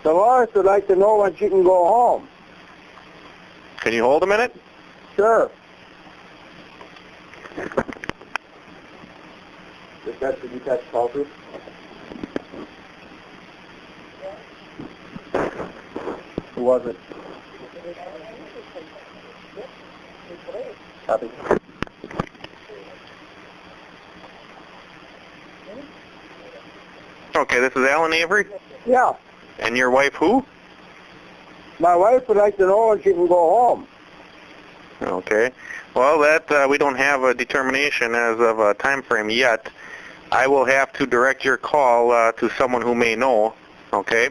Dolores would like to know when she can go home. Can you hold a minute? Sure. Did you catch call through? Who was it? Copy. Okay, this is Alan Avery? Yeah. And your wife who? My wife would like to know when she can go home. Okay. Well, that we don't have a determination as of a time frame yet. I will have to direct your call to someone who may know. Okay?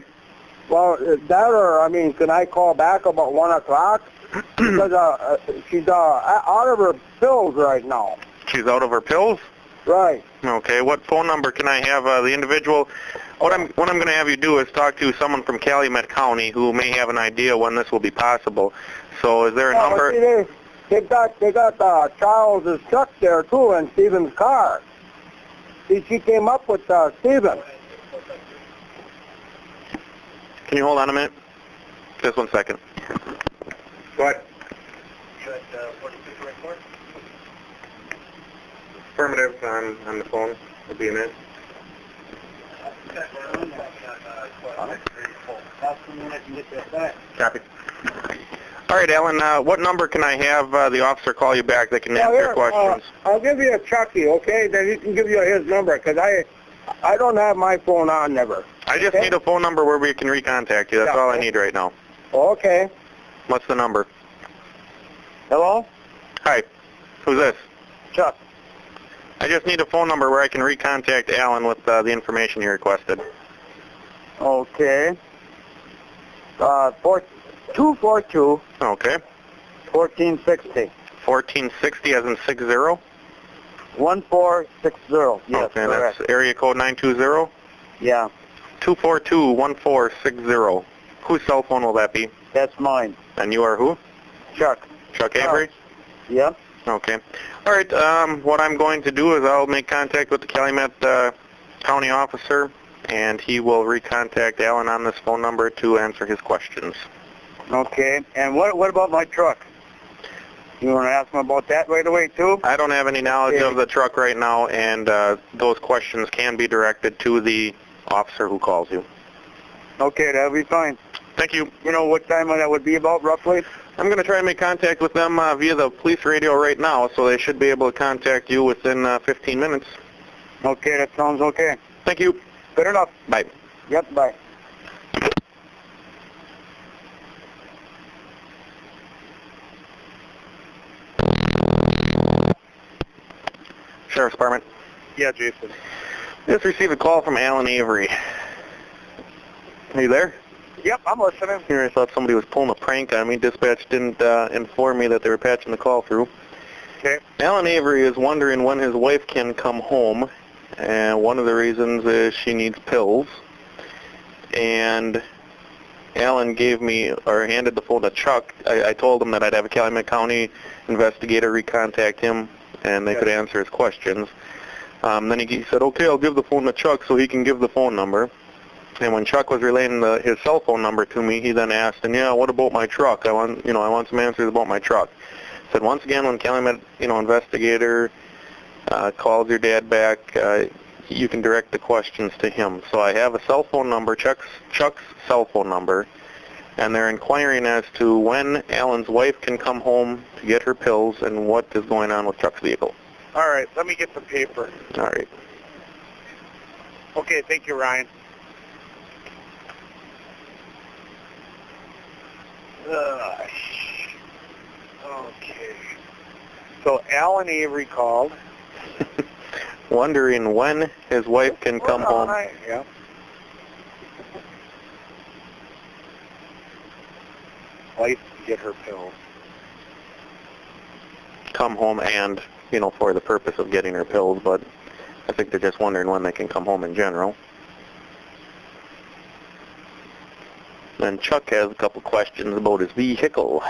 Well, that or, I mean, can I call back about 1 o'clock? Because she's out of her pills right now. She's out of her pills? Right. Okay. What phone number can I have the individual? What I'm going to have you do is talk to someone from Calumet County who may have an idea when this will be possible. So is there a number? See, they got Charles's truck there too, and Stephen's car. See, she came up with Stephen. Can you hold on a minute? Just 1 second. Go ahead. Affirmative on the phone. Will be a minute. Copy. All right, Alan, what number can I have the officer call you back that can answer your questions? I'll give you a Chucky, okay? Then he can give you his number, because I don't have my phone on never. I just need a phone number where we can recontact you. That's all I need right now. Okay. What's the number? Hello? Hi. Who's this? Chuck. I just need a phone number where I can recontact Alan with the information you requested. Okay. 242. Okay. 1460. 1460 as in 60? 1460. Yes, okay, correct. That's area code 920? Yeah. 242-1460. Whose cell phone will that be? That's mine. And you are who? Chuck. Chuck Avery? Yeah. Okay. All right, what I'm going to do is I'll make contact with the Calumet County officer, and he will recontact Alan on this phone number to answer his questions. Okay. And what about my truck? You want to ask him about that right away, too? I don't have any knowledge of the truck right now, and those questions can be directed to the officer who calls you. Okay, that'll be fine. Thank you. You know what time that would be about, roughly? I'm going to try and make contact with them via the police radio right now, so they should be able to contact you within 15 minutes. Okay, that sounds okay. Thank you. Good enough. Bye. Yep, bye. Sheriff's Department. Yeah, Jason. Just received a call from Alan Avery. Are you there? Yep, I'm listening. Here, I thought somebody was pulling a prank on me. Dispatch didn't inform me that they were patching the call through. Okay. Alan Avery is wondering when his wife can come home, and one of the reasons is she needs pills. And Alan gave me, or handed the phone to Chuck. I told him that I'd have a Calumet County investigator recontact him, and they could answer his questions. Then he said, okay, I'll give the phone to Chuck so he can give the phone number. And when Chuck was relaying his cell phone number to me, he then asked, and yeah, what about my truck? I want some answers about my truck. Said once again, when Calumet, investigator calls your dad back, you can direct the questions to him. So I have a cell phone number, Chuck's cell phone number, and they're inquiring as to when Alan's wife can come home to get her pills and what is going on with Chuck's vehicle. All right, let me get the paper. All right. Okay, thank you, Ryan. Okay. So Alan Avery called. Wondering when his wife can come home. Yeah. Wife can get her pills. Come home and, for the purpose of getting her pills, but I think they're just wondering when they can come home in general. And Chuck has a couple questions about his vehicle.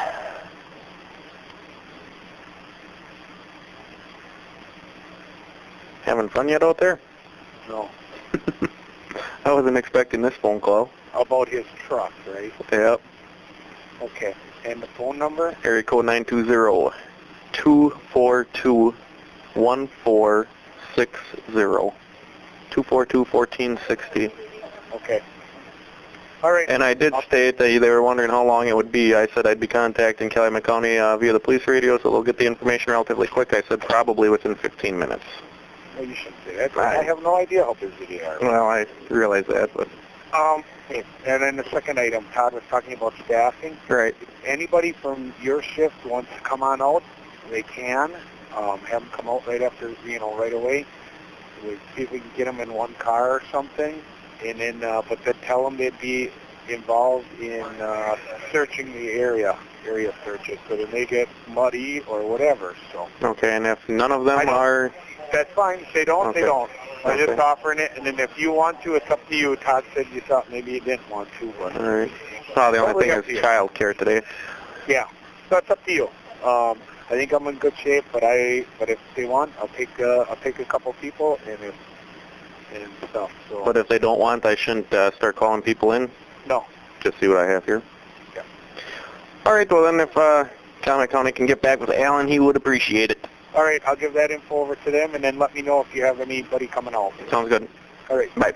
Having fun yet out there? No. I wasn't expecting this phone call. About his truck, right? Yep. Okay. And the phone number? Area code 920-242-1460. 242-1460. Okay. All right. And I did state that they were wondering how long it would be. I said I'd be contacting Calumet County via the police radio, so they'll get the information relatively quick. I said probably within 15 minutes. No, you shouldn't say that. I have no idea how busy they are. Well, I realize that, but... And then the second item, Todd was talking about staffing. Right. If anybody from your shift wants to come on out, they can. Have them come out right after, right away. We'll see if we can get them in one car or something. And then, but then tell them they'd be involved in searching the area searches, so they may get muddy or whatever. So. Okay, and if none of them are... That's fine. If they don't, they don't. I'm just offering it, and then if you want to, it's up to you. Todd said you thought maybe you didn't want to, but... All right. Well, the only thing is child care today. Yeah, so it's up to you. I think I'm in good shape, but if they want, I'll take a couple people and stuff. So. But if they don't want, I shouldn't start calling people in? No. Just see what I have here? Yeah. All right, well then if Calumet County can get back with Alan, he would appreciate it. All right, I'll give that info over to them, and then let me know if you have anybody coming out. Sounds good. All right. Bye.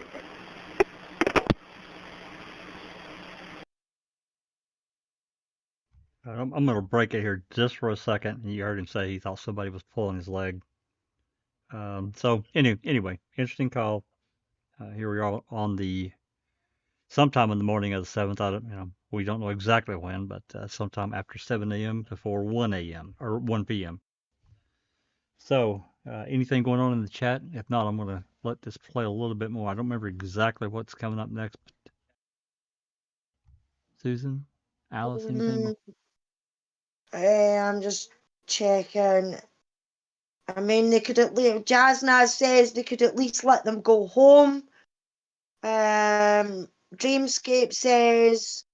I'm going to break it here just for a second. You heard him say he thought somebody was pulling his leg. So anyway, interesting call. Here we are on sometime in the morning of the 7th. We don't know exactly when, but sometime after 7 a.m. before 1 a.m. or 1 p.m. So anything going on in the chat? If not, I'm going to let this play a little bit more. I don't remember exactly what's coming up next. Susan, Alice, anything? I'm just checking. I mean, they could at least, Jasnaz says they could at least let them go home. Dreamscape says,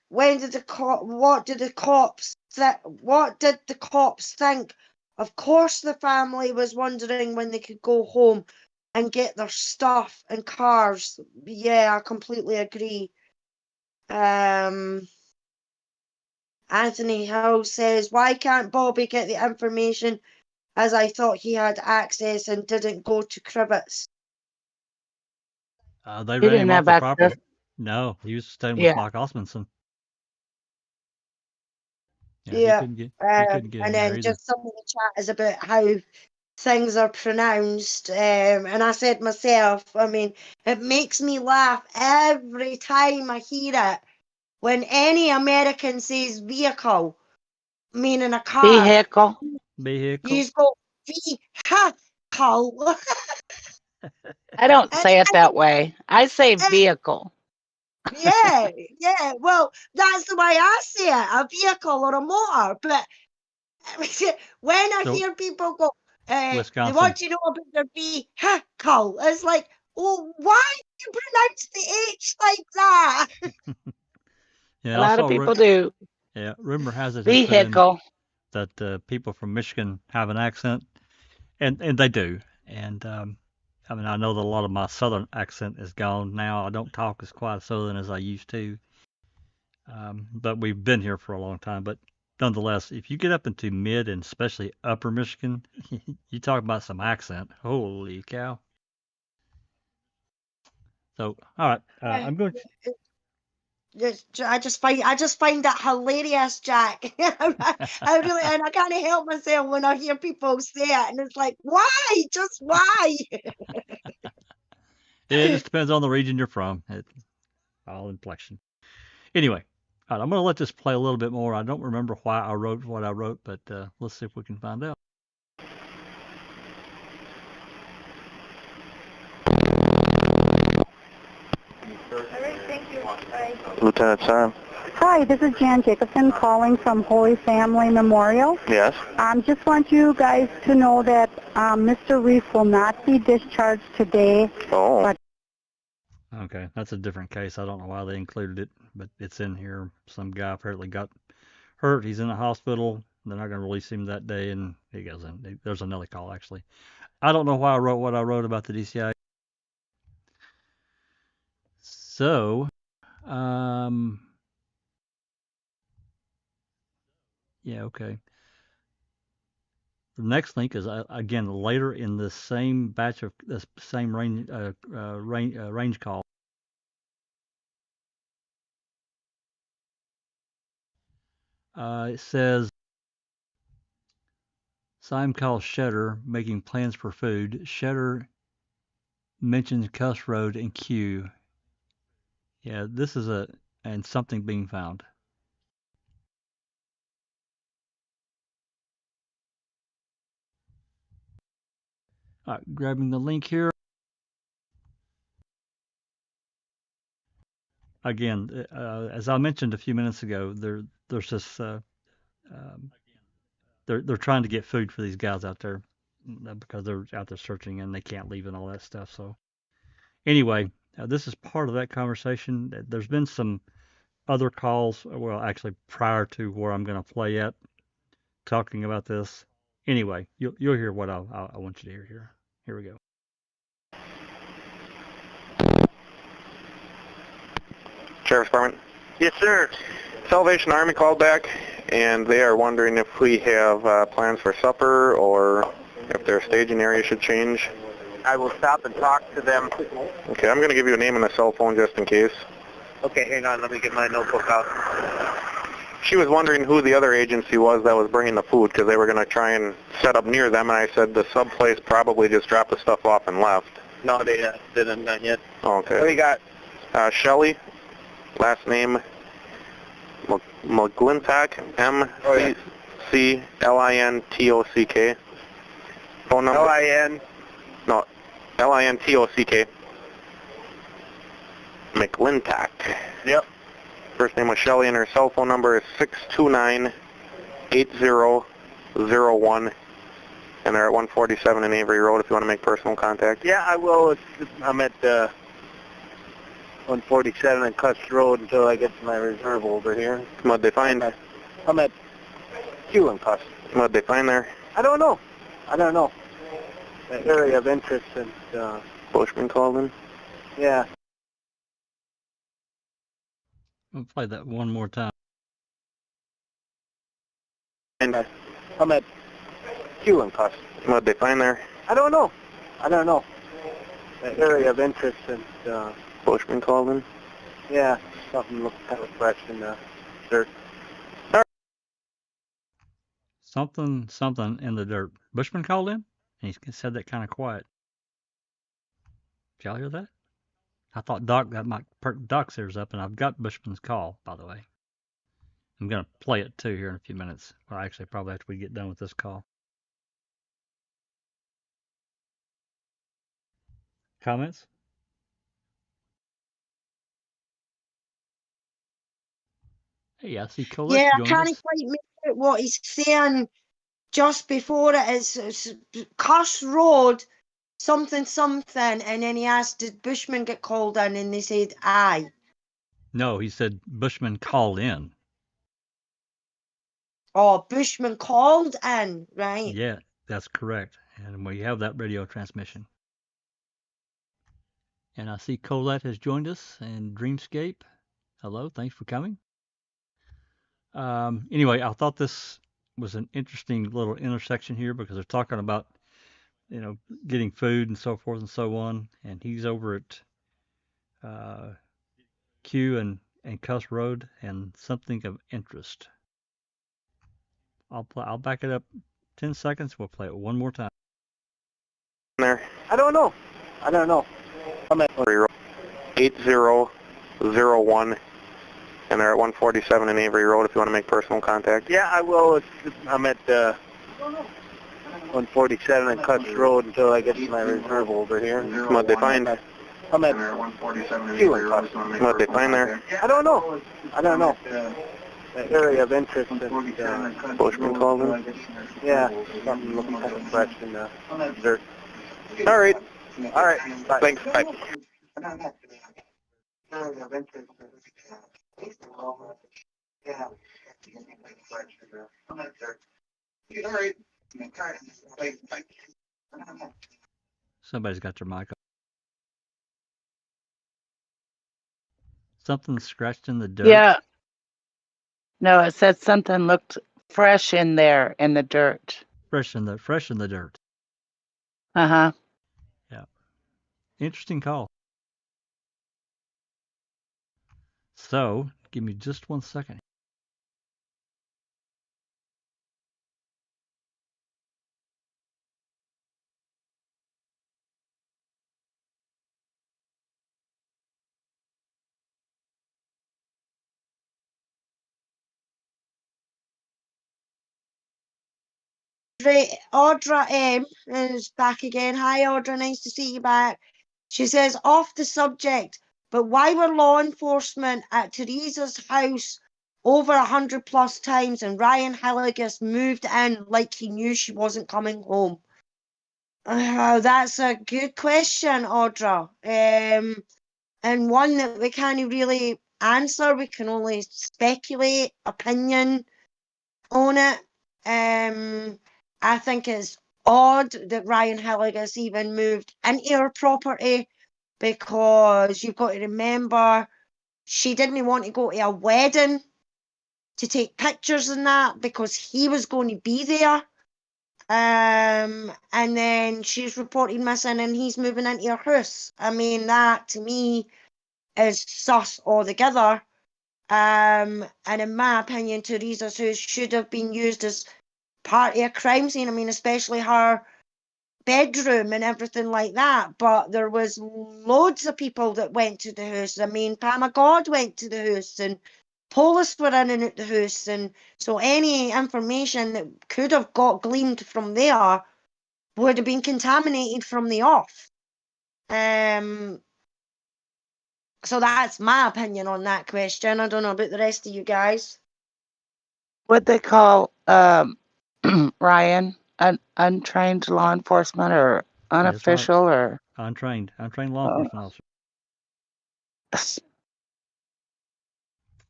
what did the cops think? Of course the family was wondering when they could go home and get their stuff and cars. Yeah, I completely agree. Anthony Hill says, why can't Bobby get the information, as I thought he had access and didn't go to Cribbets? They He ran him didn't off have the access. property. No, he was staying with Yeah. Mike Osmondson. Yeah, he Yeah. couldn't get in And there then either. just some of the chat is about how things are pronounced. And I said myself, I mean, it makes me laugh every time I hear it. When any American says vehicle, meaning a car, Vehicle. Vehicle. you go vehicle. I don't And say it that way. I say vehicle. yeah, yeah. Well, that's the way I see it, a vehicle or a motor. But when I So, hear people go, they Wisconsin. want to know about their vehicle, it's like, oh, why do you pronounce the H like that? Yeah, A lot of people do. Yeah, rumor has it Vehicle. that people from Michigan have an accent, and they do. And I mean, I know that a lot of my southern accent is gone now. I don't talk as quite southern as I used to. But we've been here for a long time. But nonetheless, if you get up into mid and especially upper Michigan, you talk about some accent. Holy cow! So, all right, I'm going. I just find that hilarious, Jack. I really, and I can't help myself when I hear people say it, and it's like, why? Just why? It just depends on the region you're from. It's all inflection. Anyway, all right, I'm going to let this play a little bit more. I don't remember why I wrote what I wrote, but let's see if we can find out. Lieutenant Sam. Hi, this is Jan Jacobson calling from Holy Family Memorial. Yes. Just want you guys to know that Mr. Reef will not be discharged today. Oh. But Okay, that's a different case. I don't know why they included it, but it's in here. Some guy apparently got hurt. He's in the hospital. They're not going to release him that day, and he goes in. There's another call, actually. I don't know why I wrote what I wrote about the DCI. So, yeah, okay. The next link is again later in the same batch of the same range call. It says Syme calls Shedder making plans for food. Shedder mentions Cuss Road and Q. Yeah, this is and something being found. All right, grabbing the link here. Again, as I mentioned a few minutes ago, there's this. They're trying to get food for these guys out there because they're out there searching and they can't leave and all that stuff. So anyway, this is part of that conversation. There's been some other calls, well, actually prior to where I'm going to play it, talking about this. Anyway, you'll hear what I want you to hear here. Here we go. Sheriff's Department. Yes, sir. Salvation Army called back, and they are wondering if we have plans for supper or if their staging area should change. I will stop and talk to them. Okay, I'm going to give you a name and a cell phone just in case. Okay, hang on. Let me get my notebook out. She was wondering who the other agency was that was bringing the food because they were going to try and set up near them, and I said the sub place probably just dropped the stuff off and left. No, they didn't, not yet. Okay. What do you got? Shelley, last name McGlintock, M-C-L-I-N-T-O-C-K. Phone number? L-I-N? No, L-I-N-T-O-C-K. McGlintock. Yep. First name was Shelley, and her cell phone number is 629-8001. And they're at 147 in Avery Road if you want to make personal contact. Yeah, I will. I'm at 147 on Cuss Road until I get to my reserve over here. What'd they find? I'm at Q and Cuss. What'd they find there? I don't know. An area of interest and Bushman called in? Yeah. I'll play that one more time. And I'm at Q and Cuss. what'd they find there? I don't know. area of interest since, Bushman called in? yeah, something looks kind of fresh in the dirt. Something in the dirt. Bushman called in? And he said that kind of quiet. Did y'all hear that? I thought that might perk Doc's ears up, and I've got Bushman's call, by the way. I'm going to play it, too, here in a few minutes. Well, actually, probably after we get done with this call. Comments? Hey, I see Colette's Yeah, I joined can't us. quite make out what he's saying just before it is Cuss Road, something, and then he asked, did Bushman get called in? And they said, aye. No, he said Bushman called in. Oh, Bushman called in, right? Yeah, that's correct. And we have that radio transmission. And I see Colette has joined us and Dreamscape. Hello, thanks for coming. Anyway, I thought this was an interesting little intersection here because they're talking about, getting food and so forth and so on. And he's over at Q and Cuss Road and something of interest. I'll back it up 10 seconds. We'll play it one more time. There. I don't know. I'm at 8001, and they're at 147 in Avery Road if you want to make personal contact. Yeah, I will. I'm at 147 and Cuts Road until I get to my reserve over here. What'd they find? I'm at 147 Q and Cuts. What'd they find there? I don't know. The area of interest since, Bushman called in? yeah, something looking kind of fresh in the dirt. All right. Bye. Thanks. Bye. Somebody's got their mic on. Something scratched in the dirt. Yeah. No, it said something looked fresh in there in the dirt. Fresh in the dirt. Uh-huh. Yeah. Interesting call. So, give me just 1 second. Audra M is back again. Hi, Audra. Nice to see you back. She says, off the subject, but why were law enforcement at Teresa's house over 100+ times and Ryan Hilligus moved in like he knew she wasn't coming home? That's a good question, Audra. And one that we can't really answer. We can only speculate, opinion on it. I think it's odd that Ryan Hilligus even moved into her property because you've got to remember she didn't want to go to a wedding to take pictures and that because he was going to be there. And then she's reported missing and he's moving into her house. I mean, that to me is sus altogether. And in my opinion, Teresa's house should have been used as part of a crime scene. I mean, especially her bedroom and everything like that. But there was loads of people that went to the house. I mean, Pama God went to the house and police were in and out the house. And so any information that could have got gleaned from there would have been contaminated from the off. So that's my opinion on that question. I don't know about the rest of you guys. What they call Ryan, untrained law enforcement or unofficial or untrained law enforcement officer.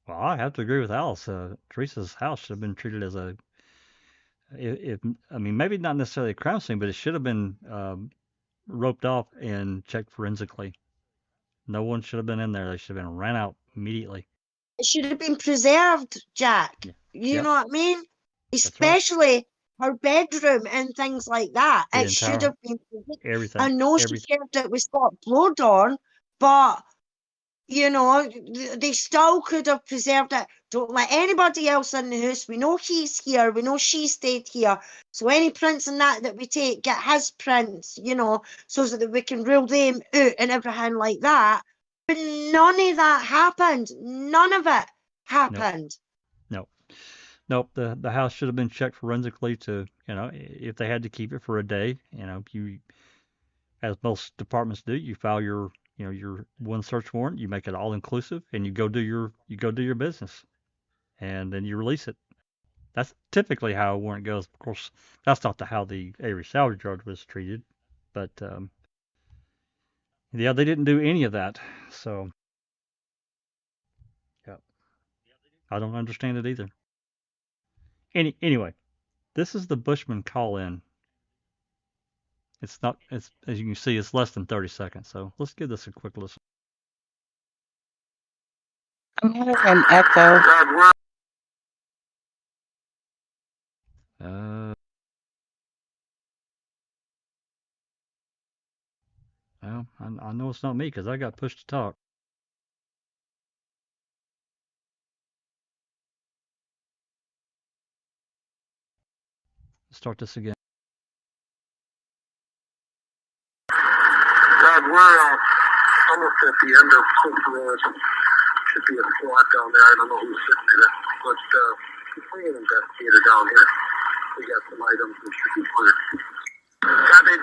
Well, I have to agree with Alice. Teresa's house should have been treated as maybe not necessarily a crime scene, but it should have been roped off and checked forensically. No one should have been in there. They should have been ran out immediately. It should have been preserved, Jack. You know what I mean? Especially her bedroom and things like that. The It should have been. everything. I know she said it was got blowed on, but you know, they still could have preserved it. Don't let anybody else in the house. We know he's here. We know she stayed here. So any prints and that we take, get his prints, you know, so that we can rule them out and everything like that. But none of that happened. None of it happened. Nope. The house should have been checked forensically to, you know, if they had to keep it for a day, you know, you, as most departments do, you file your, you know, your one search warrant, you make it all inclusive, and you go do your business, and then you release it. That's typically how a warrant goes. Of course, that's not how the Avery salvage yard was treated, but yeah, they didn't do any of that. So, yeah, I don't understand it either. Anyway, this is the Bushman call-in. It's not. It's, as you can see, it's less than 30 seconds. So let's give this a quick listen. I'm hearing an echo. Well, I know it's not me because I got pushed to talk. Let's start this again. God, we're almost at the end of Cook Road. Should be a squad down there. I don't know who's sitting in it, but bring an investigator down here. We got some items that should be cleared. Copied.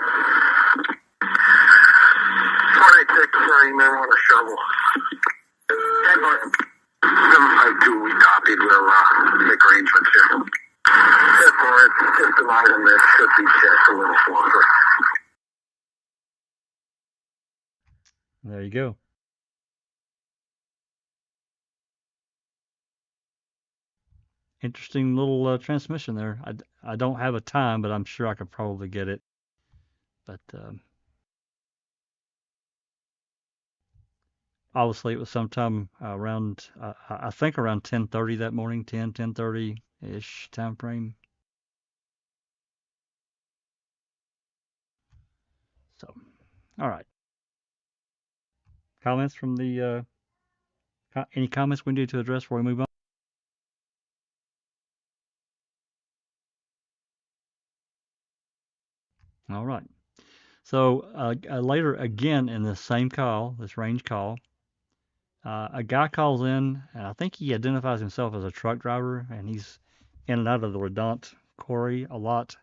26, you may want a shovel. 752, we copied. We'll make arrangements here. Therefore, it's just an item that should be checked a little closer. There you go. Interesting little transmission there. I don't have a time, but I'm sure I could probably get it. But obviously it was sometime around, I think around 10:30 that morning, 10:30-ish time frame. So, all right. Comments from the, any comments we need to address before we move on? All right. So later, again, in this same call, this range call, a guy calls in, and I think he identifies himself as a truck driver, and he's in and out of the Redont quarry a lot,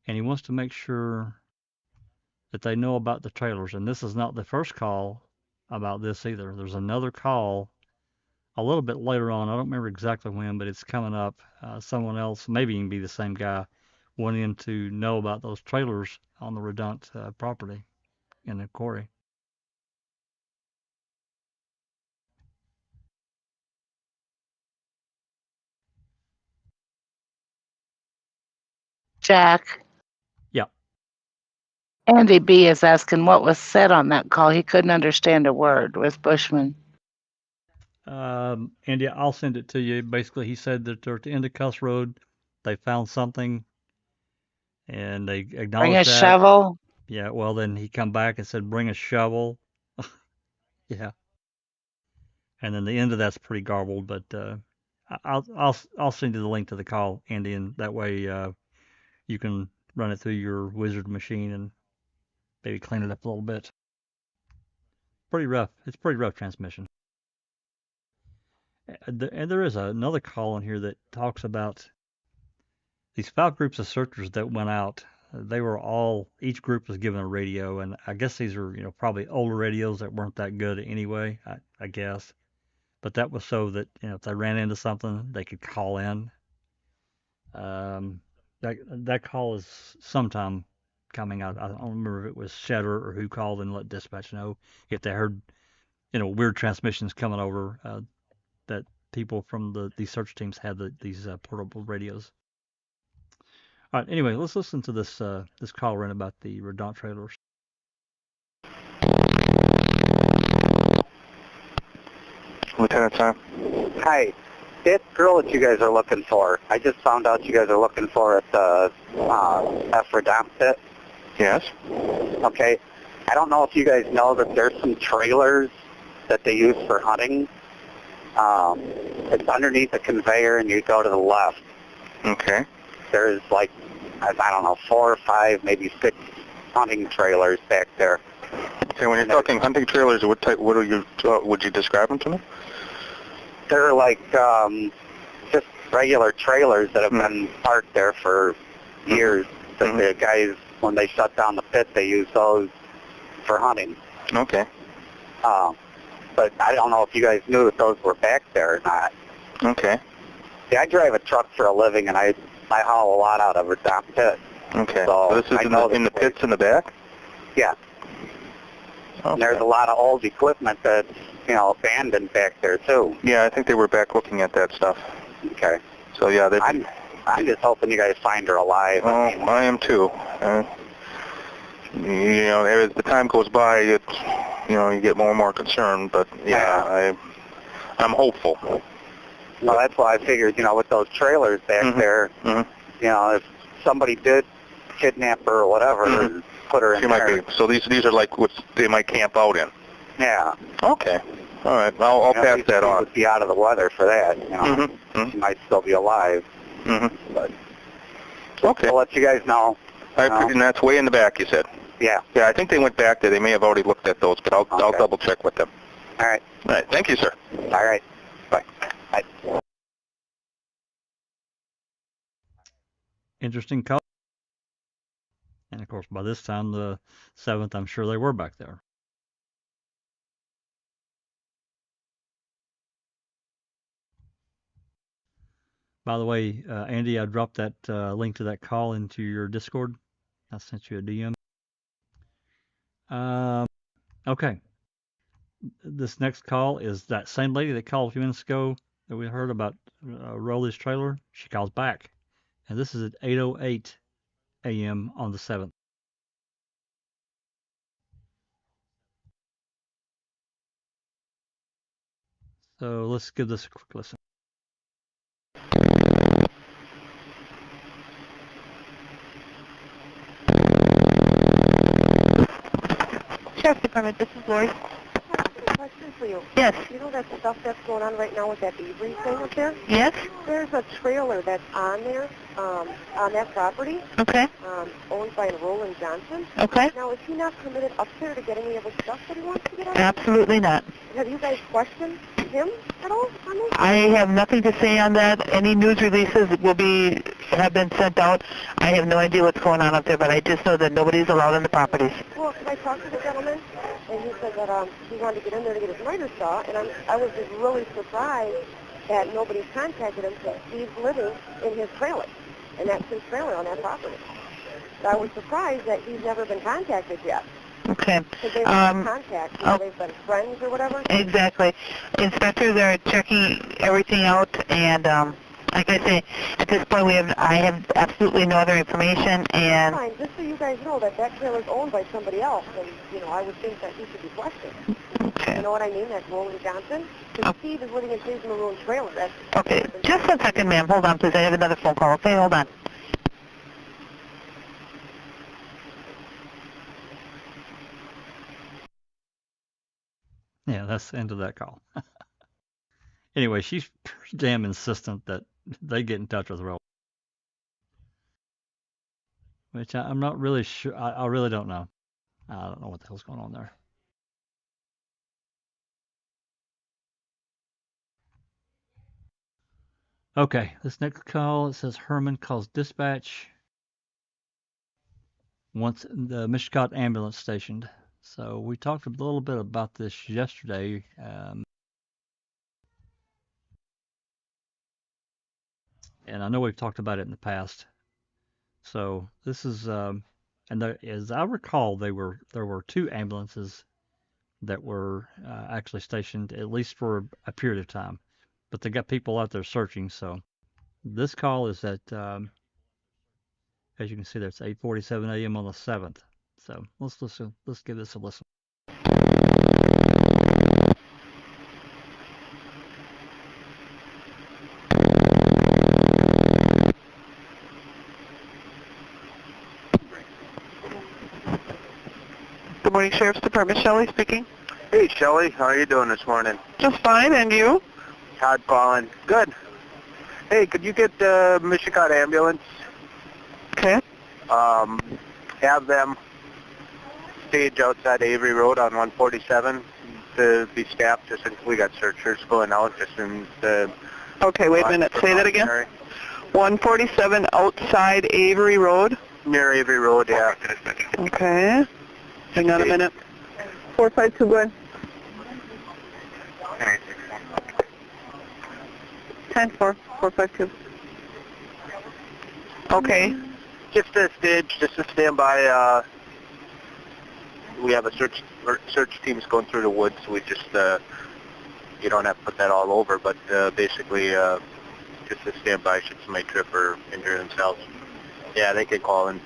and he wants to make sure that they know about the trailers. And this is not the first call about this either. There's another call a little bit later on. I don't remember exactly when, but it's coming up. Someone else, maybe even be the same guy, wanting to know about those trailers on the Redont property in the quarry. Jack. Yeah. Andy B is asking what was said on that call. He couldn't understand a word with Bushman. Andy, I'll send it to you. Basically, he said that they're at the end of Cuss Road. They found something, and they acknowledged that. Bring a shovel? Yeah, well, then he come back and said, bring a shovel. Yeah. And then the end of that's pretty garbled, but I'll send you the link to the call, Andy, and that way you can run it through your wizard machine and maybe clean it up a little bit. Pretty rough. It's pretty rough transmission. And there is another call in here that talks about these 5 groups of searchers that went out. They were all, each group was given a radio, and I guess these are, you know, probably older radios that weren't that good anyway, I guess. But that was so that, you know, if they ran into something, they could call in. That call is sometime coming out. I don't remember if it was Shatter or who called and let dispatch know if they heard, you know, weird transmissions coming over, that people from these search teams had these portable radios. All right. Anyway, let's listen to this call in about the Redont trailers. Lieutenant Sam. Hi. that girl that you guys are looking for, I just found out you guys are looking for at the Aphrodite. Yes. Okay. I don't know if you guys know that there's some trailers that they use for hunting. It's underneath a conveyor, and you go to the left. Okay. There's like, I don't know, 4 or 5, maybe 6 hunting trailers back there. Okay, when you're talking hunting trailers, what type? What are you? Would you describe them to me? They're like just regular trailers that have been parked there for years. That the guys, when they shut down the pit, they use those for hunting. Okay. But I don't know if you guys knew that those were back there or not. Okay. Yeah, I drive a truck for a living, and I haul a lot out of a dock pit. Okay. So this is in the pits in the back? Yeah. Okay. And there's a lot of old equipment that's, abandoned back there, too. Yeah, I think they were back looking at that stuff. Okay. So, yeah, they... I'm just hoping you guys find her alive. Oh, I am, too. As the time goes by, you get more and more concerned, but, yeah, I'm hopeful. Well, that's why I figured, with those trailers back there, if somebody did kidnap her or whatever, put her in she there. Might be. So these are like what they might camp out in. Yeah. Okay. All right. I'll pass that on. Would be out of the weather for that. She might still be alive. But okay. I'll let you guys know. And that's way in the back, you said. Yeah. Yeah, I think they went back there. They may have already looked at those, but I'll double check with them. All right. All right. Thank you, sir. All right. Bye. Bye. Interesting call. And of course, by this time, the 7th, I'm sure they were back there. By the way, Andy, I dropped that link to that call into your Discord. I sent you a DM. Okay. This next call is that same lady that called a few minutes ago that we heard about Rolly's trailer. She calls back. And this is at 8:08 a.m. on the 7th. So let's give this a quick listen. Sheriff's Department, this is Lori. Question for you. Yes. You know that stuff that's going on right now with that Avery thing up there? Yes. There's a trailer that's on there, on that property. Okay. Owned by Roland Johnson. Okay. Now, is he not permitted up there to get any of the stuff that he wants to get on? Absolutely not. Have you guys questioned him at all on this? I have nothing to say on that. Any news releases have been sent out. I have no idea what's going on up there, but I just know that nobody's allowed on the properties. Well, I talked to the gentleman, and he said that he wanted to get in there to get his miter saw, and I was just really surprised that nobody's contacted him because he's living in his trailer, and that's his trailer on that property. So I was surprised that he's never been contacted yet. Okay. Because they've been in contact, they've been friends or whatever. Exactly. Inspectors are checking everything out, and like I say, at this point I have absolutely no other information. And fine, just so you guys know that trailer's owned by somebody else, and I would think that he should be questioned. Okay. You know what I mean? That's Roland Johnson. Because Steve is living in his maroon trailer. Okay. Just a second, ma'am. Hold on, please. I have another phone call. Okay, hold on. Yeah, that's the end of that call. Anyway, she's pretty damn insistent that they get in touch with Roland. Which I'm not really sure. I really don't know. I don't know what the hell's going on there. Okay, this next call, it says Herman calls dispatch. Wants the Mishcot ambulance stationed. So we talked a little bit about this yesterday. And I know we've talked about it in the past. So this is, and there, as I recall, there were 2 ambulances that were actually stationed at least for a period of time, but they got people out there searching. So this call is at, as you can see there, it's 8:47 a.m. on the 7th. So let's listen. Let's give this a listen. Good morning, Sheriff's Department. Shelley speaking. Hey, Shelley. How are you doing this morning? Just fine, and you? Todd calling. Good. Hey, could you get the Michigan ambulance? Okay. Have them stage outside Avery Road on 147 to be staffed. Just in, we got searchers going out just in the... Okay, wait a minute. Say that again. 147 outside Avery Road? Near Avery Road, yeah. Okay. Hang on a minute. 452, go ahead. 10-4, 452. Okay. Just a stage, just to stand by. We have a search teams going through the woods. We just you don't have to put that all over, but basically just to stand by should somebody trip or injure themselves. Yeah, they can call in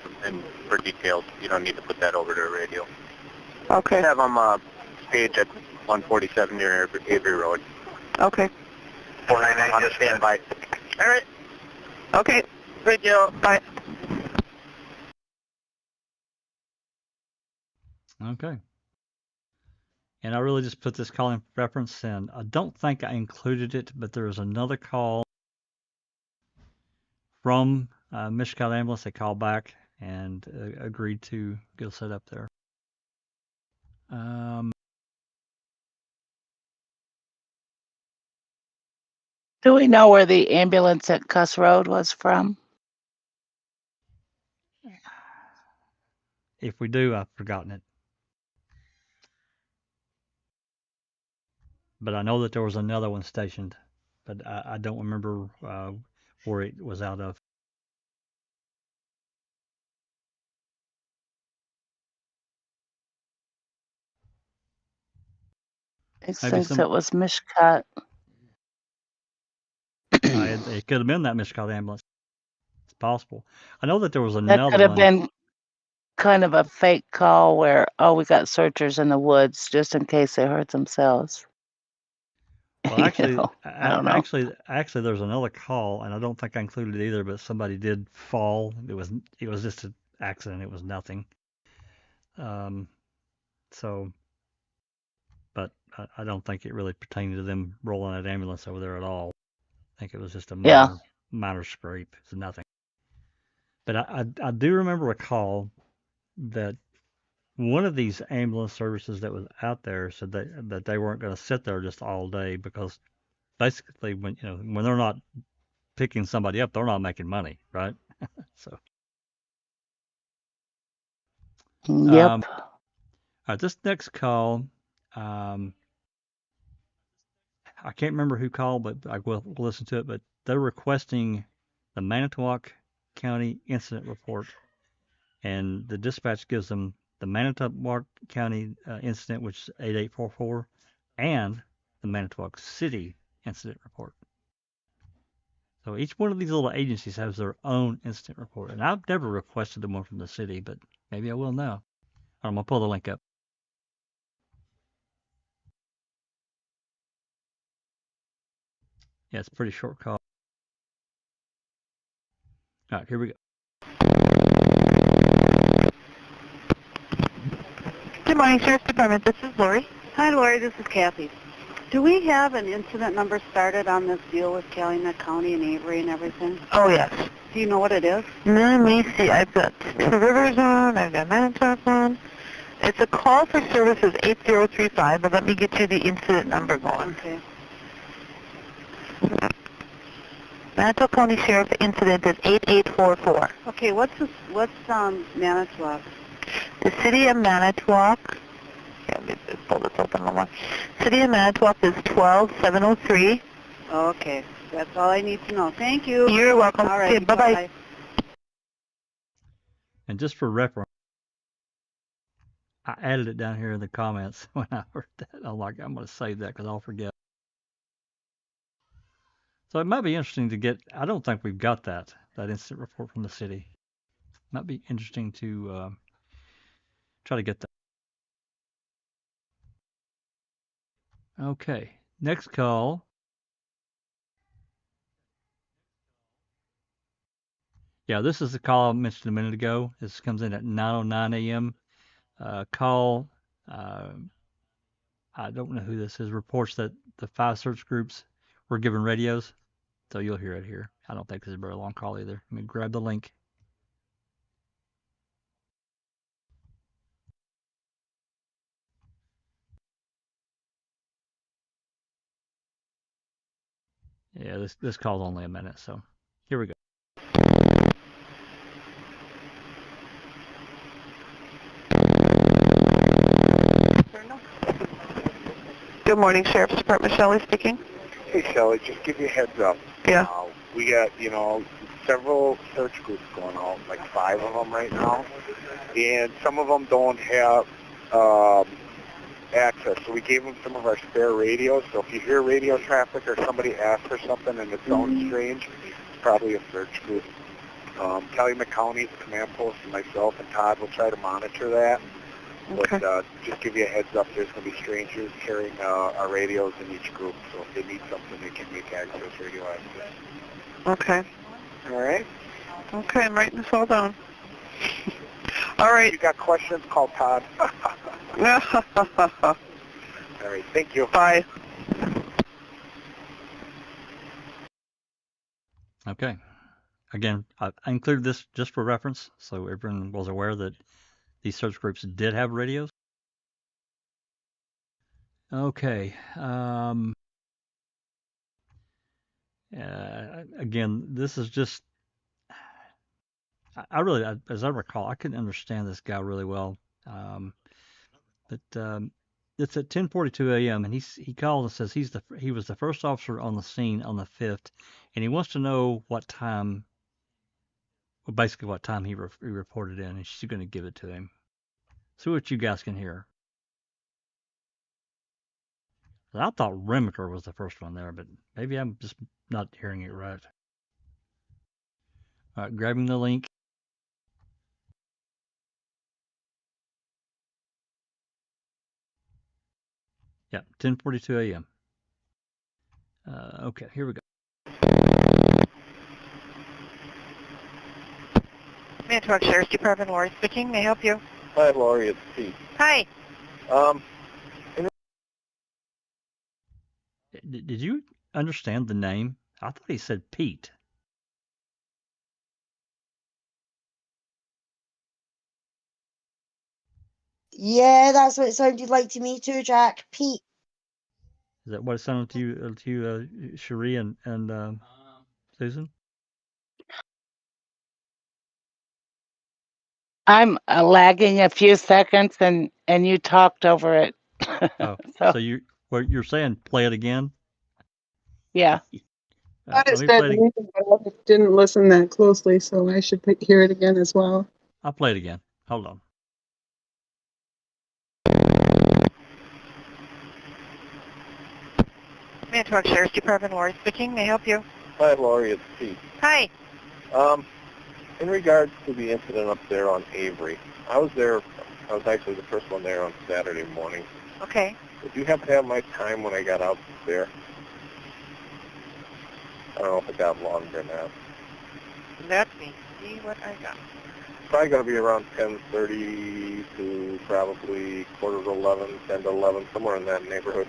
for details. You don't need to put that over to a radio. Okay. Just have them stage at 147 near Avery Road. Okay. 499 on standby. All right. Okay. Thank you. Bye. Okay. And I really just put this call in reference, and I don't think I included it, but there was another call from Michigan Ambulance. They called back and agreed to go set up there. Do we know where the ambulance at Cuss Road was from? If we do, I've forgotten it. But I know that there was another one stationed, but I don't remember where it was out of. It thinks it was Mishkat. It could have been that Mishkat ambulance. It's possible. I know that there was another That could have one. been kind of a fake call where, oh, we got searchers in the woods just in case they hurt themselves. Well, actually, I don't know. Actually, there's another call, and I don't think I included it either. But somebody did fall. It was just an accident. It was nothing. So, but I don't think it really pertained to them rolling that ambulance over there at all. I think it was just a minor scrape. It's nothing. But I do remember a call that one of these ambulance services that was out there said that they weren't going to sit there just all day because basically when they're not picking somebody up, they're not making money, right? So. Yep. All right, this next call, I can't remember who called, but I will listen to it. But they're requesting the Manitowoc County incident report, and the dispatch gives them the Manitowoc County incident, which is 8844, and the Manitowoc City incident report. So each one of these little agencies has their own incident report, and I've never requested the one from the city, but maybe I will now. I'm gonna pull the link up. Yeah, it's a pretty short call. All right, here we go. Good morning, Sheriff's Department. This is Lori. Hi, Lori. This is Kathy. Do we have an incident number started on this deal with Calumet County and Avery and everything? Oh, yes. Do you know what it is? Let me see. I've got Two Rivers on. I've got Manitowoc on. It's a call for services 8035, but let me get you the incident number going. Okay. Manitowoc County Sheriff's incident is 8844. Okay, what's Manitowoc? The city of Manitowoc, let me just pull this open one more. City of Manitowoc is 12703. Okay, that's all I need to know. Thank you. You're welcome. All right, okay, bye-bye. And just for reference, I added it down here in the comments when I heard that. I'm like, I'm going to save that because I'll forget. So it might be interesting to get, I don't think we've got that incident report from the city. Might be interesting to try to get that. Okay, next call. Yeah, this is the call I mentioned a minute ago. This comes in at 9:09 a.m. Call I don't know who this is. Reports that the 5 search groups were given radios. So you'll hear it here. I don't think this is a very long call either. Let me grab the link. Yeah, this call's only a minute, so here we go. Good morning, Sheriff's Department. Shelley speaking. Hey, Shelley, just give you a heads up. Yeah. We got, several search groups going on, like 5 of them right now, and some of them don't have access. So we gave them some of our spare radios. So if you hear radio traffic or somebody asks for something and it sounds strange, it's probably a search group. Calumet County's command post and myself and Todd will try to monitor that. Okay. But just give you a heads up, there's going to be strangers carrying our radios in each group. So if they need something, they can make access, radio access. Okay. All right? Okay, I'm writing this all down. All right. If you got questions, call Todd. All right, thank you. Bye. Okay. Again, I included this just for reference, so everyone was aware that these search groups did have radios. Okay. Again, this is just, I really, as I recall, I couldn't understand this guy really well. But it's at 10:42 a.m. and he calls and says he was the first officer on the scene on the 5th, and he wants to know what time, well, basically what time he reported in, and she's going to give it to him. See what you guys can hear. I thought Remaker was the first one there, but maybe I'm just not hearing it right. All right, grabbing the link. Yeah, 10:42 a.m. Okay, here we go. Manitowoc Sheriff's Department, Lori speaking. May I help you? Hi, Lori. It's Pete. Hi. Did you understand the name? I thought he said Pete. Yeah, that's what it sounded like to me too, Jack. Pete. Is that what it sounded to you, Cherie and Susan? I'm lagging a few seconds, and you talked over it. Oh, so you're saying play it again? Yeah. I Let me play it again. but I didn't listen that closely, so I should hear it again as well. I'll play it again. Hold on. Manitowoc Sheriff's Department, Lori speaking. May I help you? Hi, Lori. It's Pete. Hi. In regards to the incident up there on Avery, I was there. I was actually the first one there on Saturday morning. Okay. Did you happen to have my time when I got out there? I don't know if it got longer than that. Let me see what I got. Probably going to be around 10:30 to probably quarter to 11, 10 to 11, somewhere in that neighborhood.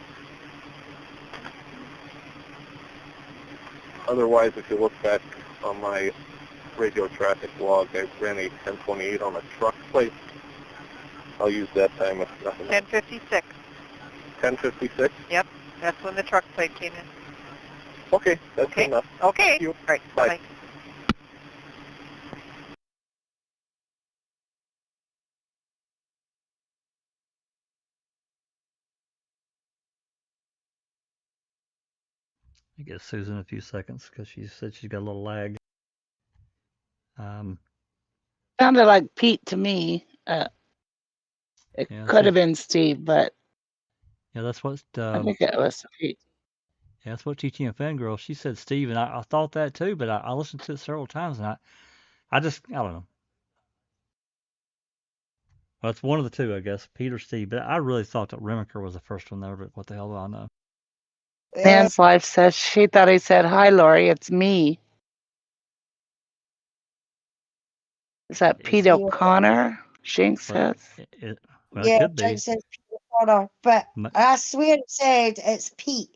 Otherwise, if you look back on my radio traffic log, I ran a 1028 on a truck plate. I'll use that time if nothing. 10:56. 10:56? Yep, that's when the truck plate came in. Okay, that's Okay. enough. Okay. Thank you. All right. Bye. Bye. I give Susan a few seconds because she said she's got a little lag. Sounded like Pete to me. It could have been Steve, but yeah, that's what I think it was Pete. Yeah, that's what TTM Fangirl. She said Steve, and I thought that too, but I listened to it several times, and I don't know. Well, it's one of the two, I guess, Pete or Steve. But I really thought that Remaker was the first one there. But what the hell do I know? Man's Life says she thought he said, "Hi, Lori, it's me." Is that Pete O'Connor? Shink says. Well, Yeah, it could be. Jack says Pete reporter, but Ma- I swear it said it's Pete.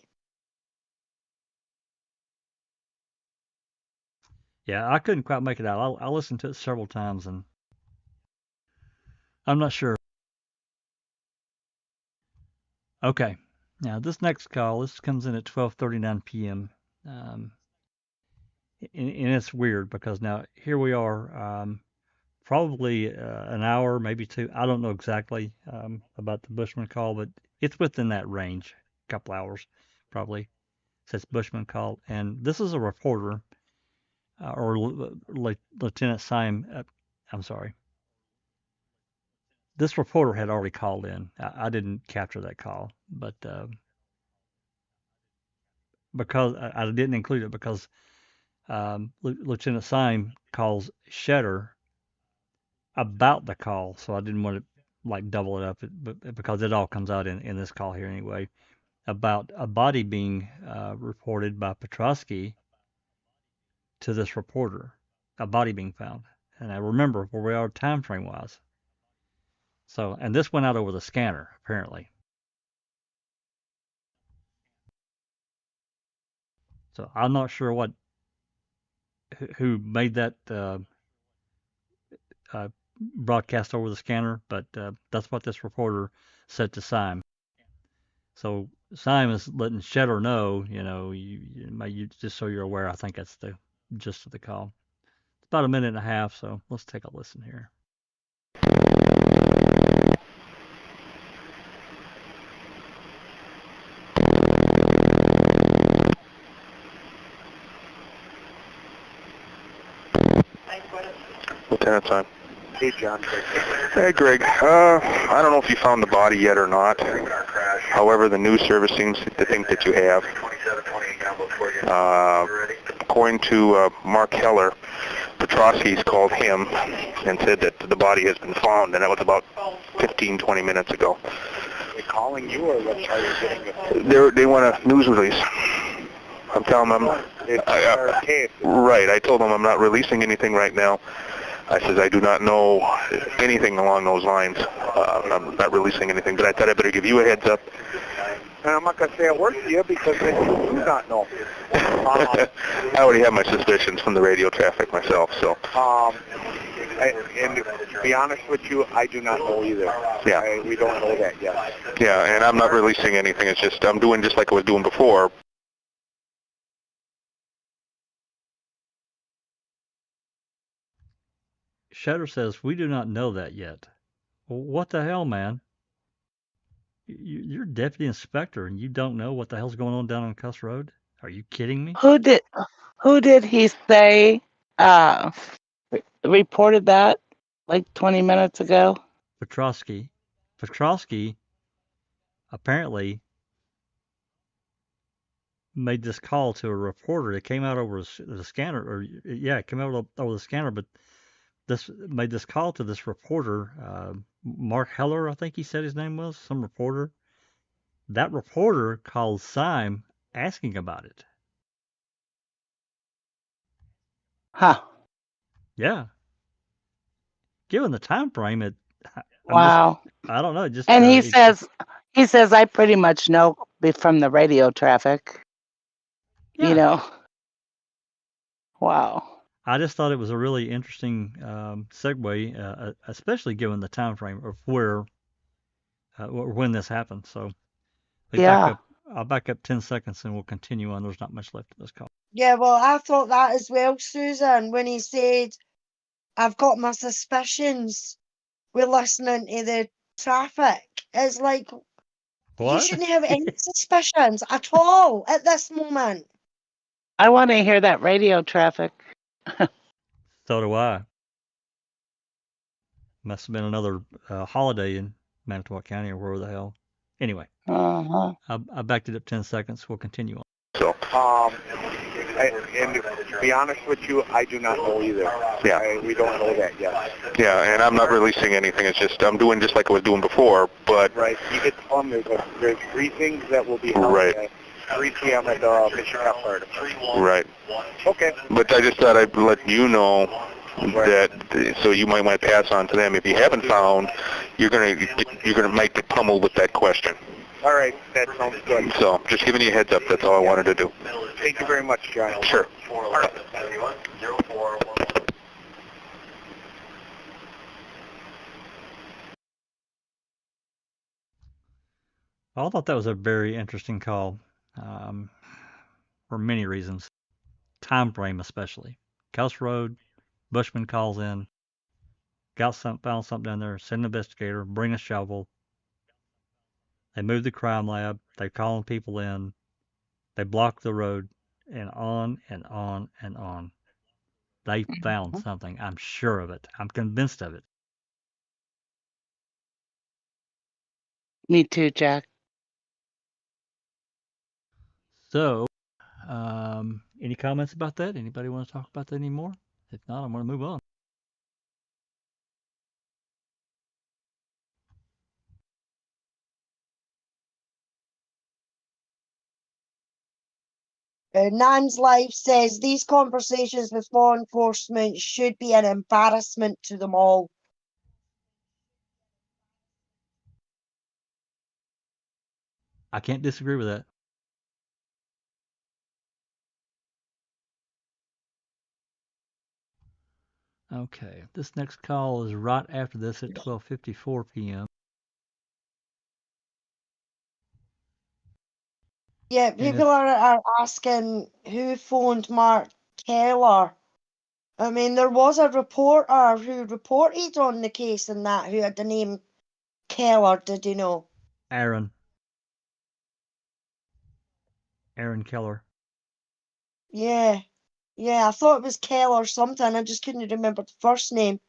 Yeah, I couldn't quite make it out. I listened to it several times, and I'm not sure. Okay, now this next call, this comes in at 12:39 p.m. Um, and it's weird because now here we are, probably an hour, maybe two. I don't know exactly about the Bushman call, but it's within that range, a couple hours probably. Says Bushman call, and this is a reporter or Lieutenant Simon. I'm sorry. This reporter had already called in. I didn't capture that call, but because I didn't include it because Lieutenant Syme calls Shetter about the call, so I didn't want to like double it up, but because it all comes out in this call here anyway, about a body being reported by Petrosky to this reporter, a body being found, and I remember where we are time frame wise. So, and this went out over the scanner apparently. So I'm not sure who made that broadcast over the scanner, but that's what this reporter said to Syme. So Syme is letting Shetter know, you just so you're aware. I think that's the gist of the call. It's about a minute and a half, so let's take a listen here. Lieutenant Syme. Hey, John. Hey, Greg. I don't know if you found the body yet or not. However, the news service seems to think that you have. According to Mark Heller, Petrosky's called him and said that the body has been found, and that was about 15, 20 minutes ago. Are they calling you, or what are you getting? They want a news release. I'm telling them. Right. I told them I'm not releasing anything right now. I says I do not know anything along those lines. I'm not releasing anything, but I thought I better give you a heads up. And I'm not going to say a word to you because I do not know. I already have my suspicions from the radio traffic myself, so. And to be honest with you, I do not know either. Yeah. We don't know that yet. Yeah, and I'm not releasing anything. It's just I'm doing just like I was doing before. Shetter says, we do not know that yet. Well, what the hell, man? You're deputy inspector and you don't know what the hell's going on down on Cuss Road? Are you kidding me? Who did he say reported that like 20 minutes ago? Petrosky. Petrosky apparently made this call to a reporter. It came out over the scanner, it came out over the scanner, but this made this call to this reporter, Mark Heller, I think he said his name was, some reporter. That reporter called Syme asking about it. Huh. Yeah. Given the time frame, Wow. I don't know. Just and he says I pretty much know from the radio traffic. Yeah. You know. Wow. I just thought it was a really interesting segue, especially given the time frame of when this happened. So I'll back up 10 seconds and we'll continue on. There's not much left of this call. Yeah, well, I thought that as well, Susan, when he said, I've got my suspicions. We're listening to the traffic. It's like, what? You shouldn't have any suspicions at all at this moment. I want to hear that radio traffic. So do I. Must have been another holiday in Manitowoc County or wherever the hell. Anyway, I backed it up 10 seconds. We'll continue on. So, and to be honest with you, I do not know either. Yeah. We don't know that yet. Yeah, and I'm not releasing anything. It's just I'm doing just like I was doing before, but. Right. You get there's briefings that will be held at 3 p.m. at the Mission F. Right. Okay. But I just thought I'd let you know so you might want to pass on to them. If you haven't found, you're gonna make the pummel with that question. All right, that sounds good. So just giving you a heads up. That's all I wanted to do. Thank you very much, John. Sure. I thought that was a very interesting call, for many reasons. Time frame especially. Coast Road, Bushman calls in, found something down there, send an investigator, bring a shovel. They move the crime lab, they calling people in, they block the road, and on and on and on. They found something. I'm sure of it. I'm convinced of it. Me too, Jack. So, any comments about that? Anybody want to talk about that anymore? If not, I'm going to move on. Nan's Life says these conversations with law enforcement should be an embarrassment to them all. I can't disagree with that. Okay, this next call is right after this at 12:54 p.m. Yeah, people are asking who phoned Mark Keller. I mean, there was a reporter who reported on the case and that who had the name Keller, did you know? Aaron Keller. Yeah. Yeah, I thought it was Keller something. I just couldn't remember the first name.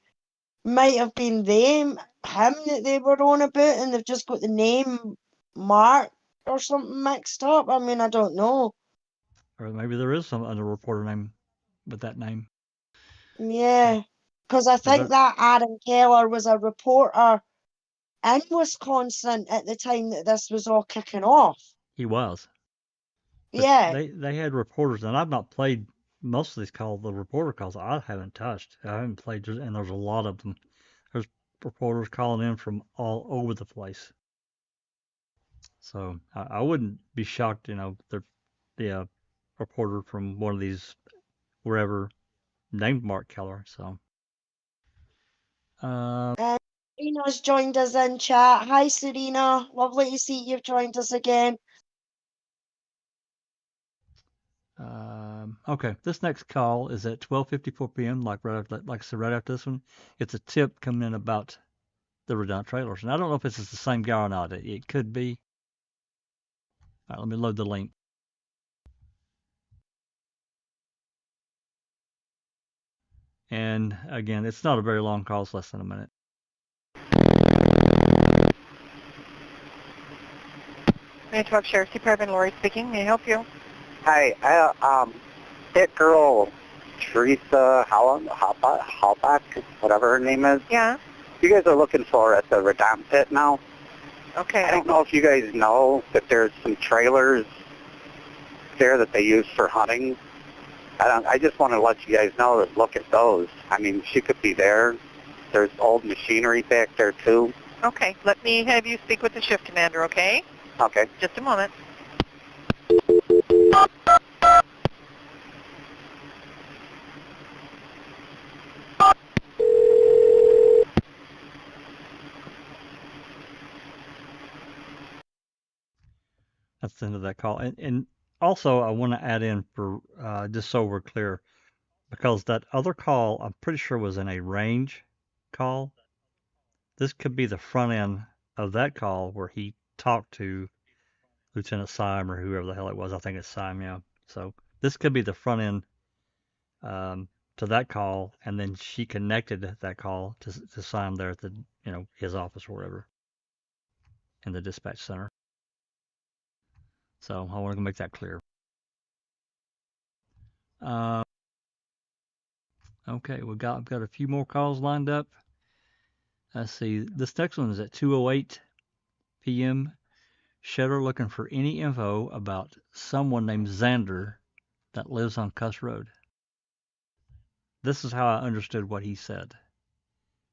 Might have been him that they were on about, and they've just got the name Mark or something mixed up. I mean, I don't know. Or maybe there is some other reporter name with that name. Yeah, because I think that Aaron Keller was a reporter in Wisconsin at the time that this was all kicking off. He was. But Yeah. They had reporters, and I've not played most of these calls. The reporter calls I haven't touched. I haven't played, and there's a lot of them. There's reporters calling in from all over the place. So I wouldn't be shocked, the reporter from one of these wherever named Mark Keller. So. Serena's joined us in chat. Hi, Serena. Lovely to see you've joined us again. Okay, this next call is at 12:54 p.m. Like I said, right after this one, it's a tip coming in about the redundant trailers, and I don't know if this is the same guy or not. It could be. All right, let me load the link. And again, it's not a very long call; it's less than a minute. Manitowoc Sheriff's Department, Lori speaking. May I help you? Hi, that girl, Teresa Halbach, whatever her name is. Yeah. You guys are looking for her at the Redon pit now. Okay. I don't know if you guys know that there's some trailers there that they use for hunting. I just want to let you guys know to look at those. I mean, she could be there. There's old machinery back there too. Okay. Let me have you speak with the shift commander, okay? Okay. Just a moment. That's the end of that call. And also, I want to add in for just so we're clear, because that other call, I'm pretty sure was in a range call. This could be the front end of that call where he talked to Lieutenant Syme or whoever the hell it was. I think it's Syme, yeah. So this could be the front end to that call, and then she connected that call to Syme there at the his office or whatever in the dispatch center. So I want to make that clear. Okay, I've got a few more calls lined up. Let's see. This next one is at 2:08 p.m. Shedder looking for any info about someone named Xander that lives on Cuss Road. this is how I understood what he said,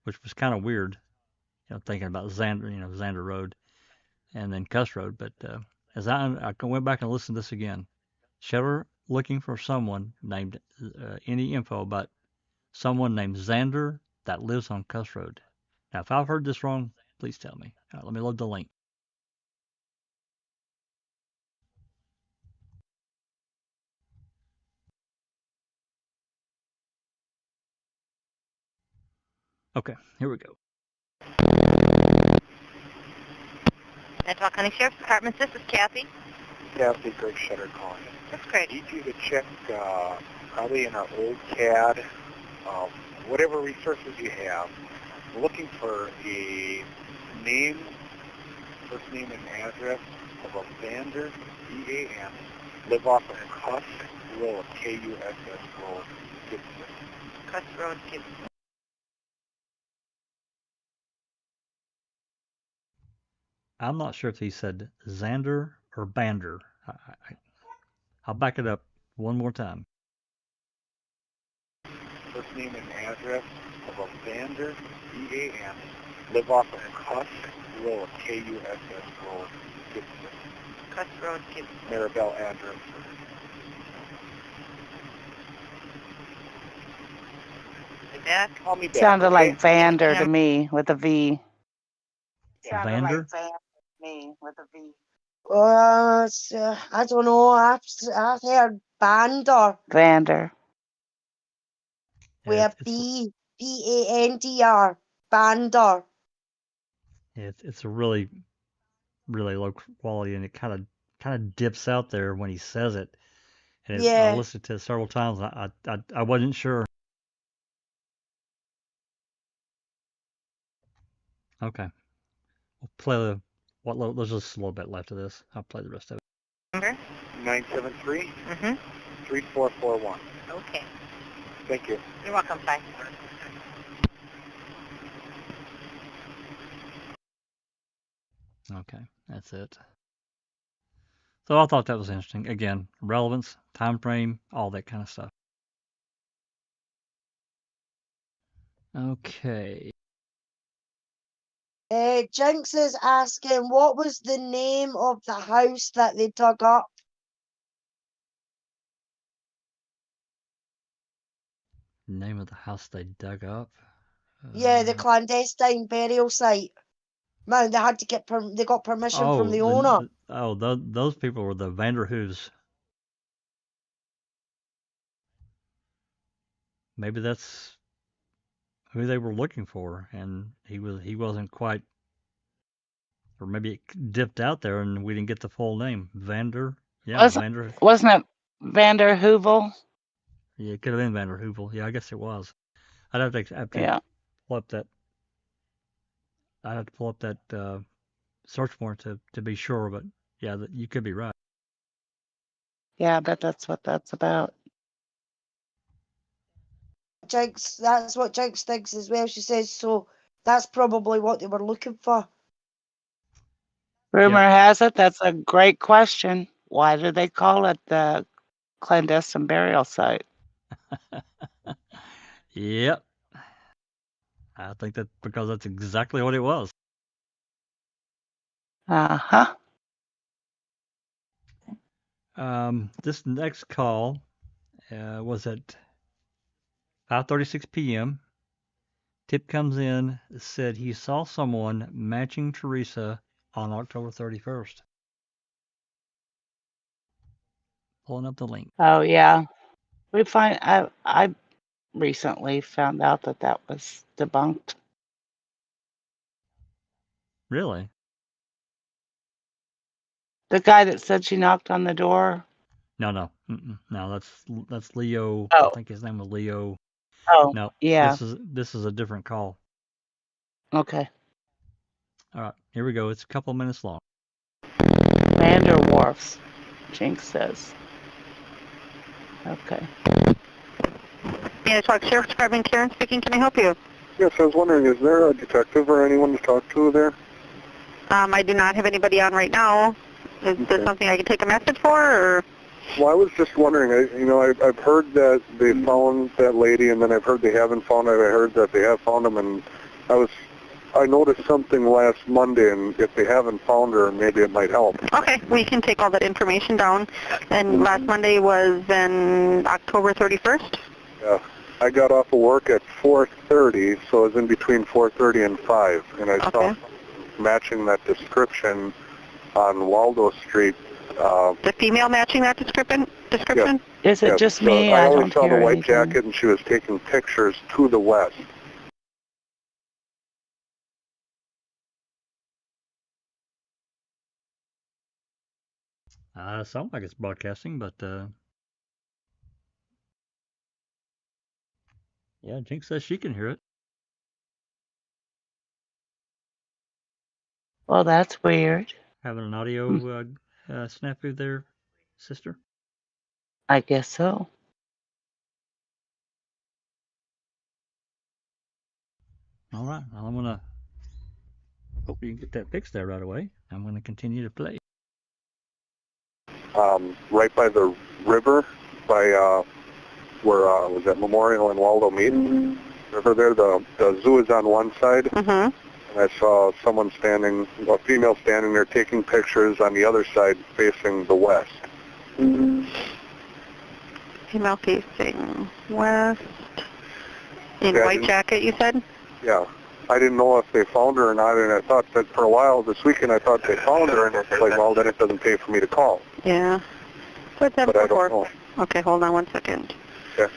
which was kind of weird, thinking about Xander Road and then Cuss Road. But as I went back and listened to this again, Sheller looking for someone named any info about someone named Xander that lives on Cuss Road. Now, if I've heard this wrong, please tell me. All right, let me load the link. Okay, here we go. Manitowoc County Sheriff's Department, this is Kathy. Kathy, Greg Shutter calling. That's great. I need you to check probably in our old CAD, whatever resources you have, looking for a name, first name and address of a Vander, V-A-N, live off of Cuss Road, K-U-S-S Road, Gibson. Cuss Road, Gibson. I'm not sure if he said Xander or Bander. I'll back it up one more time. First name and address of a Vander, V-A-N, live off of Cuss Road, K-U-S-S Road, Gibson. Cuss Road, Gibson. Maribel address. Back. Call me back. Sounded okay? like Vander to me with a V. Vander? I don't know. I've heard Bander. Vander. We have B-A-N-D-R. Bander. Yeah, it's a really, really low quality, and it kind of dips out there when he says it. And I listened to it several times. And I wasn't sure. Okay, we'll play there's just a little bit left of this. I'll play the rest of it. Number? 973 3441. Okay. Thank you. You're welcome. Bye. Okay, that's it. So I thought that was interesting. Again, relevance, time frame, all that kind of stuff. Okay. Jinx is asking, what was the name of the house that they dug up? Name of the house they dug up? Yeah, the clandestine burial site. Man, they had to get they got permission from the owner. Those people were the Vanderhoofs. Maybe that's who they were looking for, and he wasn't quite, or maybe it dipped out there and we didn't get the full name. Vander, yeah, Vander. Wasn't it Vander Hoovel? Yeah, it could have been Vander Hoovel. Yeah, I guess it was. I'd have to pull up that. I'd have to pull up that search warrant to be sure, but yeah, you could be right. Yeah, I bet that's what that's about. Jinx, that's what Jinx thinks as well. She says so. That's probably what they were looking for. Rumor has it that's a great question. Why do they call it the clandestine burial site? Yep. I think that because that's exactly what it was. Uh-huh. This next call was at 5:36 p.m. Tip comes in, said he saw someone matching Teresa on October 31st. Pulling up the link. Oh yeah, I recently found out that was debunked. Really? The guy that said she knocked on the door. No. No, that's Leo. Oh. I think his name was Leo. Oh. No. Yeah. This is a different call. Okay. All right, here we go. It's a couple minutes long. Vanderwharfs, Jinx says. Okay. Manitowoc Sheriff's Department, Karen speaking. Can I help you? Yes, I was wondering, is there a detective or anyone to talk to there? I do not have anybody on right now. Is there something I can take a message for, or? Well, I was just wondering, I've heard that they found that lady, and then I've heard they haven't found her. I heard that they have found him, and I noticed something last Monday, and if they haven't found her, maybe it might help. Okay, we can take all that information down. And last Monday was then October 31st? Yeah. I got off of work at 4:30, so it was in between 4:30 and 5, and I saw matching that description on Waldo Street. The female matching that description? Yeah. Is it just me? I I only don't saw the hear white anything. jacket, and she was taking pictures to the west. Sounds like it's broadcasting, but yeah, Jinx says she can hear it. Well, that's weird. Having an audio snafu there, sister? I guess so. All right. Well, I'm going to hope you can get that fixed there right away. I'm going to continue to play. Right by the river, by where was that Memorial and Waldo meet? River there, the zoo is on one side, and I saw someone standing, a female standing there taking pictures on the other side facing the west. Female facing west. In Yeah, white jacket, you said? Yeah. I didn't know if they found her or not, and I thought that for a while this weekend I thought they found her, and it's like, well, then it doesn't pay for me to call. Yeah. What's that But I don't for? know. Okay, hold on one second. Yeah.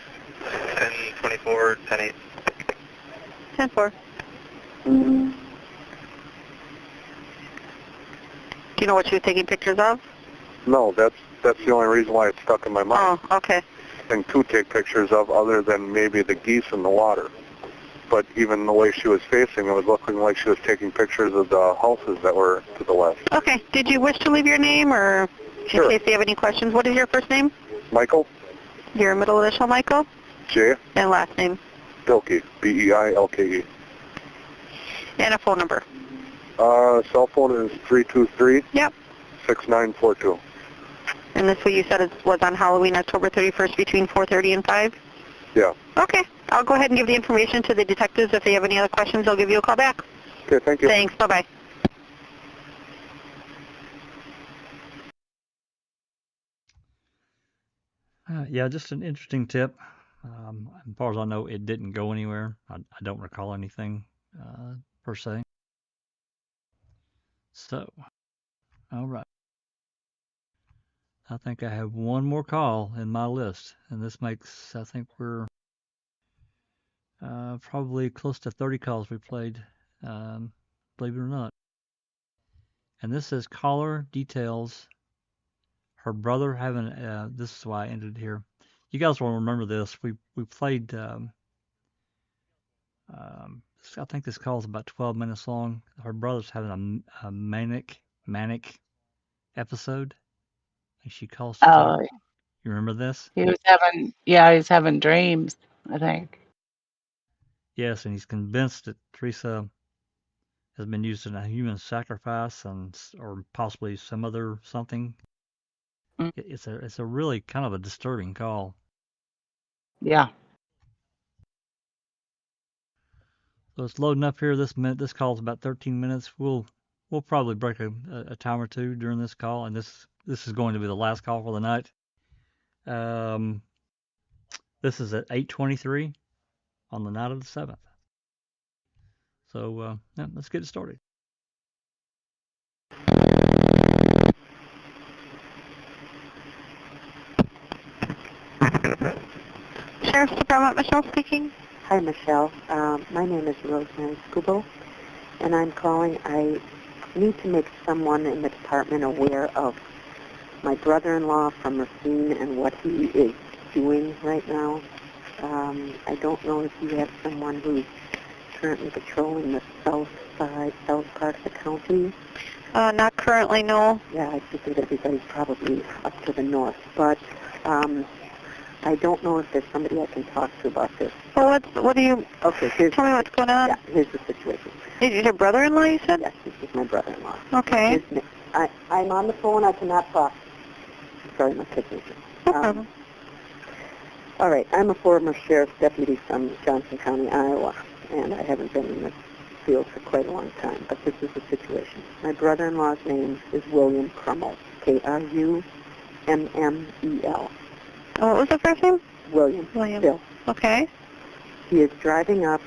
10:24, 10:08. 10-4. Do you know what she was taking pictures of? No, that's the only reason why it's stuck in my mind. Oh, okay. Nothing to take pictures of other than maybe the geese in the water. But even the way she was facing, it was looking like she was taking pictures of the houses that were to the west. Okay. Did you wish to leave your name, or Sure. in case they have any questions? What is your first name? Michael, Your middle initial, Michael? J, And last name? Bilke, B-E-I-L-K-E. And a phone number? Cell phone is 323 Yep. 6942. And this what you said was on Halloween, October 31st, between 4:30 and 5? Yeah. Okay. I'll go ahead and give the information to the detectives. If they have any other questions, they'll give you a call back. Okay, thank you. Thanks. Bye-bye. Yeah, just an interesting tip. As far as I know, it didn't go anywhere. I don't recall anything per se. So, all right. I think I have one more call in my list, and this makes, I think we're probably close to 30 calls we played, believe it or not. And this says caller details her brother having, this is why I ended here. You guys will remember this. We played, I think this call is about 12 minutes long. Her brother's having a manic episode. And she calls to talk. You remember this? He was having dreams, I think. Yes, and he's convinced that Teresa has been used in a human sacrifice or possibly some other something. It's a really kind of a disturbing call. Yeah. So it's loading up here this minute. This call is about 13 minutes. We'll probably break a time or two during this call, and this is going to be the last call for the night. This is at 8:23 on the night of the 7th. So yeah, let's get it started. Sheriff's Department, Michelle speaking. Hi, Michelle. My name is Rosemary Scubo, and I'm calling. I need to make someone in the department aware of my brother-in-law from Racine and what he is doing right now. I don't know if you have someone who's currently patrolling the south part of the county. Not currently, no. Yeah, I figured everybody's probably up to the north, but I don't know if there's somebody I can talk to about this. Well, what do you... Okay, tell me what's going on. Yeah, here's the situation. Is your brother-in-law, you said? Yes, this is my brother-in-law. Okay. I'm on the phone. I cannot talk. sorry, my kids are. No problem. All right, I'm a former sheriff's deputy from Johnson County, Iowa, and I haven't been in this field for quite a long time, but this is the situation. My brother-in-law's name is William Crummell, K-R-U-M-M-E-L. What was the first name? William. Bill. Okay. He is driving up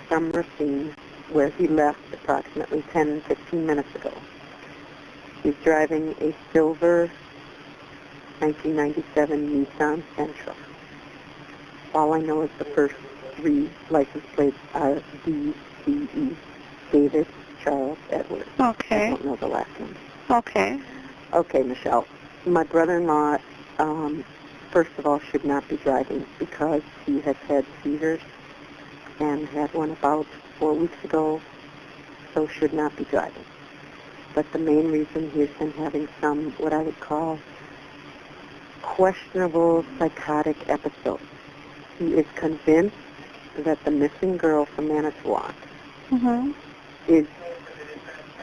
from Racine, where he left approximately 10, 15 minutes ago. He's driving a silver 1997 Nissan Sentra. All I know is the first 3 license plates are D-C-E, David Charles Edward. Okay. I don't know the last one. Okay. Okay, Michelle. My brother-in-law, first of all, should not be driving because he has had seizures and had one about 4 weeks ago, so should not be driving. But the main reason he has been having some, what I would call, questionable psychotic episodes. He is convinced that the missing girl from Manitowoc is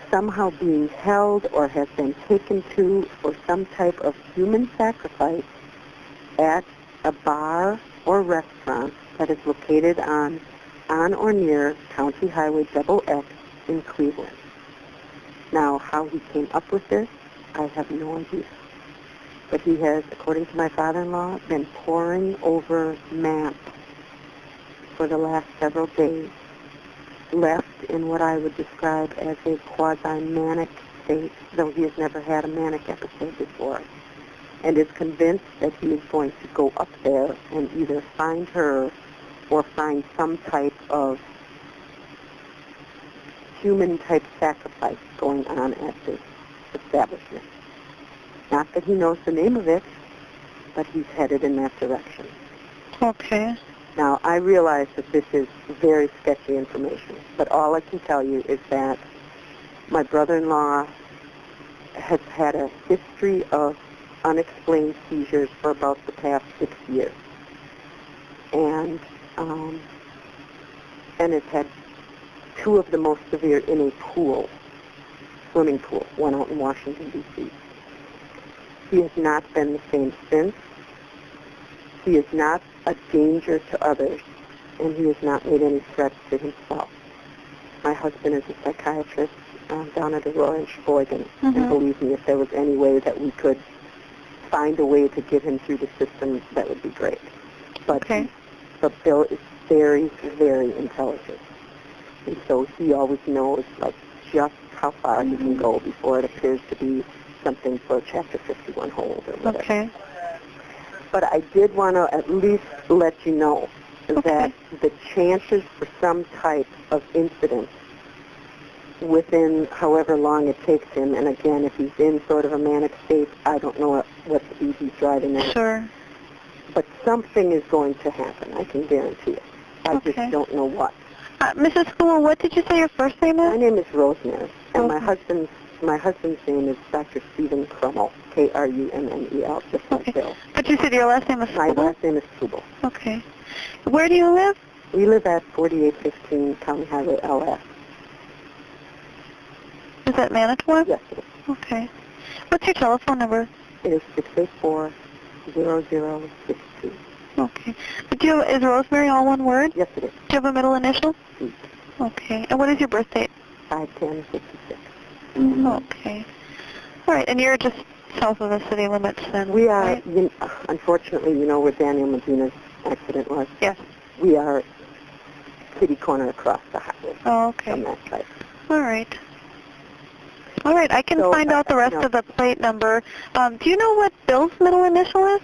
somehow being held or has been taken to for some type of human sacrifice at a bar or restaurant that is located on or near County Highway XX in Cleveland. Now, how he came up with this, I have no idea. But he has, according to my father-in-law, been poring over maps for the last several days, left in what I would describe as a quasi-manic state, though he has never had a manic episode before, and is convinced that he is going to go up there and either find her or find some type of human-type sacrifice going on at this establishment. Not that he knows the name of it, but he's headed in that direction. Okay. Now, I realize that this is very sketchy information, but all I can tell you is that my brother-in-law has had a history of unexplained seizures for about the past 6 years. And has had 2 of the most severe in a pool, swimming pool, one out in Washington, D.C. He has not been the same since. He is not a danger to others, and he has not made any threats to himself. My husband is a psychiatrist down at Aurora in Sheboygan, and believe me, if there was any way that we could find a way to get him through the system, that would be great. But Bill is very, very intelligent, and so he always knows like just how far he can go before it appears to be something for Chapter 51 hold or whatever. Okay. But I did want to at least let you know that the chances for some type of incident within however long it takes him, and again, if he's in sort of a manic state, I don't know what speed he's driving at. Sure. But something is going to happen, I can guarantee it. I just don't know what. Mrs. School, what did you say your first name is? My name is Rosemary, and my husband's name is Dr. Stephen Crummell, K-R-U-M-M-E-L, just like Bill. But you said your last name is My last name is Kubel. Okay. Where do you live? We live at 4815 County Highway LS. Is that Manitowoc? Yes, it is. Okay. What's your telephone number? It is 684-0062. Okay. But is Rosemary all one word? Yes, it is. Do you have a middle initial? C. Okay. And what is your birth date? 5/10/66. Okay. All right. And you're just south of the city limits then? We are, right? unfortunately, you know where Daniel Medina's accident was? Yes. We are kitty corner across the highway from that site. All right. All right. I can find out the rest of the plate number. Do you know what Bill's middle initial is?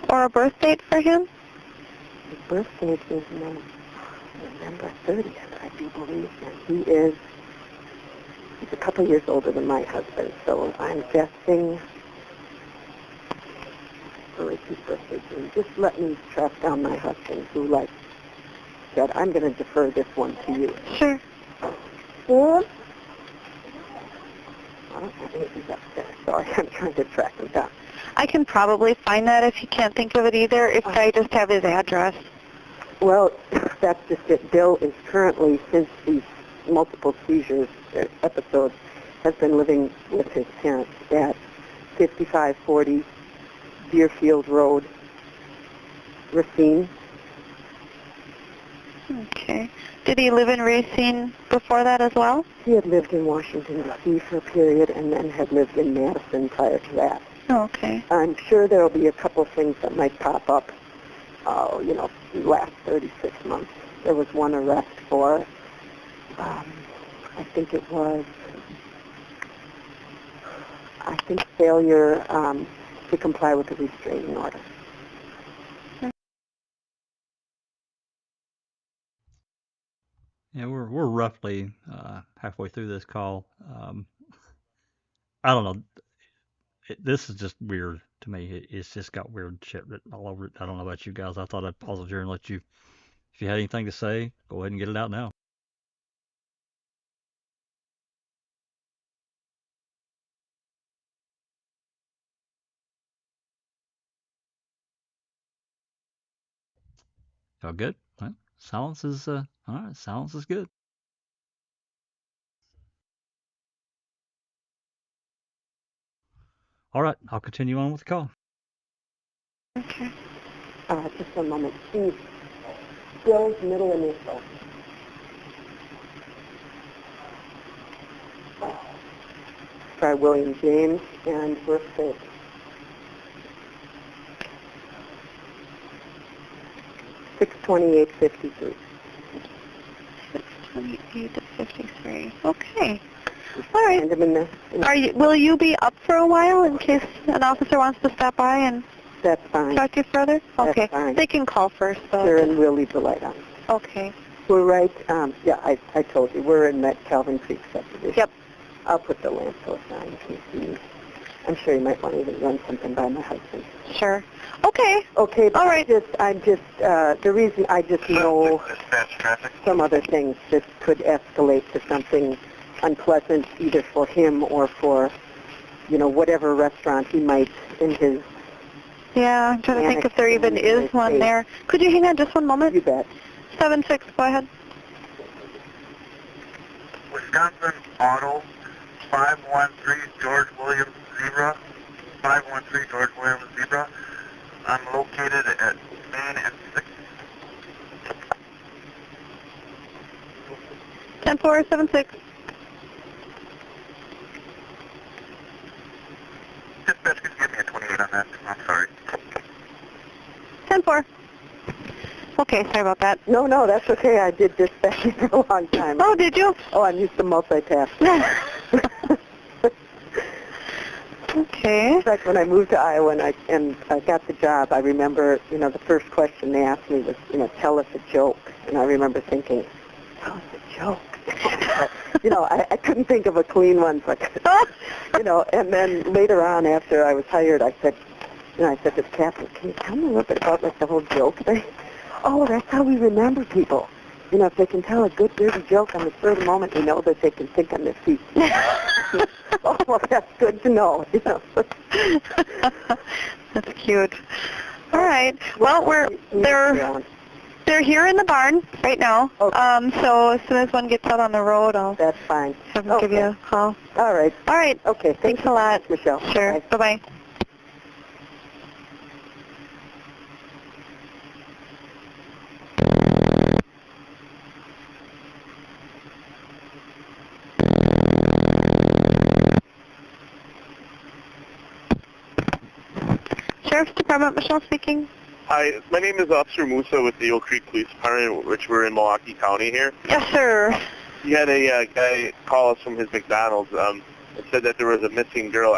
Or a birth date for him? His birth date is November 30th, I do believe. And he's a couple years older than my husband, so I'm guessing his birthday. Just let me track down my husband, who, like said, I'm going to defer this one to you. Sure. I don't have anything upstairs. Sorry, I'm trying to track him down. I can probably find that if you can't think of it either, if I just have his address. Well, that's just it. Bill is currently, since these multiple seizures episodes, has been living with his parents at 5540 Deerfield Road, Racine. Okay. Did he live in Racine before that as well? He had lived in Washington, D.C. for a period and then had lived in Madison prior to that. Okay. I'm sure there will be a couple things that might pop up, last 36 months. There was one arrest for, failure to comply with the restraining order. Yeah, we're roughly halfway through this call. I don't know. This is just weird to me. It's just got weird shit written all over it. I don't know about you guys. I thought I'd pause it here and let you, if you had anything to say, go ahead and get it out now. All good? Well, silence is all right. Silence is good. All right, I'll continue on with the call. Okay. Just one moment. Steve, Bill's middle initial. Try William James and birthday. $628.53. 628 to 53. Okay. All right. Will you be up for a while in case an officer wants to stop by and That's fine. talk to you further? Okay. That's fine. They can call first, though. Sure, and we'll leave the light on. Okay. We're right, I told you, we're in that Calvin Creek subdivision. Yep. I'll put the lamppost on in case you need. I'm sure you might want to even run something by my husband. Sure. Okay. Okay, but all right. The reason I just know some other things that could escalate to something unpleasant either for him or for, whatever restaurant he might in his... Yeah, I'm trying to think if there even is one there. Could you hang on just one moment? You bet. 7-6, go ahead. Wisconsin Auto, 513 George Williams Zebra, 513 George Williams Zebra. I'm located at Main and 6th. 10-4, 7-6. Dispatch, could you give me a 28 on that? I'm sorry. 10-4. Okay, sorry about that. No, that's okay. I did dispatching for a long time. Oh, did you? Oh, I'm used to multitask. Okay. In fact, when I moved to Iowa and I got the job, I remember, the first question they asked me was, tell us a joke. And I remember thinking, tell us a joke. I couldn't think of a clean one. So and then later on after I was hired, I said to the captain, can you tell me a little bit about the whole joke thing? Oh, that's how we remember people. If they can tell a good, dirty joke on the spur of the moment, we know that they can think on their feet. Oh, well, that's good to know. That's cute. All right. Well, they're here in the barn right now. Okay. So as soon as one gets out on the road, I'll that's fine. Have them give you a call. All right. All right. Okay. Thanks a lot, Michelle. Sure. Bye-bye. Sheriff's Department, Michelle speaking. Hi, my name is Officer Musa with the Oak Creek Police Department, which we're in Milwaukee County here. Yes, sir. He had a guy call us from his McDonald's and said that there was a missing girl.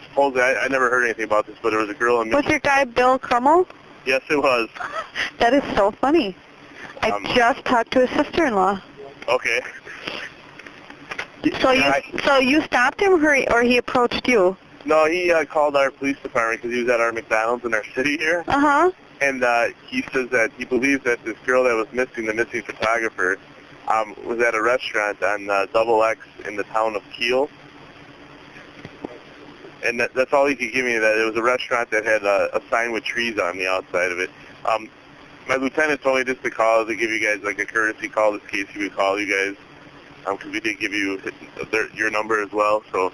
Supposedly, I never heard anything about this, but there was a girl in... Was your guy Bill Crummell? Yes, it was. That is so funny. I just talked to his sister-in-law. Okay. So you stopped him, or he approached you? No, he called our police department because he was at our McDonald's in our city here. Uh-huh. And he says that he believes that this girl that was missing, the missing photographer, was at a restaurant on Double X in the town of Kiel. And that's all he could give me, that it was a restaurant that had a sign with trees on the outside of it. My lieutenant told me just to call to give you guys like a courtesy call this case he would call you guys, because we did give you your number as well. So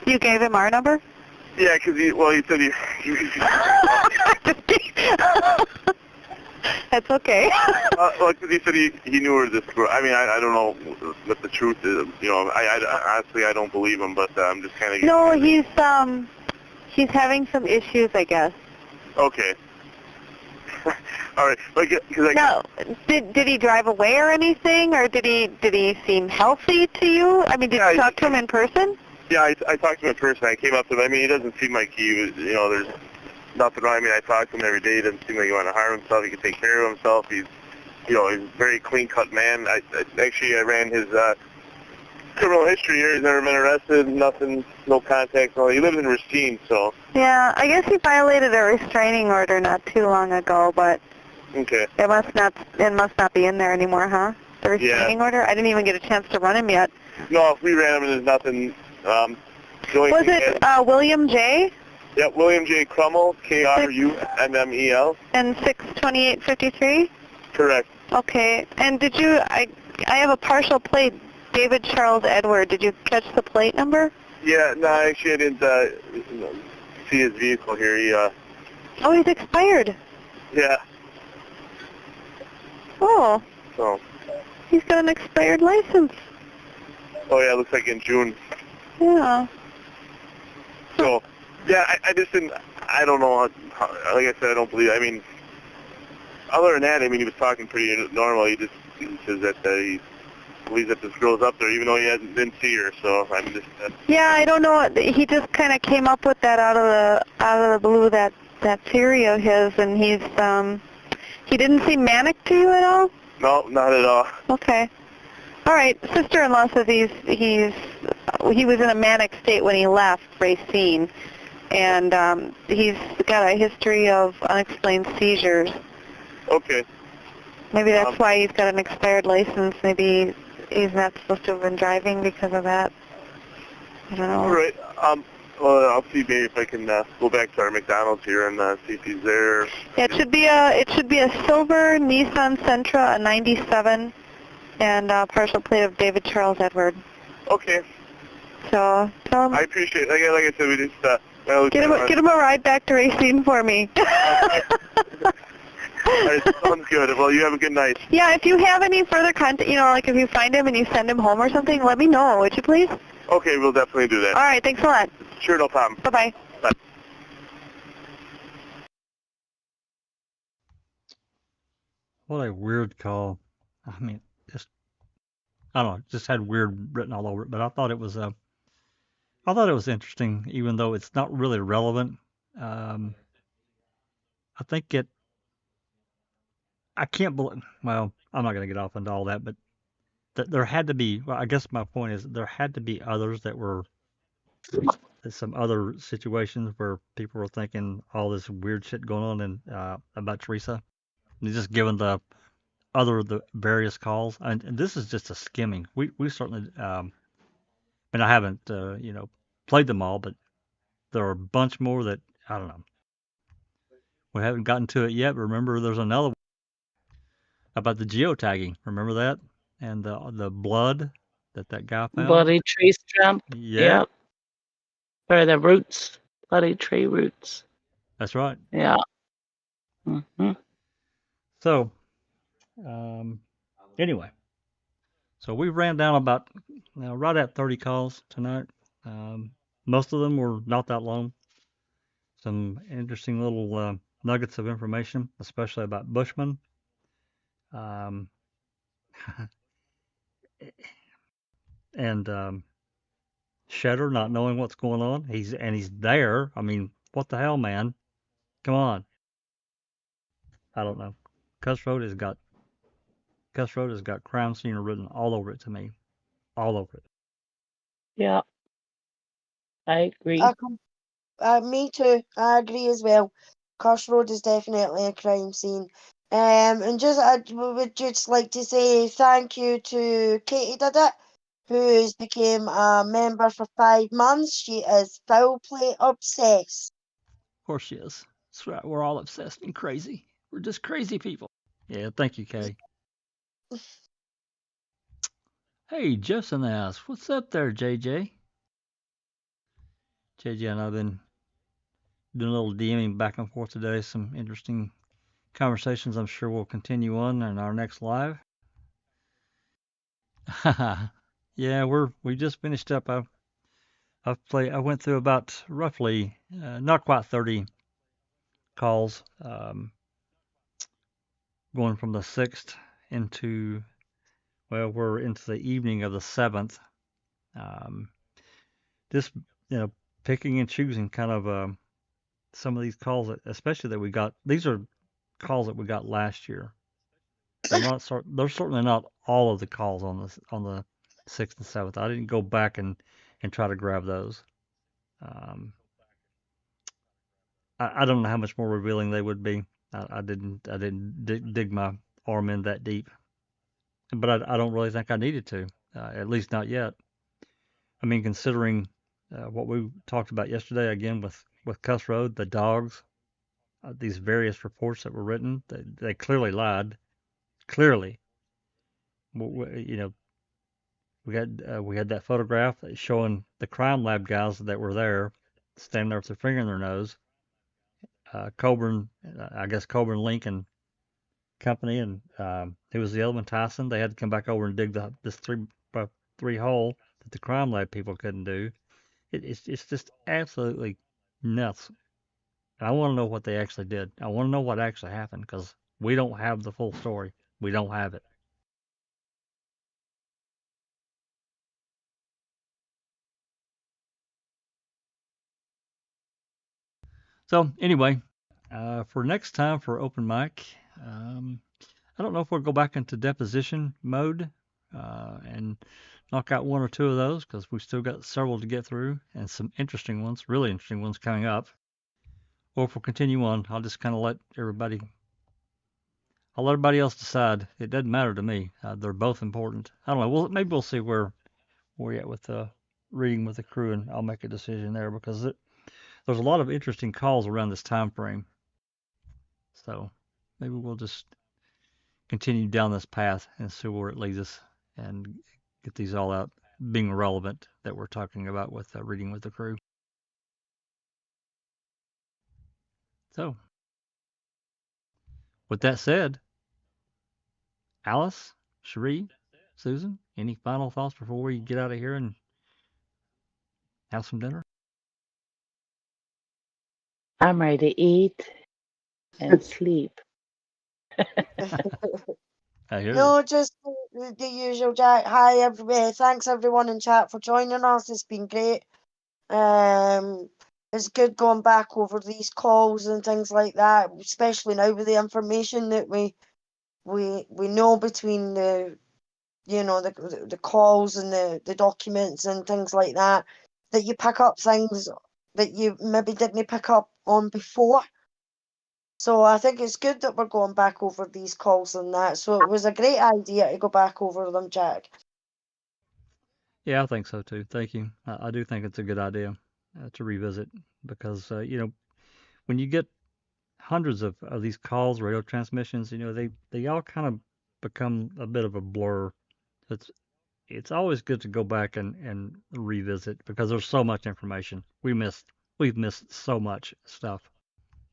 you gave him our number? Yeah, because he said he That's okay. well, because he said he knew where this girl. I mean, I don't know what the truth is. You know, I honestly I don't believe him, but I'm just kind of. No, he's having some issues, I guess. Okay. All right, because No, did he drive away or anything, or did he seem healthy to you? I mean, did you talk to him in person? Yeah, I talked to him in person. I came up to him. I mean, he doesn't seem like he was, you know, there's nothing wrong. I mean, I talk to him every day. He doesn't seem like he want to harm himself. He can take care of himself. He's, you know, he's a very clean-cut man. I ran his criminal history here. He's never been arrested, nothing, no contacts. No, he lives in Racine, so. Yeah, I guess he violated a restraining order not too long ago, but Okay. it must not be in there anymore, huh? The restraining order? I didn't even get a chance to run him yet. No, if we ran him, there's nothing. The only Was thing it William J? Yep, William J. Crummel, K-R-U-M-M-E-L. And 62853? Correct. Okay. And did you? I have a partial plate. David Charles Edward. Did you catch the plate number? Yeah, no, actually I didn't see his vehicle here. He, Oh, he's expired. yeah, Oh, so. he's got an expired license. Oh, yeah, it looks like in June. Yeah. So, yeah, I just didn't, I don't know, like I said, I don't believe, I mean, other than that, I mean, he was talking pretty normal. He says that he believes that this girl's up there, even though he didn't see her, so I'm just... Yeah, I don't know. He just kind of came up with that out of the blue, that theory of his, and he didn't seem manic to you at all? No, not at all. Okay. All right. Sister-in-law says he was in a manic state when he left Racine, and he's got a history of unexplained seizures. Okay. Maybe that's why he's got an expired license. Maybe he's not supposed to have been driving because of that. I don't know. All right. Well, I'll see maybe if I can go back to our McDonald's here and see if he's there. Yeah, it should be a silver Nissan Sentra, a 97, and a partial plate of David Charles Edward. Okay. So tell him. I appreciate it. Like I said, we just Get him a ride back to Racine for me. All right, sounds good. Well, you have a good night. Yeah, if you have any further contact, like if you find him and you send him home or something, let me know, would you please? Okay, we'll definitely do that. All right, thanks a lot. Sure, no problem. Bye-bye. Bye. What a weird call. I mean, I don't know, just had weird written all over it, but I thought it was interesting, even though it's not really relevant. I think I can't believe, well, I'm not going to get off into all that, but there had to be, well, I guess my point is there had to be others that were, some other situations where people were thinking all this weird shit going on about Teresa. And just given the various calls, and this is just a skimming. We certainly, and I haven't, played them all, but there are a bunch more that, I don't know. We haven't gotten to it yet. Remember, there's another one about the geotagging. Remember that? And the blood that guy found? Bloody tree stump. Yeah. Yep. Or the roots. Bloody tree roots. That's right. Yeah. Mm-hmm. So, anyway. So we ran down about, right at 30 calls tonight. Most of them were not that long. Some interesting little nuggets of information, especially about Bushman. And Shedder not knowing what's going on. He's there. I mean, what the hell, man? Come on. I don't know. Cuss Road has got crime scene written all over it to me. All over it. Yeah. I agree. Me too. I agree as well. Cuss Road is definitely a crime scene. And I would just like to say thank you to Katie Did It, who's became a member for 5 months. She is foul play obsessed. Of course she is. That's right. We're all obsessed and crazy. We're just crazy people. Yeah, thank you, Kay. Hey, Jeff's in the house. What's up there, JJ? JJ and I have been doing a little DMing back and forth today. Some interesting conversations I'm sure will continue on in our next live. Yeah, we just finished up. I went through about roughly not quite 30 calls, going from the 6th into, well, we're into the evening of the 7th. Just, picking and choosing kind of some of these calls, especially that we got. These are calls that we got last year. They're certainly not all of the calls on the 6th and 7th. I didn't go back and try to grab those. I don't know how much more revealing they would be. I didn't dig my arm in that deep, but I don't really think I needed to, at least not yet. I mean, considering what we talked about yesterday, again with Cuss Road, the dogs, these various reports that were written, they clearly lied. Clearly, we had that photograph showing the crime lab guys that were there, standing there with their finger in their nose. Coburn, I guess Coburn Lincoln Company, and who was the other one, Tyson. They had to come back over and dig this three hole that the crime lab people couldn't do. It's just absolutely nuts. And I want to know what they actually did. I want to know what actually happened because we don't have the full story. We don't have it. So anyway, for next time for open mic, I don't know if we'll go back into deposition mode and knock out one or two of those because we've still got several to get through and some interesting ones, really interesting ones coming up. Or if we'll continue on, I'll just kind of let everybody else decide. It doesn't matter to me. They're both important. I don't know. Maybe we'll see where we're at with reading with the crew, and I'll make a decision there because there's a lot of interesting calls around this time frame. So maybe we'll just continue down this path and see where it leads us and get these all out being relevant that we're talking about with reading with the crew. So with that said, Alice, Cherie, Susan, any final thoughts before we get out of here and have some dinner? I'm ready to eat and sleep. I hear No, you. just the usual, Jack. Hi, everybody. Thanks, everyone in chat for joining us. It's been great. It's good going back over these calls and things like that, especially now with the information that we know between the the calls and the documents and things like that, that you pick up things that you maybe didn't pick up on before. So I think it's good that we're going back over these calls and that. So it was a great idea to go back over them, Jack. Yeah, I think so too. Thank you. I do think it's a good idea to revisit because when you get hundreds of these calls, radio transmissions, they all kind of become a bit of a blur. It's always good to go back and revisit because there's so much information. We've missed so much stuff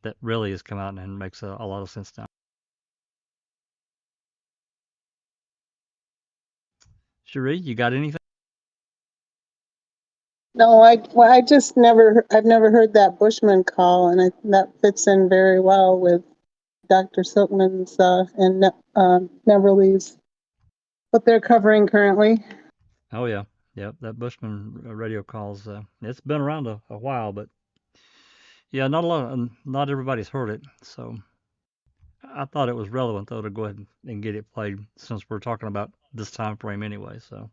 that really has come out and makes a lot of sense now. Cherie, you got anything? No, I've never heard that Bushman call, and that fits in very well with Dr. Silkman's and Neverly's, what they're covering currently. Oh yeah, that Bushman radio calls. It's been around a while, but yeah, not everybody's heard it. So I thought it was relevant though to go ahead and get it played since we're talking about this time frame anyway. So.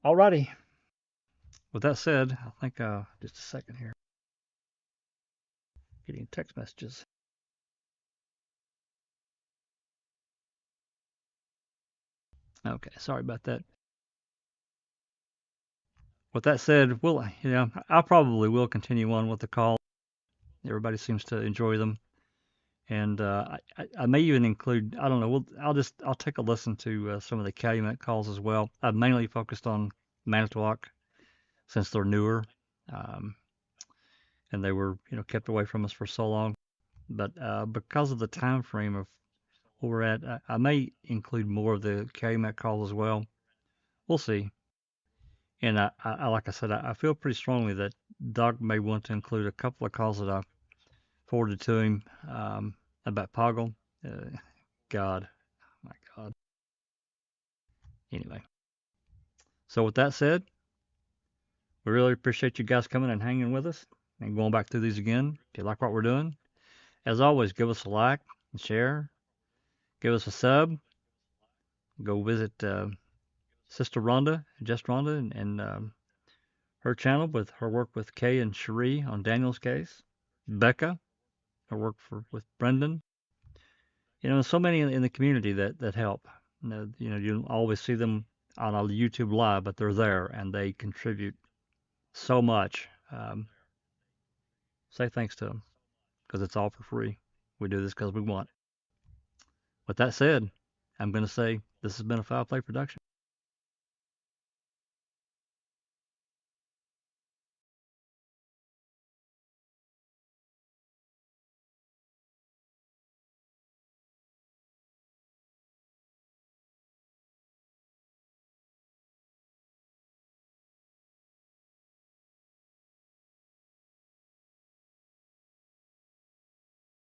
Alrighty. With that said, I think just a second here. Getting text messages. Okay, sorry about that. With that said, I probably will continue on with the call. Everybody seems to enjoy them, and I may even include. I don't know. I'll take a listen to some of the Calumet calls as well. I've mainly focused on Manitowoc since they're newer, and they were kept away from us for so long. But because of the time frame of where we're at, I may include more of the Calumet calls as well. We'll see. And I like I said, I feel pretty strongly that Doc may want to include a couple of calls that I forwarded to him about Poggle. God, my God. Anyway, so with that said, we really appreciate you guys coming and hanging with us and going back through these again. If you like what we're doing, as always, give us a like and share. Give us a sub. Go visit Sister Rhonda, Just Rhonda, and her channel with her work with Kay and Cherie on Daniel's case. Becca, her work with Brendan. So many in the community that help. You don't always see them on a YouTube live, but they're there and they contribute so much. Say thanks to them because it's all for free. We do this because we want it. With that said, I'm going to say this has been a Foul Play production.